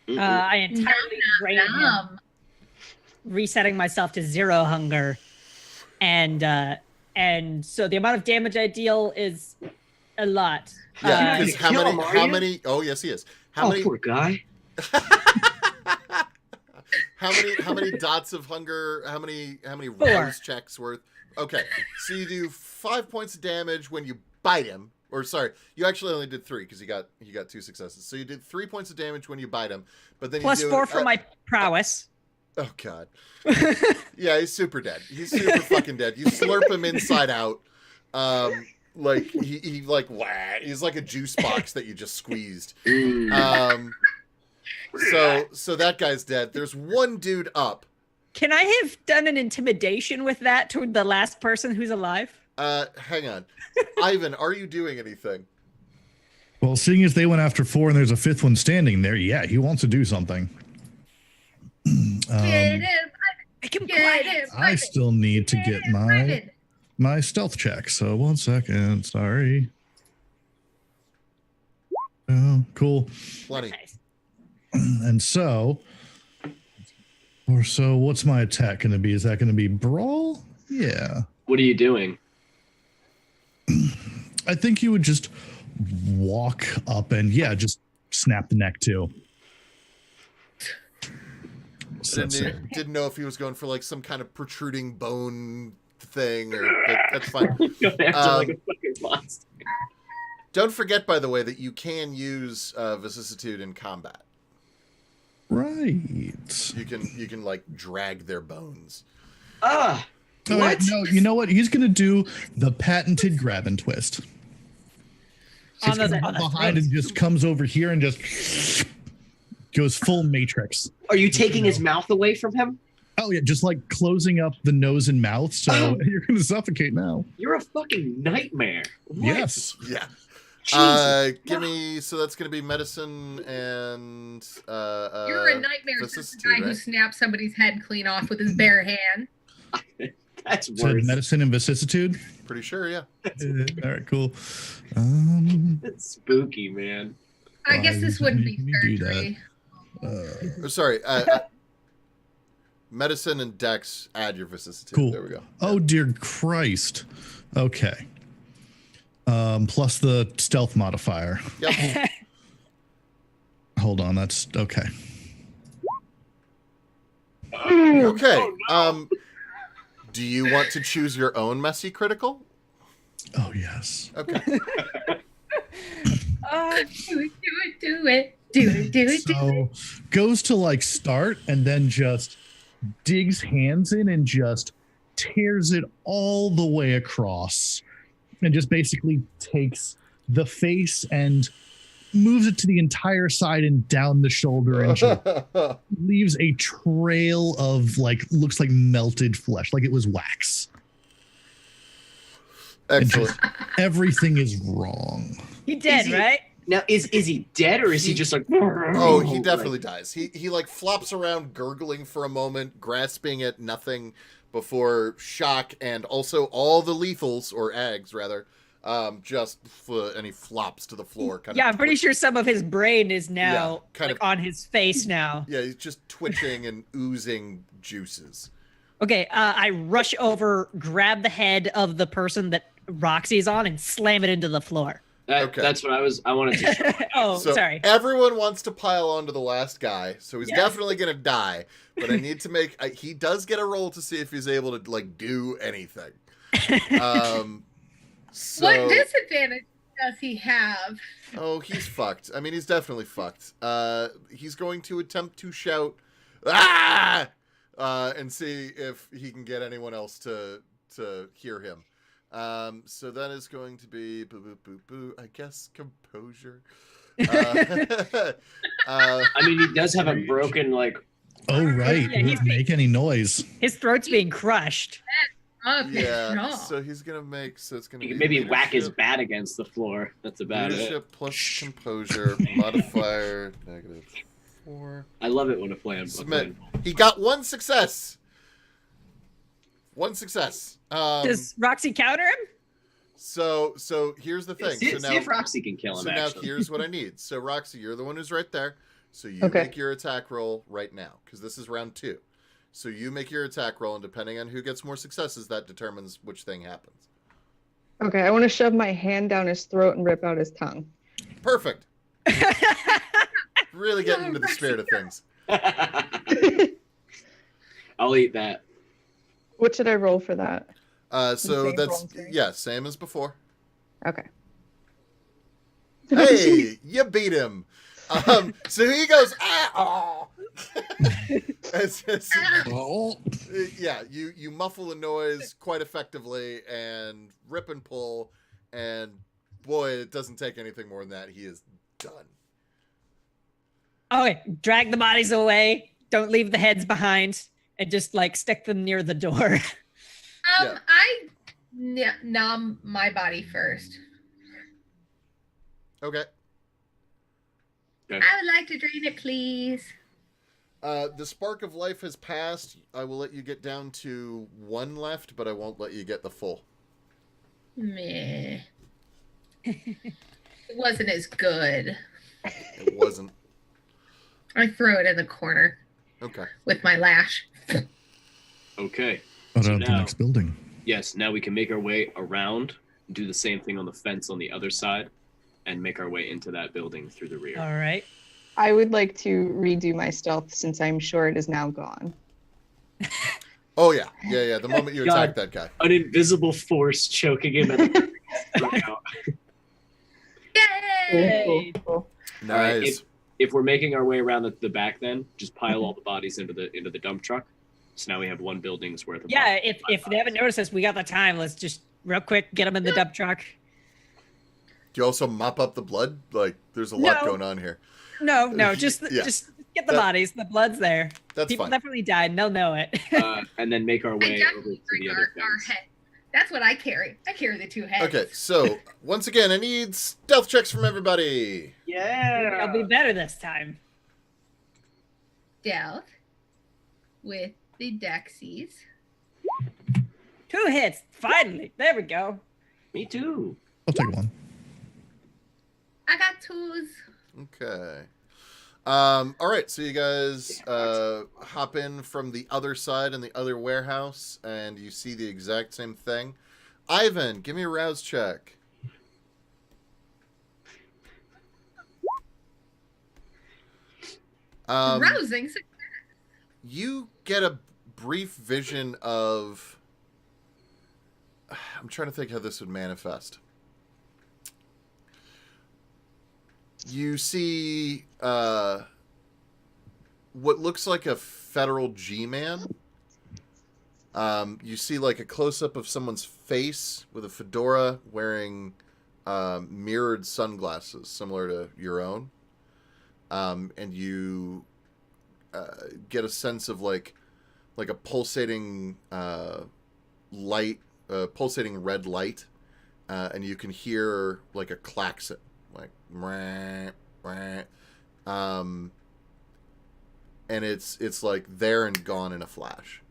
entirely drained him, Nom. resetting myself to 0 hunger, and so the amount of damage I deal is a lot. Yeah, because kill him, are how you? many? Oh, yes, he is. Oh, poor guy. How many dots of hunger? How many 4. rose checks worth? Okay, so you do 5 points of damage when you bite him. Or sorry, you actually only did 3 because you got 2 successes. So you did 3 points of damage when you bite him, but then Plus you do 4 for my prowess. Oh god. Yeah, he's super dead. He's super fucking dead. You slurp him inside out. Like he like wah, he's like a juice box that you just squeezed. So that guy's dead. There's one dude up. Can I have done an intimidation with that toward the last person who's alive? Hang on. Ivan, are you doing anything? Well, seeing as they went after 4 and there's a 5th one standing there, yeah, he wants to do something. Get him, Make him get quiet. him, I still need to get my stealth check. So 1 second. Sorry. Oh, cool. Plenty. Nice. And so what's my attack going to be? Is that going to be brawl? Yeah. What are you doing? I think you would just walk up and just snap the neck too. So that's it. Didn't know if he was going for like some kind of protruding bone thing, but that's fine. Go after like a fucking monster. Don't forget, by the way, that you can use vicissitude in combat. Right. You can like drag their bones. Ah. Oh, What? no, you know what? He's gonna do the patented grab and twist. On He's gonna the come behind and just comes over here and just goes full Matrix. Are you taking his mouth away from him? Oh yeah, just like closing up the nose and mouth, so you're gonna suffocate now. You're a fucking nightmare. What? Yes. Yeah. Jesus. Give me. So that's going to be medicine and. You're a nightmare. This is vicissitude, the guy who right? snapped somebody's head clean off with his bare hand. That's So worse. medicine and vicissitude. Pretty sure, yeah. All right, cool. That's spooky, man. I guess this wouldn't be Let me do that. surgery. Oh, sorry. Medicine and dex add your vicissitude. Cool. There we go. Oh dear Christ. Okay. Plus the stealth modifier. Yep. Hold on, that's okay. Okay. Do you want to choose your own messy critical? Oh yes. Okay. Do it. So goes to like start and then just digs hands in and just tears it all the way across and just basically takes the face and moves it to the entire side and down the shoulder and just leaves a trail of like looks like melted flesh, like it was wax. Excellent. Everything is wrong. He dead, right? Now, is he dead or is he just like? Oh, he definitely dies. He like flops around, gurgling for a moment, grasping at nothing before shock and also all the lethals or ags rather. And he flops to the floor. I'm pretty sure some of his brain is now on his face now. Yeah, he's just twitching and oozing juices. Okay, I rush over, grab the head of the person that Roxy's on, and slam it into the floor. Okay. That's what I wanted to show. So sorry. Everyone wants to pile onto the last guy, so he's definitely going to die. But I need to make... he does get a roll to see if he's able to, like, do anything. So, what disadvantage does he have? Oh, he's fucked. I mean, he's definitely fucked. He's going to attempt to shout, "Ah!" And see if he can get anyone else to hear him. So that is going to be I guess composure. I mean, he does have a broken like. Oh right, Yeah, he doesn't make any noise. His throat's being crushed. Yeah, so he's gonna make. So it's gonna He be can maybe leadership, whack his bat against the floor. That's about leadership plus composure modifier -4. I love it when a plan. Submit. He got one success. One success. Does Roxy counter him? So here's the thing. See, so see now, if Roxy can kill him. so now actually. here's what I need. So Roxy, you're the one who's right there. So you Okay. make your attack roll right now because this is round 2. So you make your attack roll, and depending on who gets more successes, that determines which thing happens. Okay, I want to shove my hand down his throat and rip out his tongue. Perfect. Really getting into the spirit of things. I'll eat that. What should I roll for that? So Same that's roll, right? yeah, same as before. Okay. Hey, you beat him. So he goes, ah, Oh. yeah, you muffle the noise quite effectively and rip and pull, and boy, it doesn't take anything more than that. He is done. Okay, drag the bodies away. Don't leave the heads behind, and just like stick them near the door. Yeah. I numb my body first. Okay. I would like to drain it, please. The spark of life has passed. I will let you get down to 1 left, but I won't let you get the full. Meh. It wasn't as good. It wasn't. I throw it in the corner Okay. with my lash. Okay. What So about the now- next building? Yes, now we can make our way around, do the same thing on the fence on the other side, and make our way into that building through the rear. All right. I would like to redo my stealth since I'm sure it is now gone. Oh yeah. The moment you God. attack that guy. An invisible force choking him at the right out. Yay! Cool. All right, Nice. if we're making our way around the back, then just pile all the bodies into the dump truck. So now we have 1 building's worth of. Yeah, bodies. if they haven't noticed us, we got the time. Let's just real quick get them in the dump truck. Do you also mop up the blood? Like, there's a lot No. going on here. No, just Yeah. just get the That- bodies. The blood's there. That's People fine. definitely died, and they'll know it. And then make our I way over definitely to bring the our other fence. head. That's what I carry. I carry the 2 heads. Okay, so once again, I need stealth checks from everybody. Yeah. It'll be better this time. Stealth with the Dexies. 2 hits. Finally. There we go. Me too. I'll take 1. I got 2s. Okay. All right, so you guys hop in from the other side in the other warehouse, and you see the exact same thing. Ivan, give me a rouse check. Rousing. You get a brief vision of... I'm trying to think how this would manifest. You see what looks like a federal G-man. You see like a close-up of someone's face with a fedora wearing mirrored sunglasses similar to your own. And you get a sense of like a pulsating light, pulsating red light, and you can hear like a klaxon, like "Mwah, mwah." And it's like there and gone in a flash.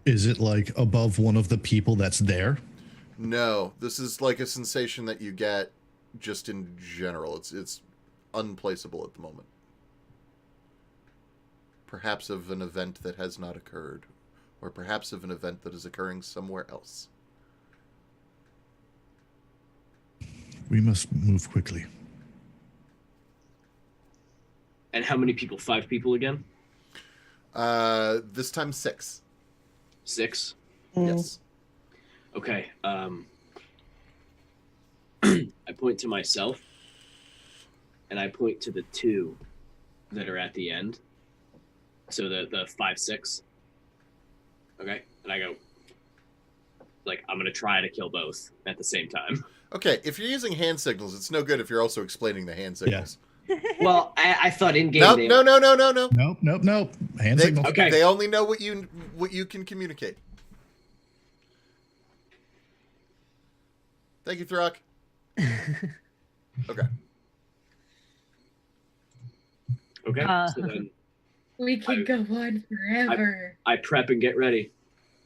Is it like above one of the people that's there? No, this is like a sensation that you get just in general. It's unplaceable at the moment. Perhaps of an event that has not occurred, or perhaps of an event that is occurring somewhere else. We must move quickly. And how many people? 5 people again? This time 6. 6? Yes. Okay. I point to myself, and I point to the 2 that are at the end. So the 5, 6. Okay, and I go, like, I'm gonna try to kill both at the same time. Okay, if you're using hand signals, it's no good if you're also explaining the hand signals. Well, I thought in game. No. Nope. Hand They, signals. Okay. They only know what you can communicate. Thank you, Throck. Okay. Okay. So then We can go on forever. I prep and get ready.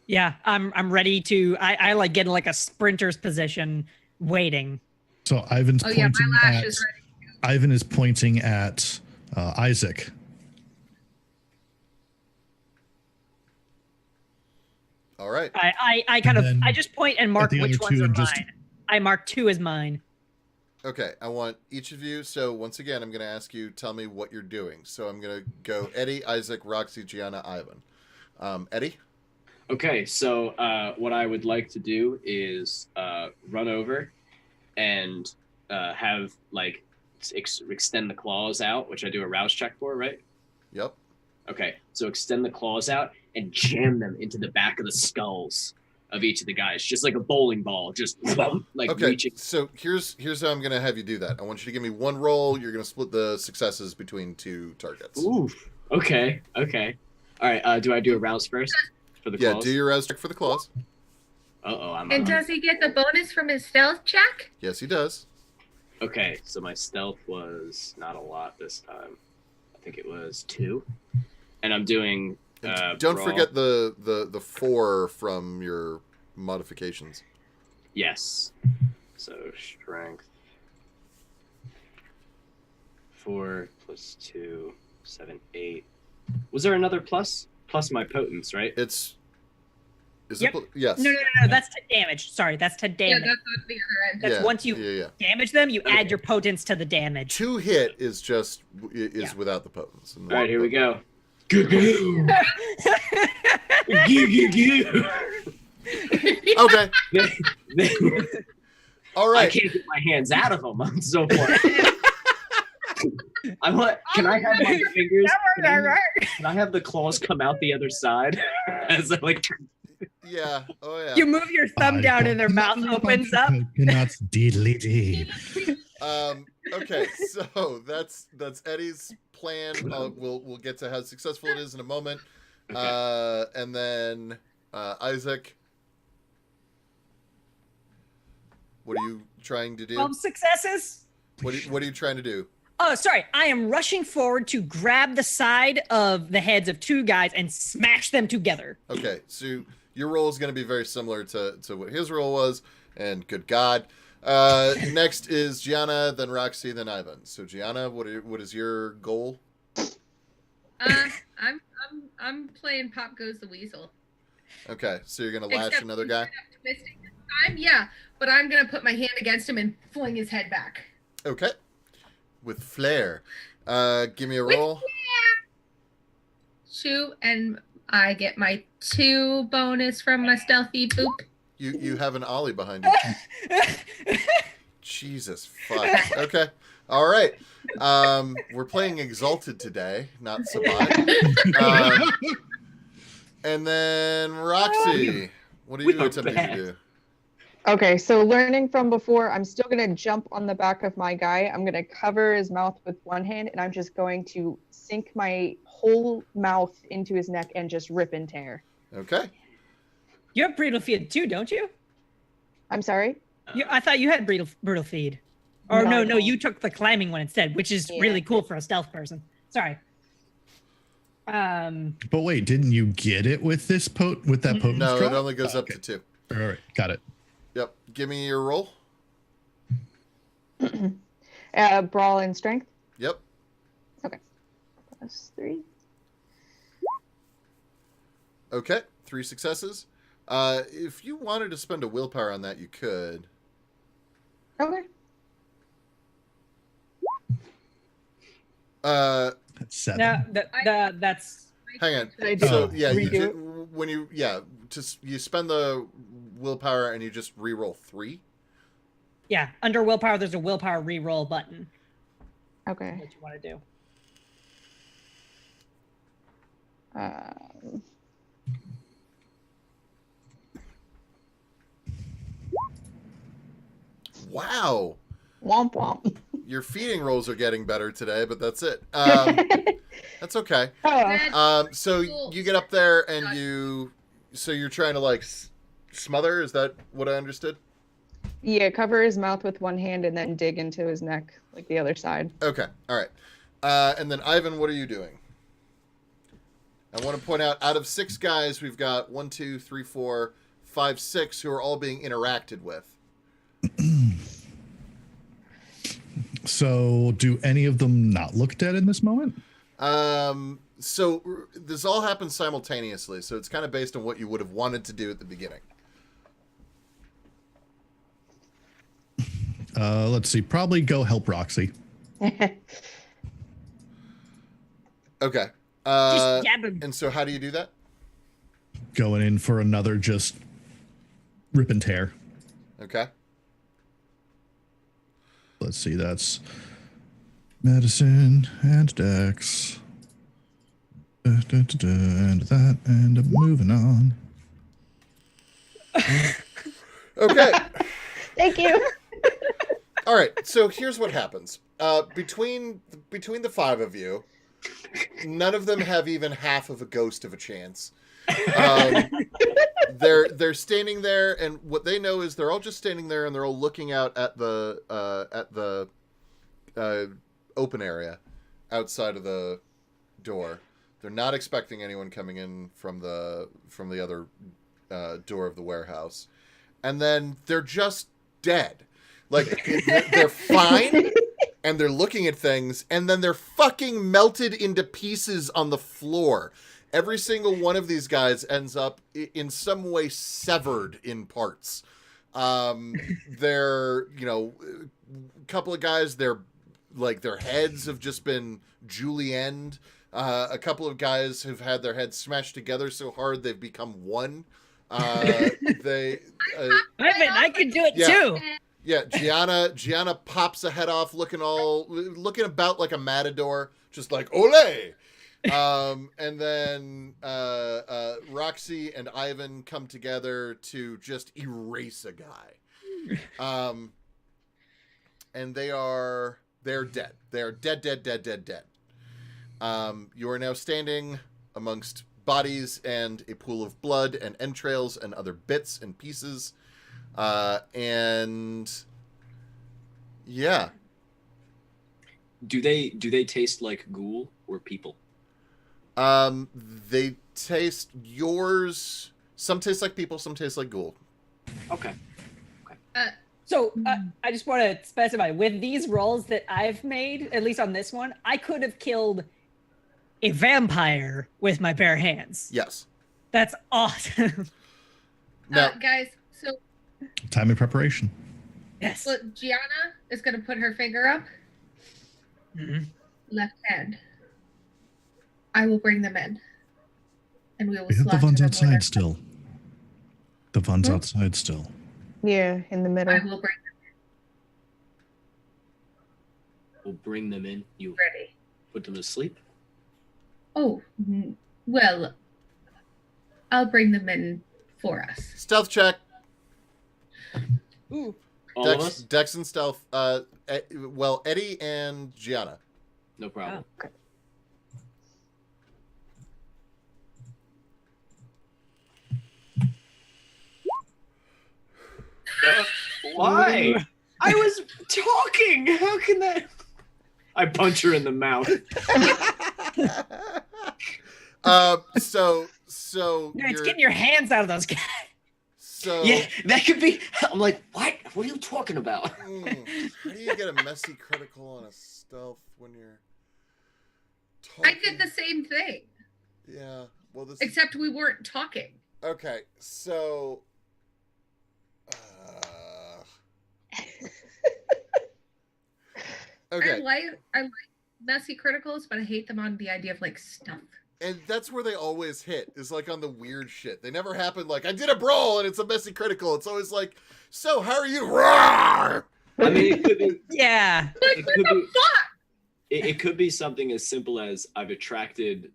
Yeah, I'm ready to. I like get in like a sprinter's position, waiting. So Ivan's Oh yeah, pointing my lash at. is ready. Ivan is pointing at Isaac. All right. I kind of then I just point and mark the which other ones two are and just- mine. I mark 2 as mine. Okay, I want each of you. So once again, I'm going to ask you, tell me what you're doing. So I'm going to go Eddie, Isaac, Roxy, Gianna, Ivan. Eddie? Okay, so what I would like to do is run over and have like extend the claws out, which I do a rouse check for, right? Yep. Okay, so extend the claws out and jam them into the back of the skulls of each of the guys, just like a bowling ball, just like Okay, reaching. so here's how I'm going to have you do that. I want you to give me one roll. You're going to split the successes between 2 targets. Ooh. Okay. All right. Do I do a rouse first for the claws? Yeah, do your rouse check for the claws. I'm. And does he get the bonus from his stealth check? Yes, he does. Okay, so my stealth was not a lot this time. I think it was 2, and I'm doing. Don't brawl. forget the 4 from your modifications. Yes. So strength 4 plus 2, 7, 8. Was there another plus? Plus my potence, right? Is Yep. it? Yes. No. That's to damage. Sorry, that's to Yeah, damage. that's on the other end. That's once you damage them, you add your potence to the damage. 2 hit is just without the potence. And All right, here we go. Okay. All right. I can't get my hands out of them. I'm so far. Can I have my fingers? Can I have the claws come out the other side? As I like. Yeah. Oh yeah. You move your thumb down and their mouth opens up. Cannot diddly-dee. Okay, so that's Eddie's plan. We'll get to how successful it is in a moment. Okay. And then Isaac, what are you trying to do? 12 successes. What are you trying to do? Oh, sorry. I am rushing forward to grab the side of the heads of 2 guys and smash them together. Okay, so your roll is going to be very similar to what his roll was, and good God. Next is Gianna, then Roxy, then Ivan. So Gianna, what is your goal? I'm playing Pop Goes the Weasel. Okay, so you're gonna lash Except another he's guy. kind of twisting this time, yeah, but I'm gonna put my hand against him and fling his head back. Okay, with flair. Give me a roll. Shoot, and I get my 2 bonus from my stealthy boop. You have an ollie behind you. Jesus fuck. Okay. All right. We're playing Exalted today, not Sabbat. And then Roxy, what are you attempting to do? Okay, so learning from before, I'm still going to jump on the back of my guy. I'm going to cover his mouth with one hand, and I'm just going to sink my whole mouth into his neck and just rip and tear. Okay. You have brutal feed too, don't you? I'm sorry? I thought you had brutal feed. Or No, I no, don't. you took the climbing one instead, which is really cool for a stealth person. Sorry. But wait, didn't you get it with this with that potent No, drop? it only goes up to 2. All right, got it. Yep. Give me your roll. Brawl and strength. Yep. Okay. +3. Okay. 3 successes. If you wanted to spend a willpower on that, you could. Okay. That's 7. No, that's Hang on. Did I do So it? yeah, Redo it? you spend the willpower and you just re-roll 3. yeah. Under willpower, there's a willpower re-roll button. Okay. What you want to do? Wow. Womp womp. Your feeding rolls are getting better today, but that's it. That's okay. Oh. So you get up there and you're trying to like smother. Is that what I understood? Yeah, cover his mouth with one hand and then dig into his neck like the other side. Okay. All right. And then Ivan, what are you doing? I want to point out of 6 guys, we've got 1, 2, 3, 4, 5, 6 who are all being interacted with. So, do any of them not look dead in this moment? So this all happens simultaneously, so it's kind of based on what you would have wanted to do at the beginning. Let's see. Probably go help Roxy. Okay. Just jab him. And so how do you do that? Going in for another just rip and tear. Okay. Let's see. That's medicine and dex. And that, and moving on. Okay. Thank you. All right. So here's what happens. Between the 5 of you, none of them have even half of a ghost of a chance. They're standing there, and what they know is they're all just standing there, and they're all looking out at the open area outside of the door. They're not expecting anyone coming in from the other door of the warehouse, and then they're just dead. Like they're fine. And they're looking at things, and then they're fucking melted into pieces on the floor. Every single one of these guys ends up in some way severed in parts. They're, a couple of guys, their heads have just been julienned. A couple of guys have had their heads smashed together so hard they've become one. I could do it too. Yeah, Gianna pops a head off, looking about like a matador, just like ole. And then Roxy and Ivan come together to just erase a guy. And they're dead. They're dead. You are now standing amongst bodies and a pool of blood and entrails and other bits and pieces. And yeah. Do they taste like ghoul or people? They taste yours. Some taste like people, some taste like ghoul. Okay. So I just want to specify, with these rolls that I've made, at least on this one, I could have killed a vampire with my bare hands. Yes. That's awesome. Now, Guys, so Time and preparation. Yes. Gianna is going to put her finger up. left hand. I will bring them in. And we will We have the slaughter ones them outside still. The ones outside still. Yeah, in the middle. I will bring them We'll bring them in. You ready. put them to sleep? Oh, well, I'll bring them in for us. Stealth check. Ooh. All of us? Dex and stealth. Well, Eddie and Gianna. No problem. Okay. Why? I was talking. How can that? I punch her in the mouth. So No, it's you're- getting your hands out of those guys. So Yeah, that could be. I'm like, what? What are you talking about? How do you get a messy critical on a stealth when you're I talking? did the same thing, Yeah. Well, this. except we weren't talking. Okay, so. Okay, I like messy criticals, but I hate them on the idea of like stuff. and that's where they always hit, is like on the weird shit. They never happen like, I did a brawl and it's a messy critical. It's always like, so how are you? Roar! I mean, it could be. Yeah. Like, It what could the be- fuck? It could be something as simple as I've attracted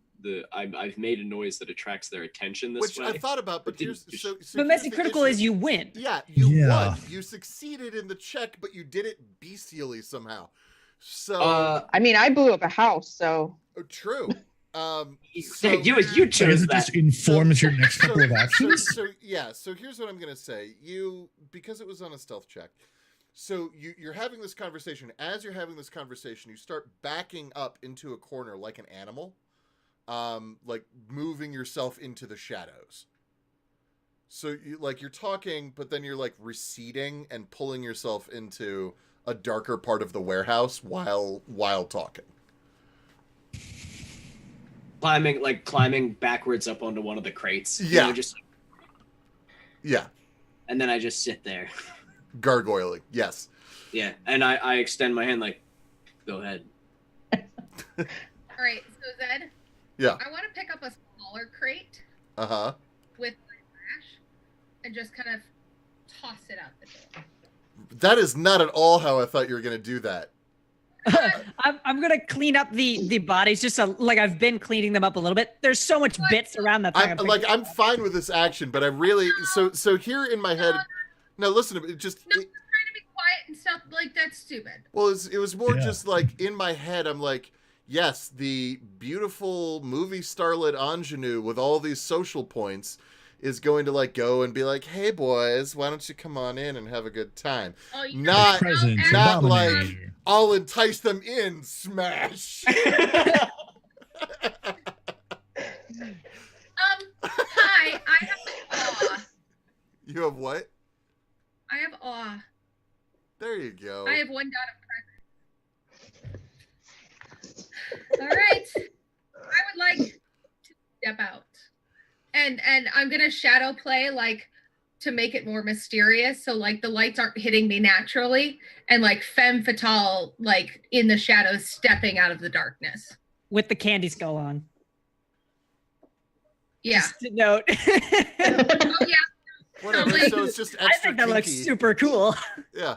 I've made a noise that attracts their attention this Which way. I thought about, but But here's did- so But here's messy the critical issue. is you win. Yeah, you Yeah. won. You succeeded in the check, but you did it bestially somehow. So I mean, I blew up a house, so true. you So chose it that. just informs your next couple of actions? So here's what I'm gonna say. Because it was on a stealth check. So you're having this conversation. As you're having this conversation, you start backing up into a corner like an animal, like moving yourself into the shadows. So you're talking, but then you're like receding and pulling yourself into a darker part of the warehouse while talking. climbing backwards up onto one of the crates. Yeah. Just Yeah, and then I just sit there. gargoyling. Yes. Yeah, and I extend my hand like, go ahead. All right, so Zed. Yeah. I want to pick up a smaller crate Uh-huh. with my trash and just kind of toss it out the door. That is not at all how I thought you were going to do that. I'm gonna clean up the bodies just like I've been cleaning them up a little bit. There's so much bits around that thing. I'm fine with this action, but I really so here in my head. No, listen to me. No, I'm trying to be quiet and stuff. Like, that's stupid. Well, it was more Yeah. just like in my head. I'm like, yes, the beautiful movie starlet ingenue with all these social points is going to like go and be like, hey boys, why don't you come on in and have a good time? Oh, you Not- Present, not like- dominator. I'll entice them in, smash. Hi, I have awe. You have what? I have awe. There you go. I have one dot of presence. All right. I would like to step out. And I'm gonna shadow play like to make it more mysterious. So like the lights aren't hitting me naturally and like femme fatale like in the shadows stepping out of the darkness. with the candy skull on. Yeah. Just to note. Oh yeah. Whatever. Like- So it's just extra I think that looks kinky. super cool. Yeah.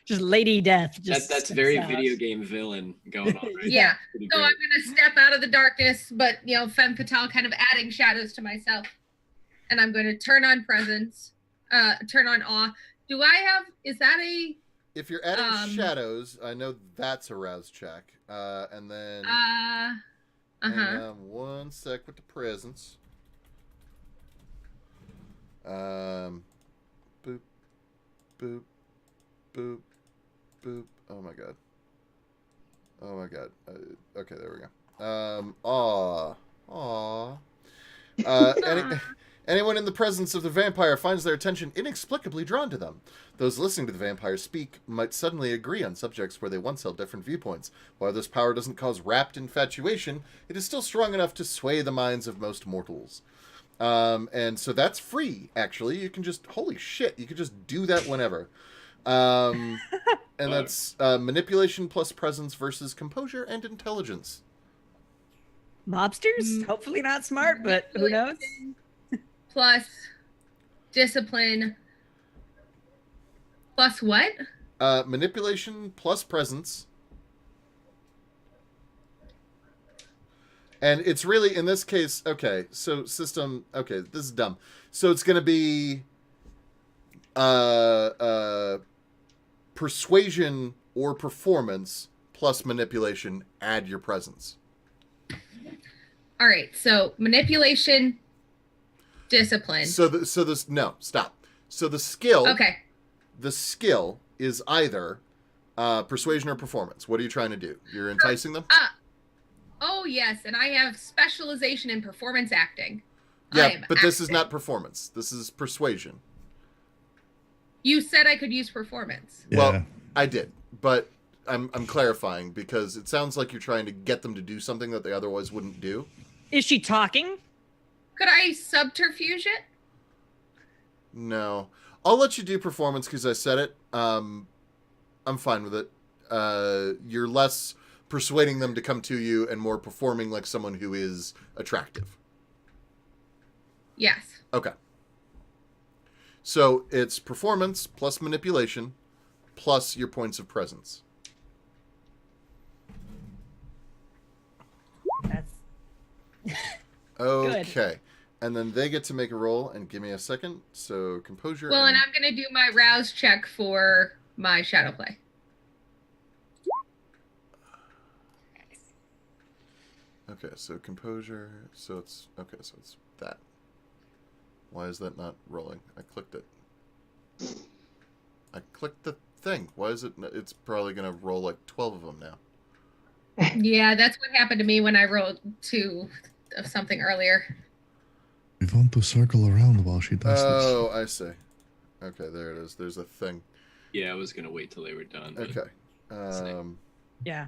Just Lady Death. Just That's very sticks out. video game villain going on. Right? Yeah. Pretty So great. I'm gonna step out of the darkness, but femme fatale kind of adding shadows to myself. And I'm gonna turn on presence, turn on awe. Do I have is that a If you're adding shadows, I know that's a rouse check. And then hang on one sec with the presence. Boop, boop, boop, boop. Oh my god. Oh my god. Okay, there we go. Aw. Anyone in the presence of the vampire finds their attention inexplicably drawn to them. Those listening to the vampire speak might suddenly agree on subjects where they once held different viewpoints. While this power doesn't cause rapt infatuation, it is still strong enough to sway the minds of most mortals. And so that's free, actually. You can just, holy shit, you can just do that whenever. And And that's manipulation plus presence versus composure and intelligence. Mobsters? Hopefully not smart, but who knows? Plus discipline. Plus what? Manipulation plus presence. And it's really, in this case, okay, so system, okay, this is dumb. So it's going to be persuasion or performance plus manipulation, add your presence. All right, so manipulation, discipline. So no, stop. So the skill, okay. The skill is either persuasion or performance. What are you trying to do? You're enticing them? Oh, yes, and I have specialization in performance acting. Yeah, but this is not performance. This is persuasion. You said I could use performance. Yeah. Well, I did, but I'm clarifying because it sounds like you're trying to get them to do something that they otherwise wouldn't do. Is she talking? Could I subterfuge it? No. I'll let you do performance because I said it. I'm fine with it. You're less persuading them to come to you and more performing like someone who is attractive. Yes. Okay. So it's performance plus manipulation plus your points of presence. That's Okay. Good. And then they get to make a roll, and give me a second. So composure. Well, and I'm going to do my rouse check for my shadow play. Okay, so composure. So it's okay. So it's that. Why is that not rolling? I clicked it. I clicked the thing. Why is it? It's probably gonna roll like 12 of them now. Yeah, that's what happened to me when I rolled 2 of something earlier. We want to circle around while she does this. Oh, I see. Okay, there it is. There's a thing. Yeah, I was gonna wait till they were done. but- Okay. yeah.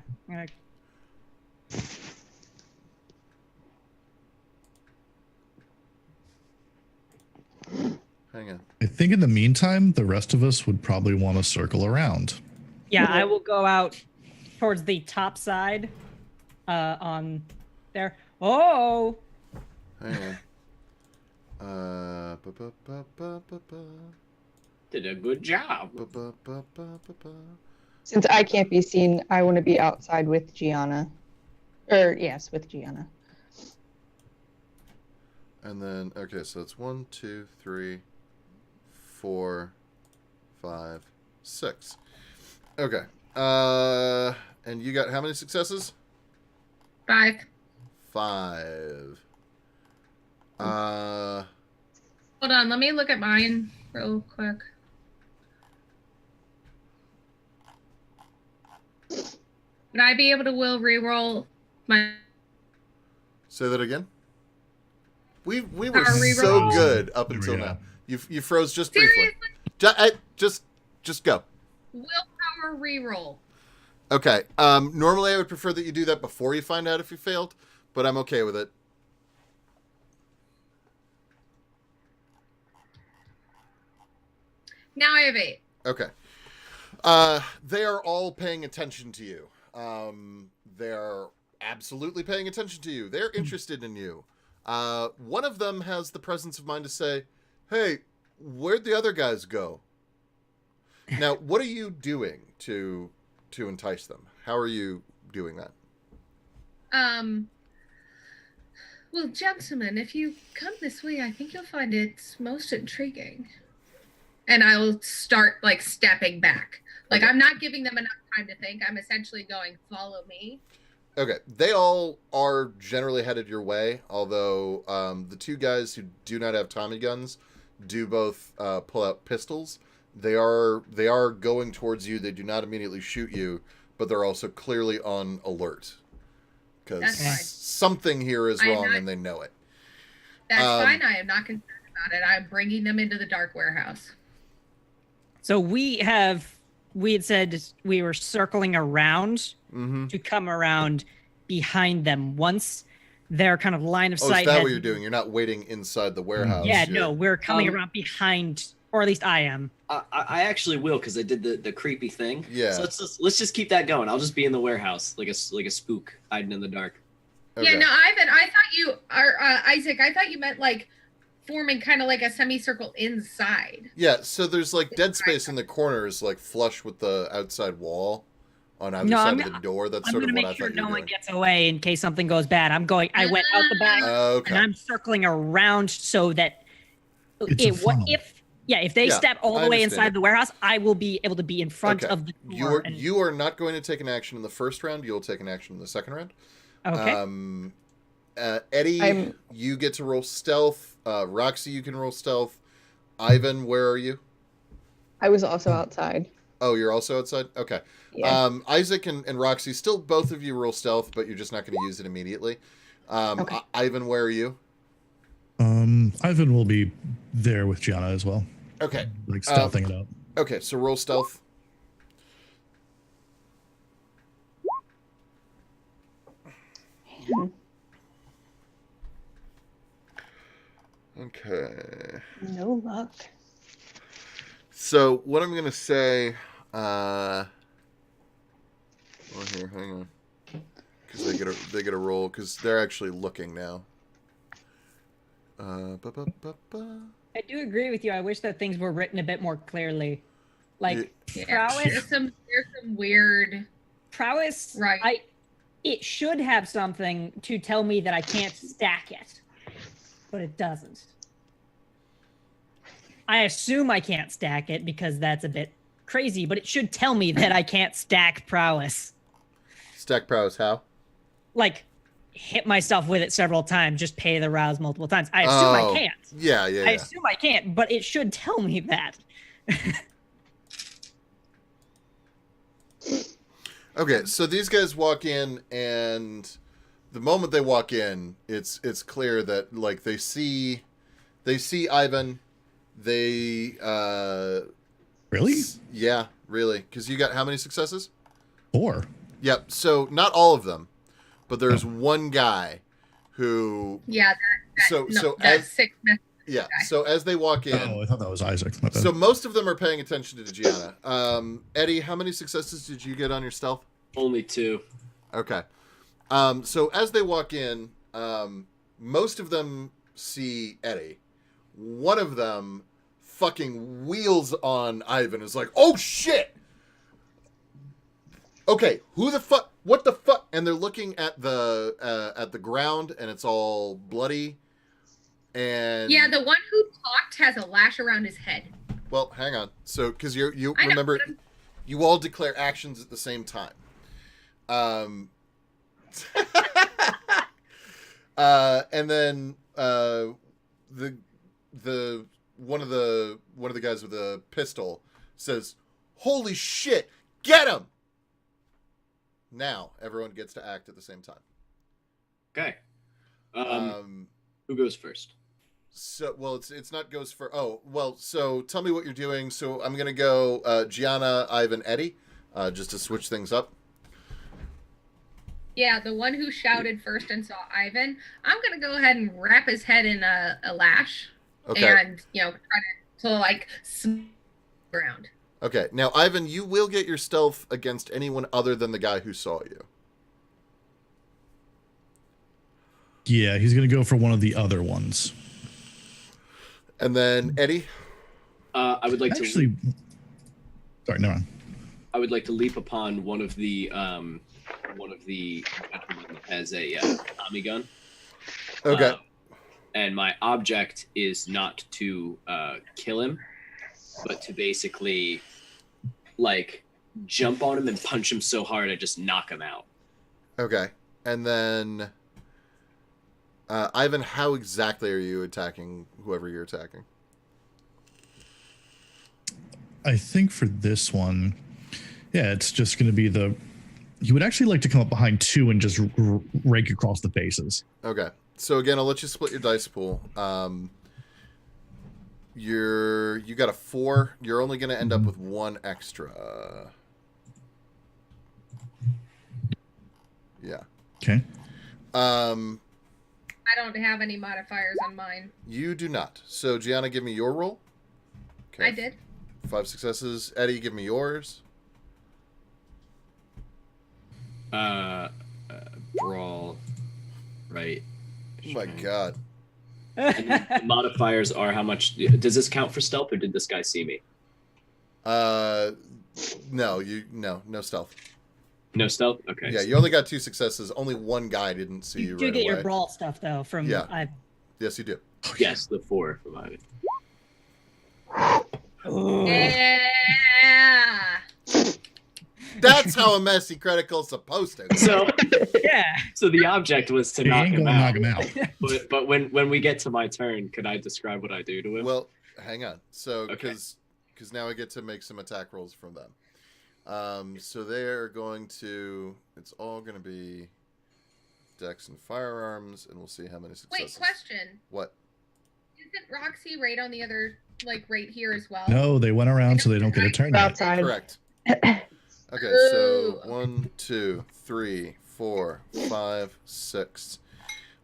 Hang on. I think in the meantime, the rest of us would probably want to circle around. Yeah, I will go out towards the top side on there. Oh! Hang on. Did a good job. Since I can't be seen, I want to be outside with Gianna. Yes, with Gianna. And then, okay, so it's 1, 2, 3, 4, 5, 6. Okay. And you got how many successes? 5. 5. Hold on, let me look at mine real quick. Would I be able to reroll my... Say that again? We were Our so reroll. good up There we until go. now. You froze just briefly. Seriously? Just go. Willpower reroll. Okay. Normally I would prefer that you do that before you find out if you failed, but I'm okay with it. Now I have 8. Okay. They are all paying attention to you. They're absolutely paying attention to you. They're interested in you. One of them has the presence of mind to say, "Hey, where'd the other guys go?" Now, what are you doing to entice them? How are you doing that? Well, gentlemen, if you come this way, I think you'll find it most intriguing. And I'll start, stepping back. Okay. I'm not giving them enough time to think. I'm essentially going, follow me. Okay, they all are generally headed your way, although the two guys who do not have Tommy guns do both pull out pistols. They are going towards you. They do not immediately shoot you, but they're also clearly on alert because That's fine. something here is wrong and they know it. That's fine. I am not concerned about it. I'm bringing them into the dark warehouse. So we had said we were circling around to come around behind them once their kind of line of Oh, sight. is that what you're doing? You're not waiting inside the warehouse. Yeah, You're- no, we're coming around behind Or at least I am. I actually will, because I did the creepy thing. Yeah. So let's just keep that going. I'll just be in the warehouse like a spook hiding in the dark. Okay. Yeah, no, Ivan, I thought you are Isaac. I thought you meant like forming kind of like a semicircle inside. Yeah, so there's like dead space in the corners, like flush with the outside wall on either side of the door. That's I'm sort of gonna what I make sure thought you no were one doing. gets away in case something goes bad. I went out the back, Okay. and I'm circling around so that It's a funnel. if they Yeah, step all I the way understand inside it. the warehouse, I will be able to be in front Okay. of the door. You are not going to take an action in the first round. You'll take an action in the second round. Okay. Eddie, you get to roll stealth. Roxy, you can roll stealth. Ivan, where are you? I was also outside. Oh, you're also outside? Okay. Yeah. Isaac and Roxy, still both of you roll stealth, but you're just not going to use it immediately. Okay. Ivan, where are you? Ivan will be there with Gianna as well. Okay. Like stealthing it out. Okay, so roll stealth. Okay. No luck. So what I'm gonna say, well, here, hang on, because they get a roll because they're actually looking now. I do agree with you. I wish that things were written a bit more clearly. Like prowess. There's some weird Prowess. Right. It should have something to tell me that I can't stack it, but it doesn't. I assume I can't stack it because that's a bit crazy, but it should tell me that I can't stack prowess. Stack prowess, how? Like, hit myself with it several times, just pay the rouse multiple times. I assume I can't. Yeah. I assume I can't, but it should tell me that. Okay, so these guys walk in, and the moment they walk in, it's clear that like they see Ivan. They Really? Yeah, really. Because you got how many successes? 4. Yep. So not all of them, but there's one guy who. Yeah. That's 6 messages. Yeah. So as they walk in. Oh, I thought that was Isaac. My bad. So most of them are paying attention to Gianna. Eddie, how many successes did you get on your stealth? Only 2. Okay. So as they walk in, most of them see Eddie. One of them fucking wheels on Ivan. Is like, oh shit! Okay, who the fuck? What the fuck? And they're looking at the ground, and it's all bloody. And yeah, the one who talked has a lash around his head. Well, hang on. So, because you remember, you all declare actions at the same time. And then the one of the guys with a pistol says, "Holy shit, get him!" Now everyone gets to act at the same time. Okay. Who goes first? So, well, it's not goes for. Oh, well. So tell me what you're doing. So I'm gonna go Gianna, Ivan, Eddie, just to switch things up. Yeah, the one who shouted first and saw Ivan. I'm gonna go ahead and wrap his head in a lash, Okay. and try to like ground. Okay. Now, Ivan, you will get your stealth against anyone other than the guy who saw you. Yeah, he's going to go for one of the other ones. And then Eddie. I would like Actually, to. Sorry, no. I would like to leap upon one of the gentlemen that has a Tommy gun. Okay. And my object is not to kill him, but to basically like jump on him and punch him so hard I just knock him out. Okay. And then Ivan, how exactly are you attacking whoever you're attacking? I think for this one, yeah, it's just going to be you would actually like to come up behind 2 and just rake across the faces. Okay. So again, I'll let you split your dice pool. You got a 4. You're only going to end up with 1 extra. Yeah. Okay. I don't have any modifiers on mine. You do not. So Gianna, give me your roll. Okay. I did. 5 successes. Eddie, give me yours. Brawl. Right. Oh my god. And the modifiers are how much. Does this count for stealth, or did this guy see me? No, no stealth. No stealth. Okay. Yeah, you only got 2 successes. Only one guy didn't see you You right do get away. your brawl stuff though from Yeah. Yes, you do. Yes, the 4 from Ivan. Yeah. That's how a messy critical's supposed to. So Yeah. So the object was to You knock ain't him gonna out. knock him out. But when we get to my turn, could I describe what I do to him? Well, hang on. So, Okay. because now I get to make some attack rolls from them. So they are going to. It's all going to be dex and firearms, and we'll see how many successes. Wait, question. What? Isn't Roxy right on the other, like right here as well? No, they went around so they don't get a turn yet. Outside. Correct. Okay, so Ooh. 1, 2, 3, 4, 5, 6.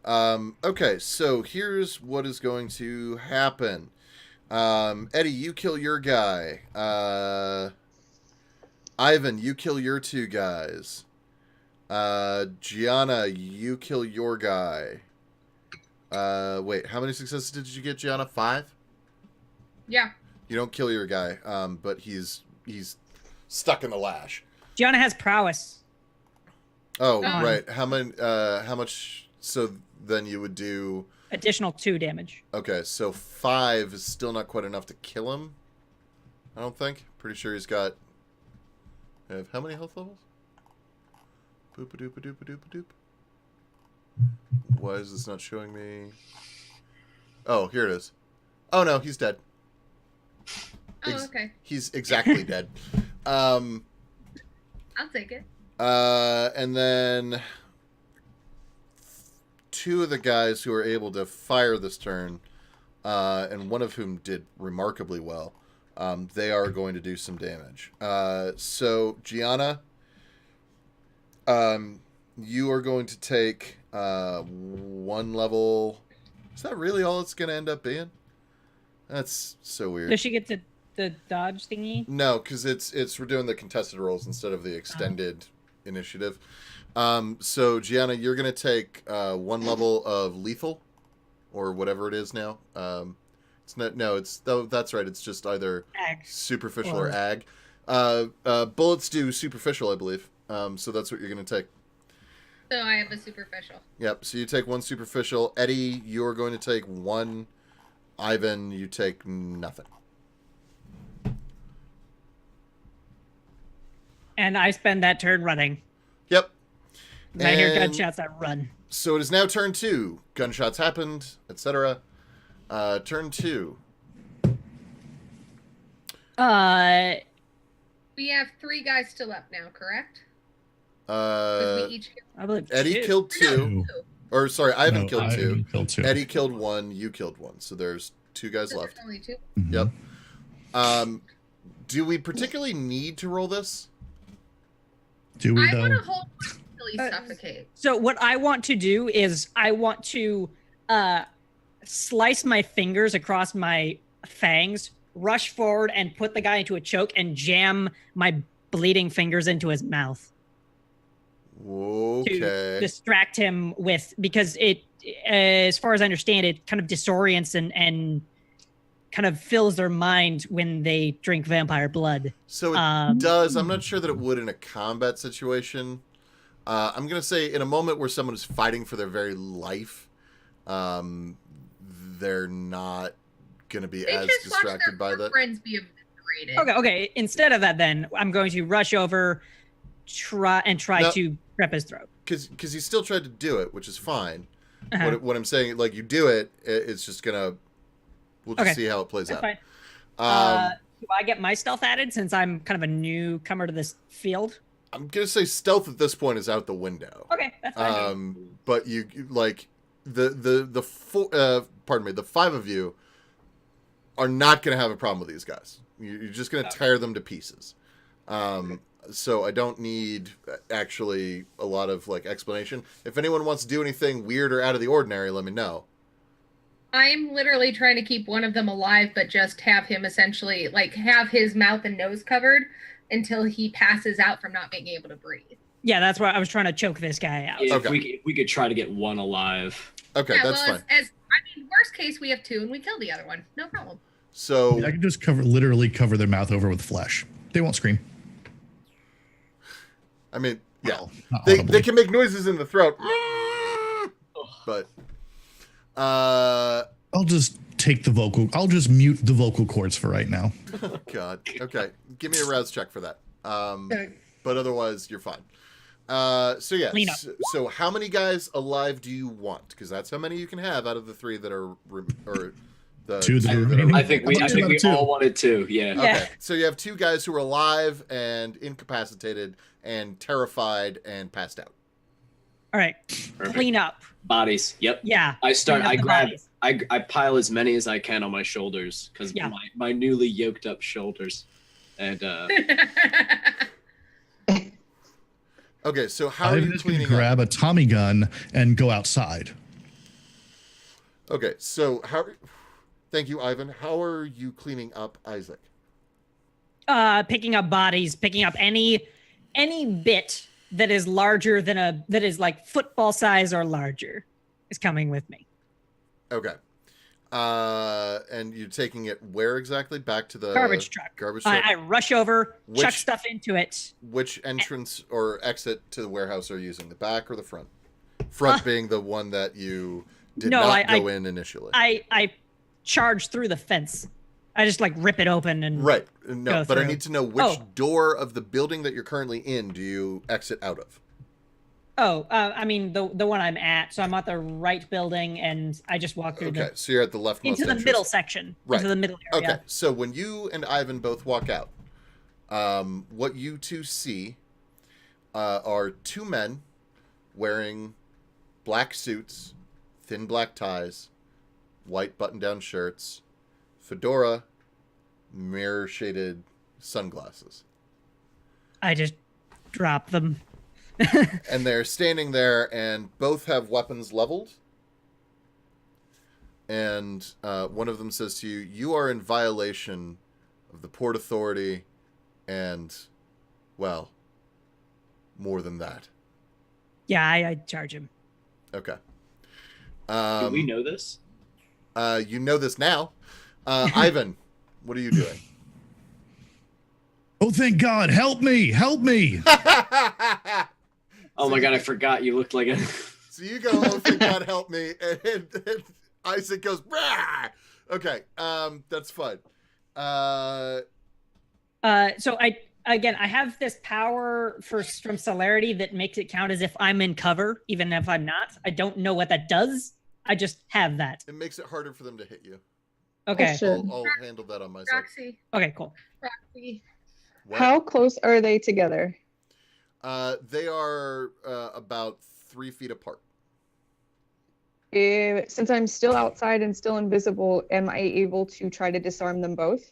Okay, so here's what is going to happen. Eddie, you kill your guy. Ivan, you kill your 2 guys. Gianna, you kill your guy. Wait, how many successes did you get, Gianna? 5? Yeah. You don't kill your guy, but he's stuck in the lash. Gianna has prowess. Oh, Oh. right. How much? So then you would do. Additional 2 damage. Okay, so 5 is still not quite enough to kill him. I don't think. Pretty sure he's got. How many health levels? Boop a doop a doop a doop a doop. Why is this not showing me? Oh, here it is. Oh no, he's dead. Oh, okay. He's exactly dead. I'll take it. And then 2 of the guys who are able to fire this turn, and one of whom did remarkably well, they are going to do some damage. So, Gianna, you are going to take 1 level. Is that really all it's going to end up being? That's so weird. Does she get the dodge thingy? No, because we're doing the contested rolls instead of the extended initiative. So Gianna, you're gonna take 1 level of lethal, or whatever it is now. It's not. No, that's right. It's just either Ag. superficial or ag. Bullets do superficial, I believe. So that's what you're gonna take. So I have a superficial. Yep. So you take 1 superficial. Eddie, you're going to take 1. Ivan, you take nothing. And I spend that turn running. Yep. I hear And gunshots, I run. so it is now turn 2. Gunshots happened, etc. Turn 2. We have 3 guys still up now, correct? 'Cause we each I believe Eddie 2. killed 2. Two. Or, sorry, Ivan No, killed 2. Ivan killed 2. Eddie killed 1. You killed 1. So there's 2 guys So left. there's only 2. Mhm. Yep. Do we particularly need to roll this? Do we I want to though? hold one until he suffocates. So what I want to do is I want to slice my fingers across my fangs, rush forward and put the guy into a choke and jam my bleeding fingers into his mouth to Okay. distract him with, because it, as far as I understand, it kind of disorients and kind of fills their mind when they drink vampire blood. So it does. I'm not sure that it would in a combat situation. I'm going to say in a moment where someone is fighting for their very life, they're not going to be They as just watch distracted their by poor that. friends be eviscerated. Okay. Instead of that, then I'm going to rush over, try No. to rip his throat. Because he still tried to do it, which is fine. Uh-huh. What I'm saying, like, you do it, it's just going to... We'll just Okay. see how it plays That's out. fine. Do I get my stealth added since I'm kind of a newcomer to this field? I'm going to say stealth at this point is out the window. Okay, that's fine. But you like the 5 of you are not going to have a problem with these guys. You're just going to tear them to pieces. So I don't need actually a lot of like explanation. If anyone wants to do anything weird or out of the ordinary, let me know. I'm literally trying to keep one of them alive, but just have him essentially like have his mouth and nose covered until he passes out from not being able to breathe. Yeah, that's why I was trying to choke this guy out. If Okay. we could try to get one alive. Okay, Yeah, that's well, fine. worst case, we have 2 and we kill the other one. No problem. So I can just literally cover their mouth over with flesh. They won't scream. I mean, yeah, Well, not they audibly. can make noises in the throat, but I'll just take the vocal. I'll just mute the vocal cords for right now. God, okay, give me a rouse check for that. But otherwise, you're fine. So yeah, Clean up. so how many guys alive do you want? Because that's how many you can have out of the 3 that are or the 2 that are that remaining. I think we Two. all wanted 2. Yeah. Yeah. Okay, so you have 2 guys who are alive and incapacitated and terrified and passed out. All right, Perfect. clean up. Bodies. Yep. Yeah. I start. clean up I the grab. bodies. I pile as many as I can on my shoulders because Yeah. my newly yoked up shoulders, and Okay, so how are I'm you just going to cleaning up? grab a Tommy gun and go outside. Okay, so how? Thank you, Ivan. How are you cleaning up Isaac? Picking up bodies, picking up any bit that is larger than that is like football size or larger is coming with me. Okay. And you're taking it where exactly? Back to the Garbage truck. Garbage truck. I rush over, chuck Which- stuff into it. Which entrance or exit to the warehouse are you using? The back or the front? Front being the one that you did No, not I- go in initially. I charge through the fence. I just like rip it open and Right. No, go but I through. need to know which Oh. door of the building that you're currently in do you exit out of? I mean the one I'm at. So I'm at the right building, and I just walk through Okay, so you're at the leftmost into the entrance. middle section, Right. into the middle area. Okay, so when you and Ivan both walk out, what you two see are 2 men wearing black suits, thin black ties, white button-down shirts, fedora, mirror-shaded sunglasses. I just drop them. And they're standing there, and both have weapons leveled. And one of them says to you, "You are in violation of the Port Authority, and, well, more than that." Yeah, I charge him. Okay. do we know this? You know this now. Ivan, what are you doing? Oh, thank God! Help me! Help me! Oh my god, I forgot you looked like a. So you go, "Oh, thank God, help me," and Isaac goes, "Brah!" Okay, that's fine. So I have this power from celerity that makes it count as if I'm in cover, even if I'm not. I don't know what that does. I just have that. It makes it harder for them to hit you. Okay. Sure. I'll handle that on my side. Roxy, Okay, cool. Roxy. What? How close are they together? They are about 3 feet apart. Since I'm still outside and still invisible, am I able to try to disarm them both?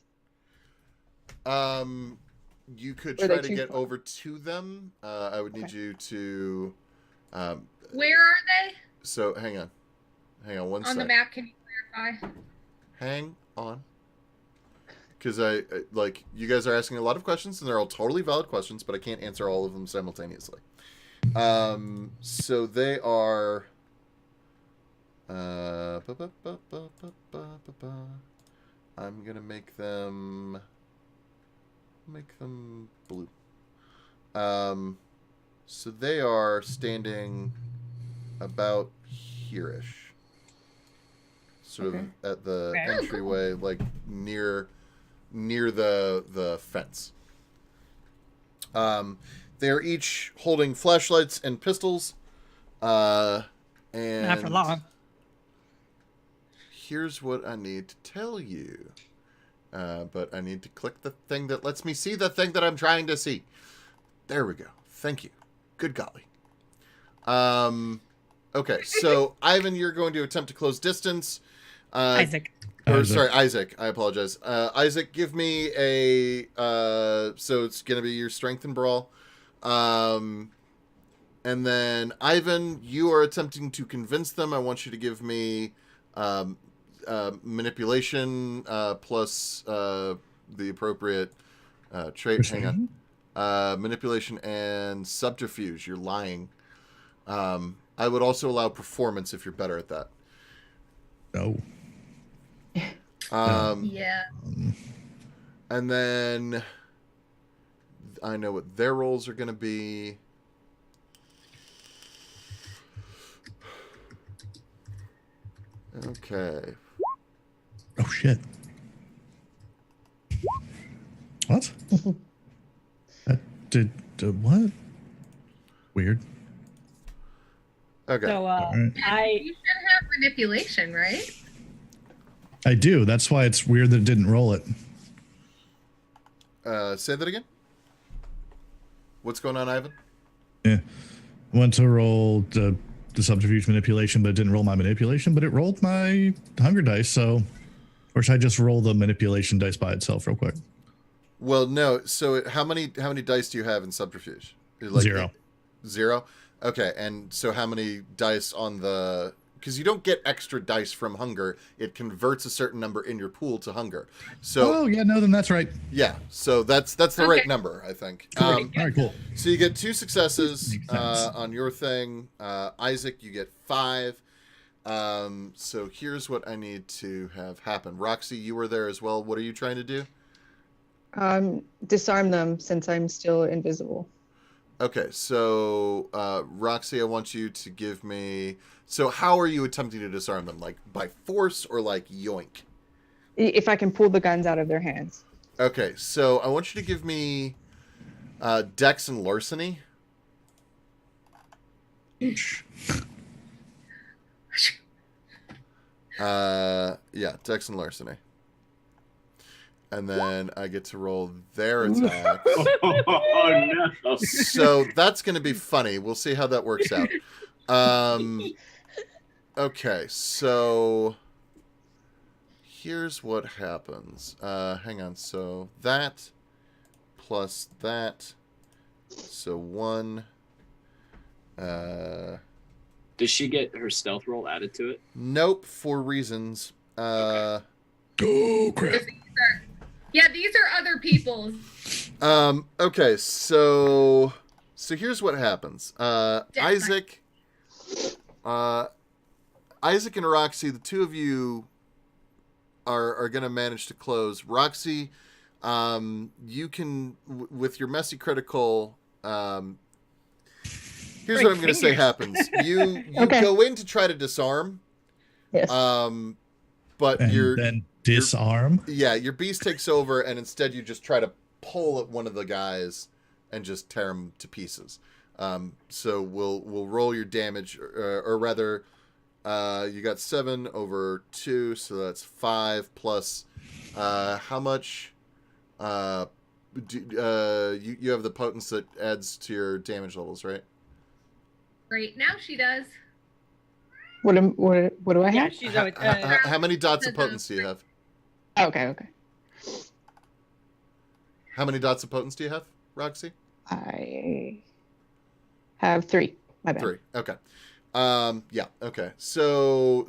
You could Or try they to too get far? over to them. I would need you to. Where are they So hang on one on the sec. map? Can you clarify? Hang on. Because I like you guys are asking a lot of questions, and they're all totally valid questions, but I can't answer all of them simultaneously. So they are. I'm gonna make them blue. So they are standing about here-ish, sort Okay. of at the Okay. entryway, like near the fence. They're each holding flashlights and pistols. And Not for long. here's what I need to tell you. But I need to click the thing that lets me see the thing that I'm trying to see. There we go. Thank you. Good golly. Okay, so Ivan, you're going to attempt to close distance. Isaac. Or Isaac. sorry, Isaac. I apologize. Isaac, give me a. So it's gonna be your strength and brawl. And then Ivan, you are attempting to convince them. I want you to give me manipulation plus the appropriate trait. Hang on. Manipulation and subterfuge. You're lying. I would also allow performance if you're better at that. No. Yeah. And then I know what their roles are going to be. Okay. Oh, shit. What? That did what? Weird. Okay. So Alright. You should have manipulation, right? I do. That's why it's weird that it didn't roll it. Say that again. What's going on, Ivan? Yeah. Went to roll the subterfuge manipulation, but it didn't roll my manipulation, but it rolled my hunger dice, so... Or should I just roll the manipulation dice by itself real quick? Well, no. So how many dice do you have in subterfuge? Like 0. 0? Okay, and so how many dice on the... Because you don't get extra dice from hunger. It converts a certain number in your pool to hunger. So Oh, yeah, no, then that's right. yeah, so that's the right number, I think. All right, cool. So you get 2 successes Makes sense. on your thing. Isaac, you get 5. So here's what I need to have happen. Roxy, you were there as well. What are you trying to do? Disarm them since I'm still invisible. Okay, so Roxy, I want you to give me... So how are you attempting to disarm them? Like by force or like yoink? If I can pull the guns out of their hands. Okay, so I want you to give me Dex and Larceny. Yeah, Dex and Larceny. And then I get to roll their attack. Oh no! So that's going to be funny. We'll see how that works out. Okay, so here's what happens. Hang on. So that plus that. So 1. Does she get her stealth roll added to it? Nope, for reasons. Oh, crap. Yeah, these are other people's. Okay, so here's what happens. Isaac and Roxy, the two of you are going to manage to close. Roxy, you can, with your messy critical, here's what I'm going to say happens. You Okay. go in to try to disarm. Yes. But And then disarm? your beast takes over, and instead you just try to pull at one of the guys and just tear him to pieces. So we'll roll your damage, or rather, you got 7 over 2, so that's 5 plus. How much? You have the potence that adds to your damage levels, right? Right now she does. What do I Yeah, have? she's always. How many dots of potence do you have? Okay. How many dots of potence do you have, Roxy? I have 3. My bad. 3. Okay. Yeah. Okay. So.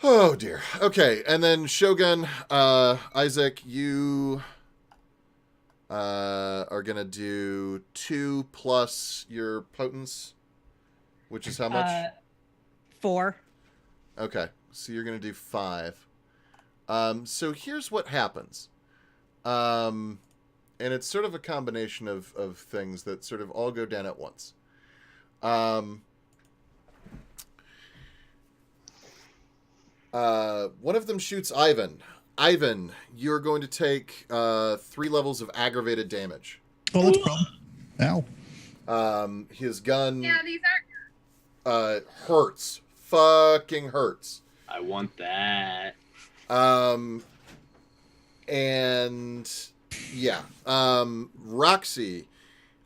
Oh dear. Okay, and then Shogun, Isaac, you are gonna do 2 plus your potence, which is how much? 4. Okay, so you're gonna do 5. So here's what happens. And it's sort of a combination of things that sort of all go down at once. One of them shoots Ivan. Ivan, you're going to take 3 levels of aggravated damage. Oh, that's a problem. Ow. His gun Yeah, these aren't. hurts. Fucking hurts. I want that. And yeah, Roxy,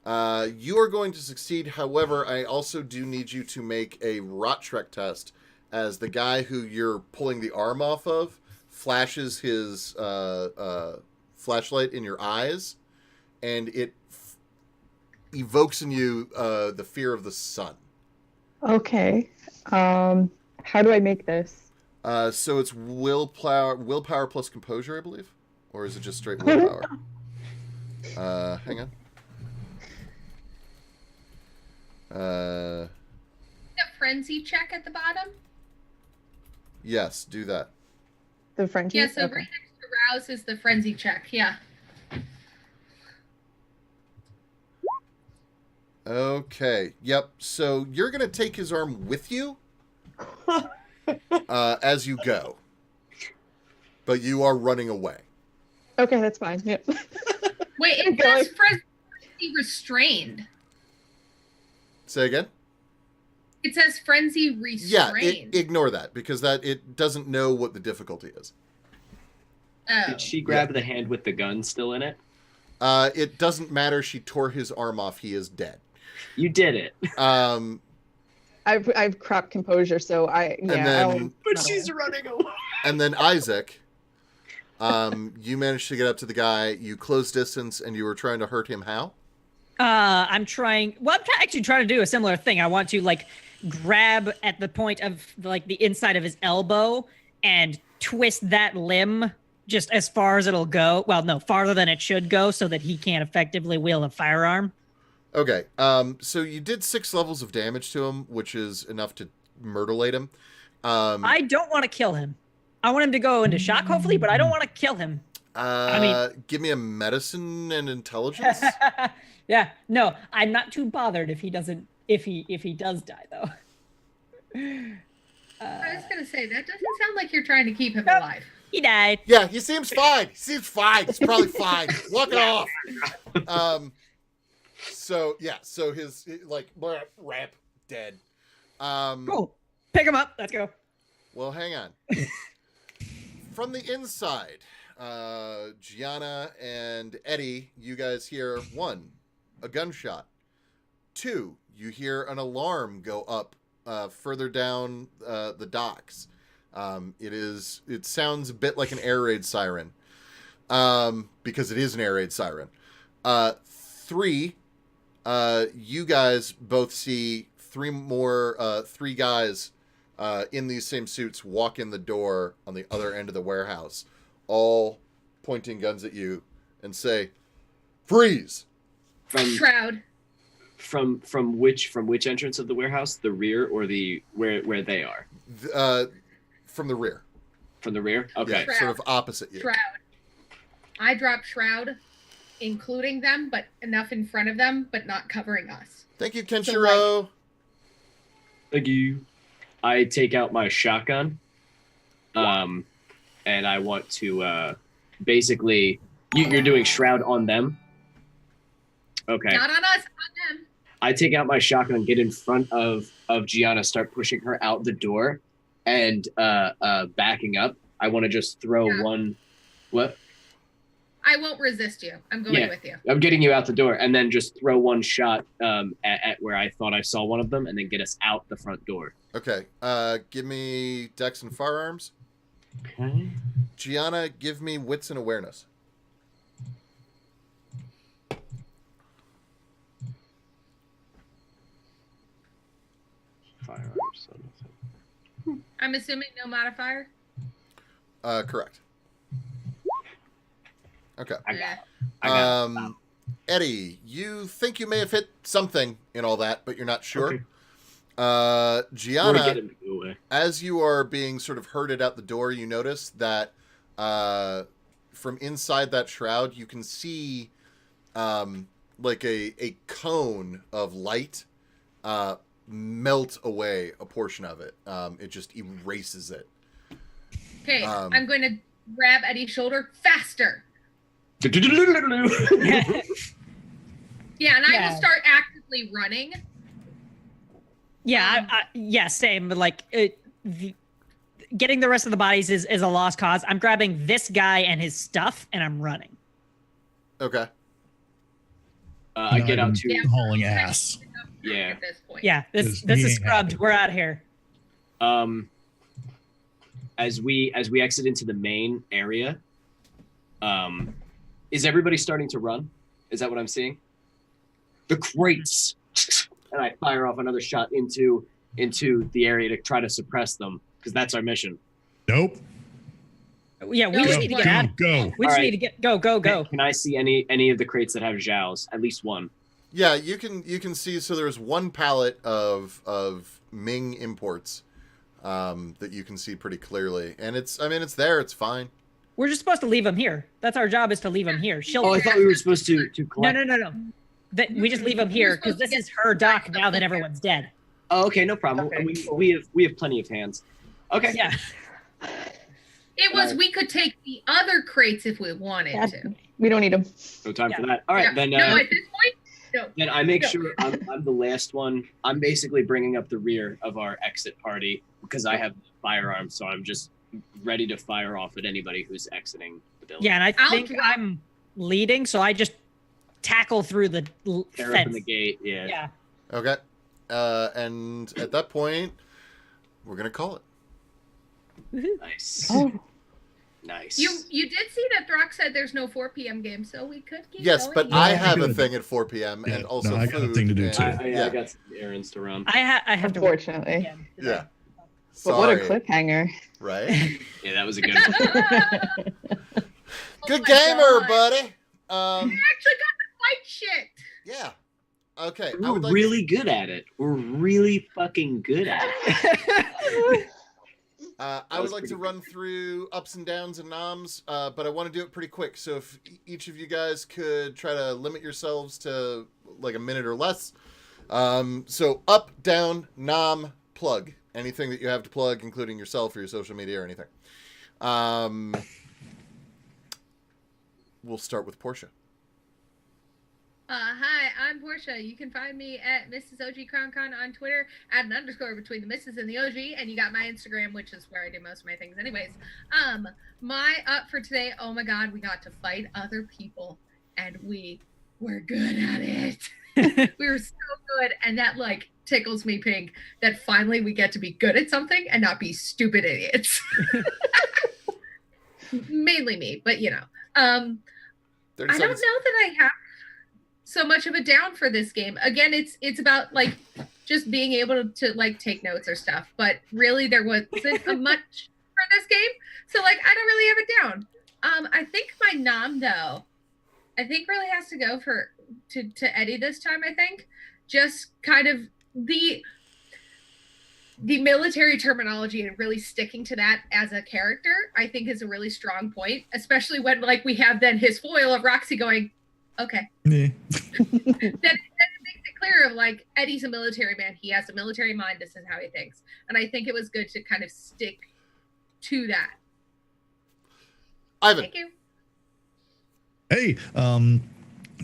you are going to succeed. However, I also do need you to make a rot trek test, as the guy who you're pulling the arm off of flashes his flashlight in your eyes, and it evokes in you the fear of the sun. Okay. How How do I make this? So it's willpower plus composure, I believe, or is it just straight willpower? Hang on. The frenzy check at the bottom. Yes, do that. The frenzy? Yeah, so Okay. right next to rouse is the frenzy check. Yeah. Okay. Yep. So you're gonna take his arm with you as you go, but you are running away. Okay, that's fine. Yep. Wait, it says frenzy restrained. Say again. It says frenzy Yeah. restrained. Ignore that because it doesn't know what the difficulty is. Oh. Did she grab the hand with the gun still in it? It doesn't matter. She tore his arm off. He is dead. You did it. I've crap composure, so She's running away. And then Isaac, you managed to get up to the guy. You closed distance, and you were trying to hurt him. How? I'm actually trying to do a similar thing. I want to like grab at the point of like the inside of his elbow and twist that limb just as far as it'll go. Well, no, farther than it should go, so that he can't effectively wield a firearm. Okay. So you did 6 levels of damage to him, which is enough to murderate him. I don't want to kill him. I want him to go into shock, hopefully, but I don't want to kill him. Give me a medicine and intelligence. Yeah, no, I'm not too bothered if he doesn't. If he does die, though. I was gonna say that doesn't sound like you're trying to keep him alive. He died. Yeah, he seems fine. He's probably fine. Walk it off. So his like rap dead. Cool. Pick him up. Let's go. Well, hang on. From the inside, Gianna and Eddie, you guys hear 1, a gunshot. 2, you hear an alarm go up further down the docks. It sounds a bit like an air raid siren, because it is an air raid siren. 3, you guys both see 3 guys in these same suits walk in the door on the other end of the warehouse, all pointing guns at you and say, "Freeze!" Shroud. From which entrance of the warehouse? The rear or the where they are? From the rear. From the rear? Okay. Yeah, sort of opposite you. Shroud. I drop Shroud, including them, but enough in front of them, but not covering us. Thank you, Kenshiro. Thank you. I take out my shotgun, and I want to basically. You're doing Shroud on them. Okay. Not on us, on them. I take out my shotgun, get in front of Gianna, start pushing her out the door, and backing up. I want to just throw one. What? I won't resist you. I'm going with you. I'm getting you out the door, and then just throw one shot at where I thought I saw one of them, and then get us out the front door. Okay. Give me Dex and firearms. Okay. Gianna, give me wits and awareness. Firearms. I'm assuming no modifier? Correct. Okay. I got it. Eddie, you think you may have hit something in all that, but you're not sure. Okay. Gianna, Get him to go away. as you are being sort of herded out the door, you notice that from inside that shroud, you can see like a cone of light melt away a portion of it. It just erases it. Okay, I'm going to grab Eddie's shoulder faster. Yeah, and I will start actively running. Yeah, same. But like, getting the rest of the bodies is a lost cause. I'm grabbing this guy and his stuff, and I'm running. Okay. I get out to hauling ass. Yeah. At this point. Yeah, this is scrubbed. We're out of here. As we exit into the main area, is everybody starting to run? Is that what I'm seeing? The crates, and I fire off another shot into into the area to try to suppress them, because that's our mission. Nope. Yeah, we No, just need to get out. Go. We just need to get go. Can I see any of the crates that have Zhao's? At least one. Yeah, you can see. So there's one pallet of Ming imports that you can see pretty clearly, and it's there. It's fine. We're just supposed to leave him here. That's our job, is to leave him here. Oh, I thought we were supposed to collect. No. We just leave him here because this is her dock now that everyone's dead. Oh, okay, no problem. Okay, We have plenty of hands. Okay. Yeah. It was we could take the other crates if we wanted to. We don't need them. No time Yeah. for that. All right, Yeah. then. No, at this point, no. Then I make No. sure I'm the last one. I'm basically bringing up the rear of our exit party because I have firearms, so I'm just ready to fire off at anybody who's exiting the building. Yeah, and I I'll think drop- I'm leading, so I just tackle through the Tear fence. open the gate. Yeah. Yeah. Okay. And at that point, we're gonna call it. Nice. Oh, Nice. You did see that Throck said there's no 4 p.m. game, so we could keep Yes, going. but Yeah. I have a Good. thing at 4 p.m. Yeah, and also no, I got a food thing to do and- too. I got some errands to run. I have to. unfortunately. Again. Yeah. But what a Sorry, cliffhanger. right? Yeah, that was a good one. Good my gamer, God. buddy. We actually got the fight shit. Yeah. Okay. I We're would like really good at it. We're really fucking good at it. I would like to run through ups and downs and noms, but I want to do it pretty quick. So if each of you guys could try to limit yourselves to like a minute or less. So up, down, nom, plug. Anything that you have to plug, including yourself or your social media or anything. We'll start with Portia. Hi, I'm Portia. You can find me at Mrs. OG CrownCon on Twitter, add an underscore between the Mrs. and the OG, and you got my Instagram, which is where I do most of my things anyways. My up for today, oh my god, we got to fight other people, and we were good at it. We were so good, and that like tickles me pink that finally we get to be good at something and not be stupid idiots. Mainly me, but you know. I don't know that I have so much of a down for this game. Again, it's about like just being able to like take notes or stuff, but really there wasn't a much for this game, so like I don't really have it down. I think my nom though, I think really has to go to Eddie this time. I think just kind of the military terminology and really sticking to that as a character, I think is a really strong point, especially when like we have then his foil of Roxy going, okay. Yeah. That makes it clear of like Eddie's a military man. He has a military mind. This is how he thinks. And I think it was good to kind of stick to that. Ivan. Thank you. Hey,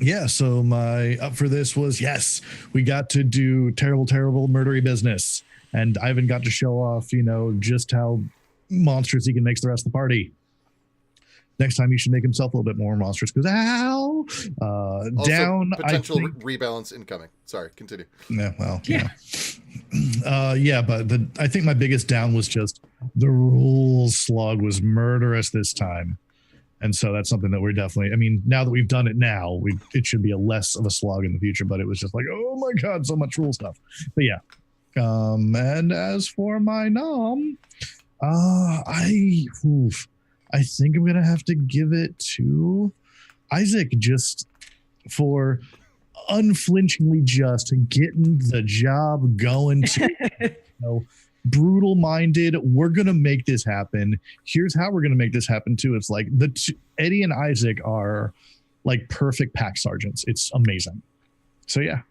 yeah, so my up for this was, yes, we got to do terrible, murdery business. And Ivan got to show off, just how monstrous he can make the rest of the party. Next time he should make himself a little bit more monstrous because, ow! Also, down, potential I think, rebalance incoming. Sorry, continue. yeah, well, yeah. But I think my biggest down was just the rules slog was murderous this time. And so that's something that we're definitely, now that we've done it now, it should be a less of a slog in the future, but it was just like, oh my God, so much rule stuff. But yeah. And as for my nom, I think I'm going to have to give it to Isaac just for unflinchingly just getting the job going to, brutal minded. We're going to make this happen. Here's how we're going to make this happen too. It's like Eddie and Isaac are like perfect pack sergeants. It's amazing. So yeah.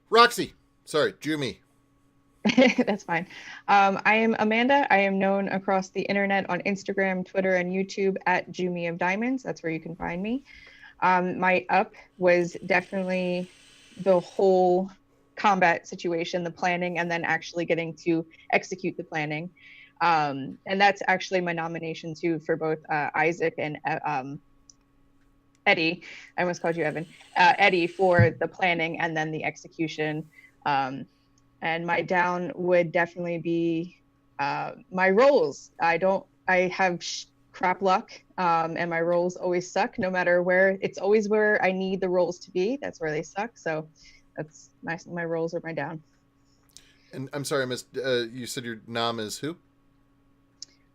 Roxy. Sorry, Jumi. That's fine. I am Amanda. I am known across the internet on Instagram, Twitter, and YouTube at Jumi of Diamonds. That's where you can find me. My up was definitely the whole combat situation, the planning, and then actually getting to execute the planning. And that's actually my nomination too for both Isaac and Eddie. I almost called you Evan. Eddie for the planning and then the execution. And my down would definitely be my rolls. I have crap luck, and my rolls always suck no matter where. It's always where I need the rolls to be. That's where they suck. So that's my rolls are my down. And I'm sorry, I missed. You said your nom is who?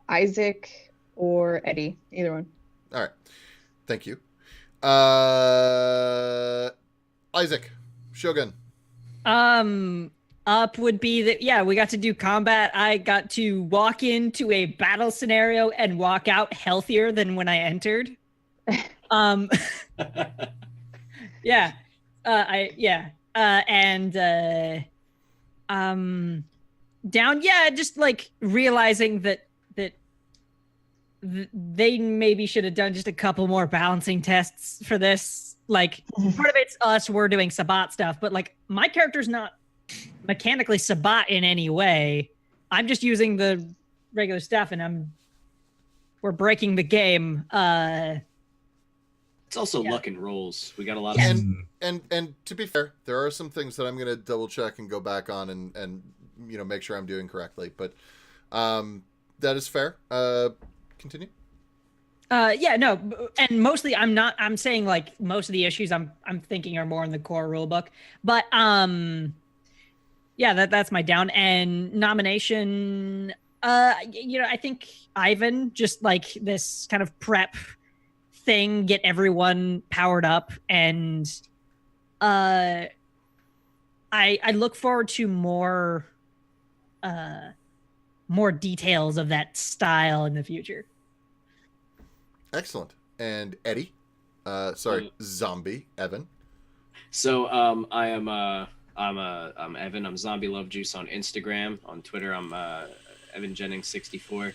Isaac or Eddie, either one. All right. Thank you. Isaac, Shogun. Up would be that, yeah, we got to do combat. I got to walk into a battle scenario and walk out healthier than when I entered. Yeah. Down, yeah, just like realizing that they maybe should have done just a couple more balancing tests for this. Like, part of it's us, we're doing Sabbat stuff, but like my character's not mechanically Sabbat in any way. I'm just using the regular stuff, and we're breaking the game. It's also luck and rolls. We got a lot of and to be fair, there are some things that I'm going to double check and go back on and make sure I'm doing correctly. But that is fair. Continue. No, and mostly I'm saying like most of the issues I'm thinking are more in the core rule book. But that's my down. And nomination, I think Ivan, just like this kind of prep thing, get everyone powered up, and I look forward to more details of that style in the future. Excellent. And Eddie, zombie Evan. So I'm Evan. I'm Zombie Love Juice on Instagram. On Twitter, I'm Evan Jennings 64.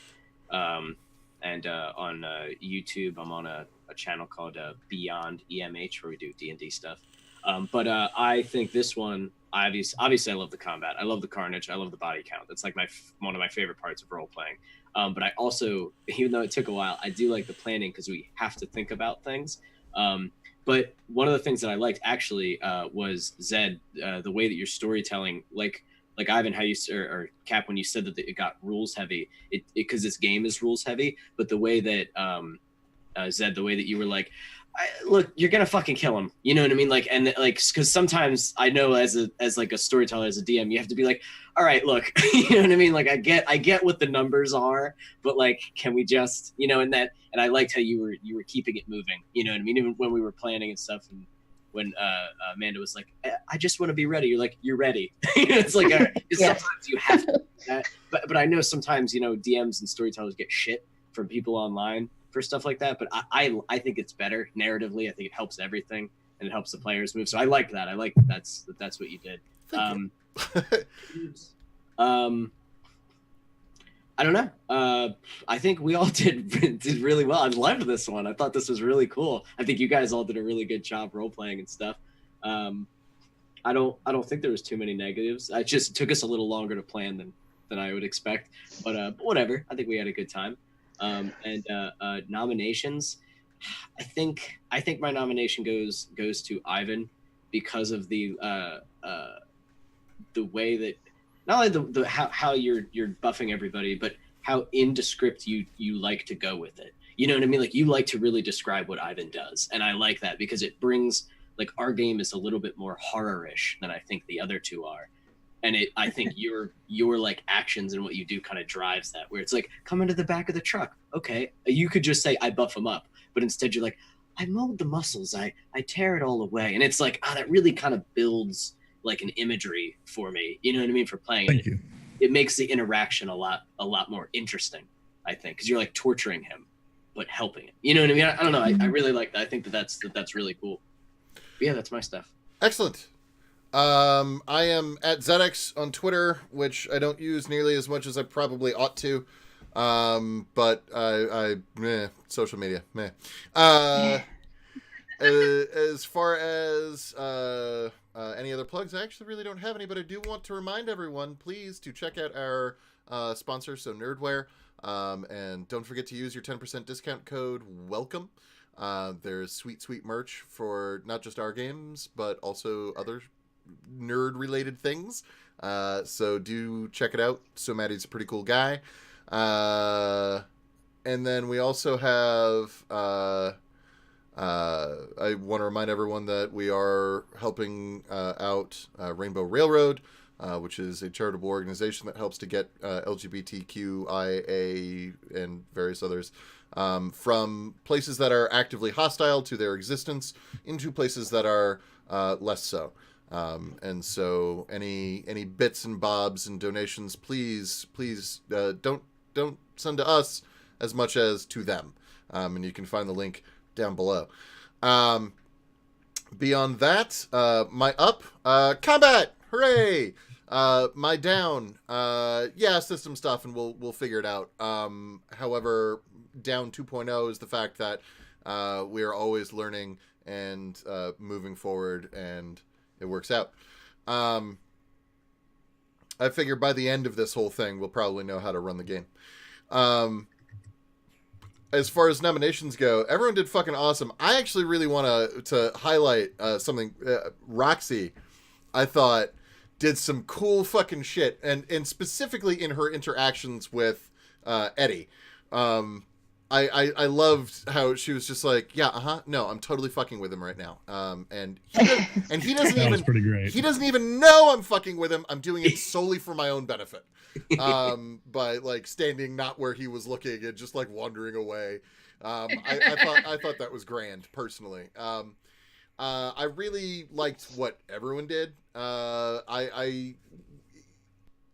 And on YouTube, I'm on a channel called Beyond EMH, where we do D&D stuff. But I think this one, obviously I love the combat. I love the carnage. I love the body count. That's like one of my favorite parts of role playing. But I also, even though it took a while, I do like the planning because we have to think about things. But one of the things that I liked actually was Zed, the way that your storytelling, like Ivan, how you or Cap, when you said that it got rules heavy, it because this game is rules heavy. But the way that Zed, the way that you were like, look, you're gonna fucking kill him. You know what I mean? Like, and like, because sometimes I know as like a storyteller, as a DM, you have to be like, all right, look, you know what I mean? Like, I get what the numbers are, but like, can we just, and I liked how you were keeping it moving. You know what I mean? Even when we were planning and stuff, and when Amanda was like, I just want to be ready. You're like, you're ready. It's like, sometimes you have to do that. But I know sometimes, DMs and storytellers get shit from people online for stuff like that. But I think it's better narratively. I think it helps everything, and it helps the players move. So I like that. I like that's what you did. I don't know. I think we all did really well. I loved this one. I thought this was really cool. I think you guys all did a really good job role playing and stuff. I don't think there was too many negatives. It just took us a little longer to plan than I would expect. But whatever. I think we had a good time. And nominations, I think my nomination goes to Ivan because of the way that not only the how you're buffing everybody, but how indescript you like to go with it. You know what I mean? Like, you like to really describe what Ivan does, and I like that because it brings, like, our game is a little bit more horror-ish than I think the other two are. And I think your like actions and what you do kind of drives that, where it's like, come into the back of the truck. Okay. You could just say, I buff him up. But instead you're like, I mold the muscles. I tear it all away. And it's like, that really kind of builds like an imagery for me. You know what I mean? For playing Thank you. It makes the interaction a lot more interesting, I think. Because you're like torturing him, but helping him. You know what I mean? I don't know. I really like that. I think that's really cool. But yeah, that's my stuff. Excellent. I am at ZX on Twitter, which I don't use nearly as much as I probably ought to. But social media, meh. As far as any other plugs, I actually really don't have any, but I do want to remind everyone, please, to check out our sponsor, so Nerdware, and don't forget to use your 10% discount code WELCOME. There's sweet merch for not just our games, but also other nerd-related things. So do check it out. So Maddie's a pretty cool guy. And then we also have... I want to remind everyone that we are helping out Rainbow Railroad. which is a charitable organization that helps to get LGBTQIA and various others from places that are actively hostile to their existence into places that are less so. And so any bits and bobs and donations, please don't send to us as much as to them. And you can find the link down below. Beyond that, my up, combat, hooray! My down, system stuff, and we'll figure it out. However, down 2.0 is the fact that we are always learning and moving forward, and it works out. I figure by the end of this whole thing, we'll probably know how to run the game. As far as nominations go, everyone did fucking awesome. I actually really want to highlight something. Roxy, I thought, did some cool fucking shit, and specifically in her interactions with Eddie. I loved how she was just like, no, I'm totally fucking with him right now. And he doesn't That even, was pretty great. he doesn't even know I'm fucking with him. I'm doing it solely for my own benefit. By like standing not where he was looking and just like wandering away. I thought that was grand personally. I really liked what everyone did.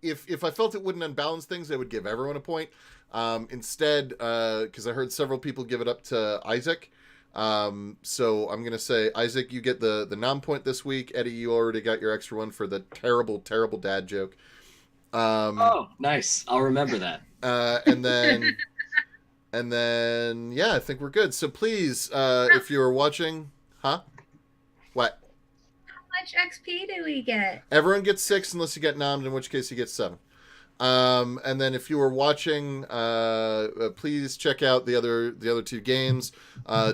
If I felt it wouldn't unbalance things, I would give everyone a point. Instead, because I heard several people give it up to Isaac. So I'm going to say, Isaac, you get the non-point this week. Eddie, you already got your extra one for the terrible, terrible dad joke. Oh, nice. I'll remember that. And then, yeah, I think we're good. So please, if you're watching, what? How much XP do we get? Everyone gets 6 unless you get nommed, in which case you get 7. And then if you were watching, please check out the other 2 games.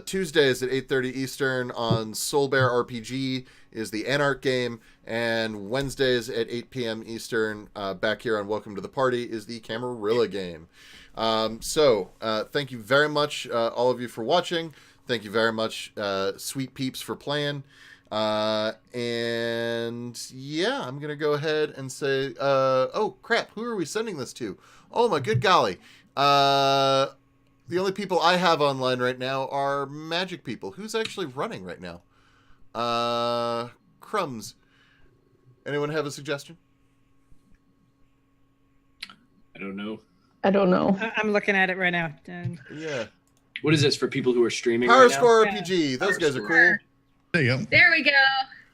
Tuesdays at 8:30 Eastern on Soul Bear RPG is the Anarch game, and Wednesdays at 8 p.m. Eastern, back here on Welcome to the Party, is the Camarilla game. So thank you very much, all of you, for watching. Thank you very much, Sweet Peeps, for playing. And yeah, I'm gonna go ahead and say, oh crap, who are we sending this to? Oh my good golly. The only people I have online right now are magic people. Who's actually running right now? Crumbs. Anyone have a suggestion? I don't know. I'm looking at it right now. Yeah. What is this for people who are streaming Power right Score now? RPG. Those Power guys are Score. cool. There you go. There we go.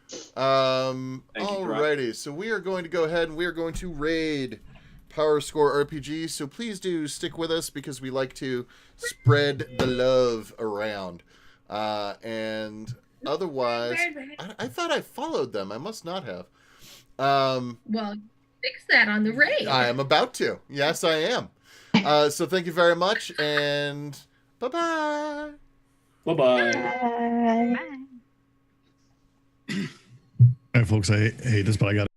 Thank you, Brock. Alrighty, so we are going to go ahead and we are going to raid Power Score RPG. So please do stick with us because we like to spread the love around. And otherwise, I thought I followed them. I must not have. Well, fix that on the raid. I am about to. Yes, I am. So thank you very much, and bye-bye. Bye-bye. Bye. All right, folks, I hate this, but I got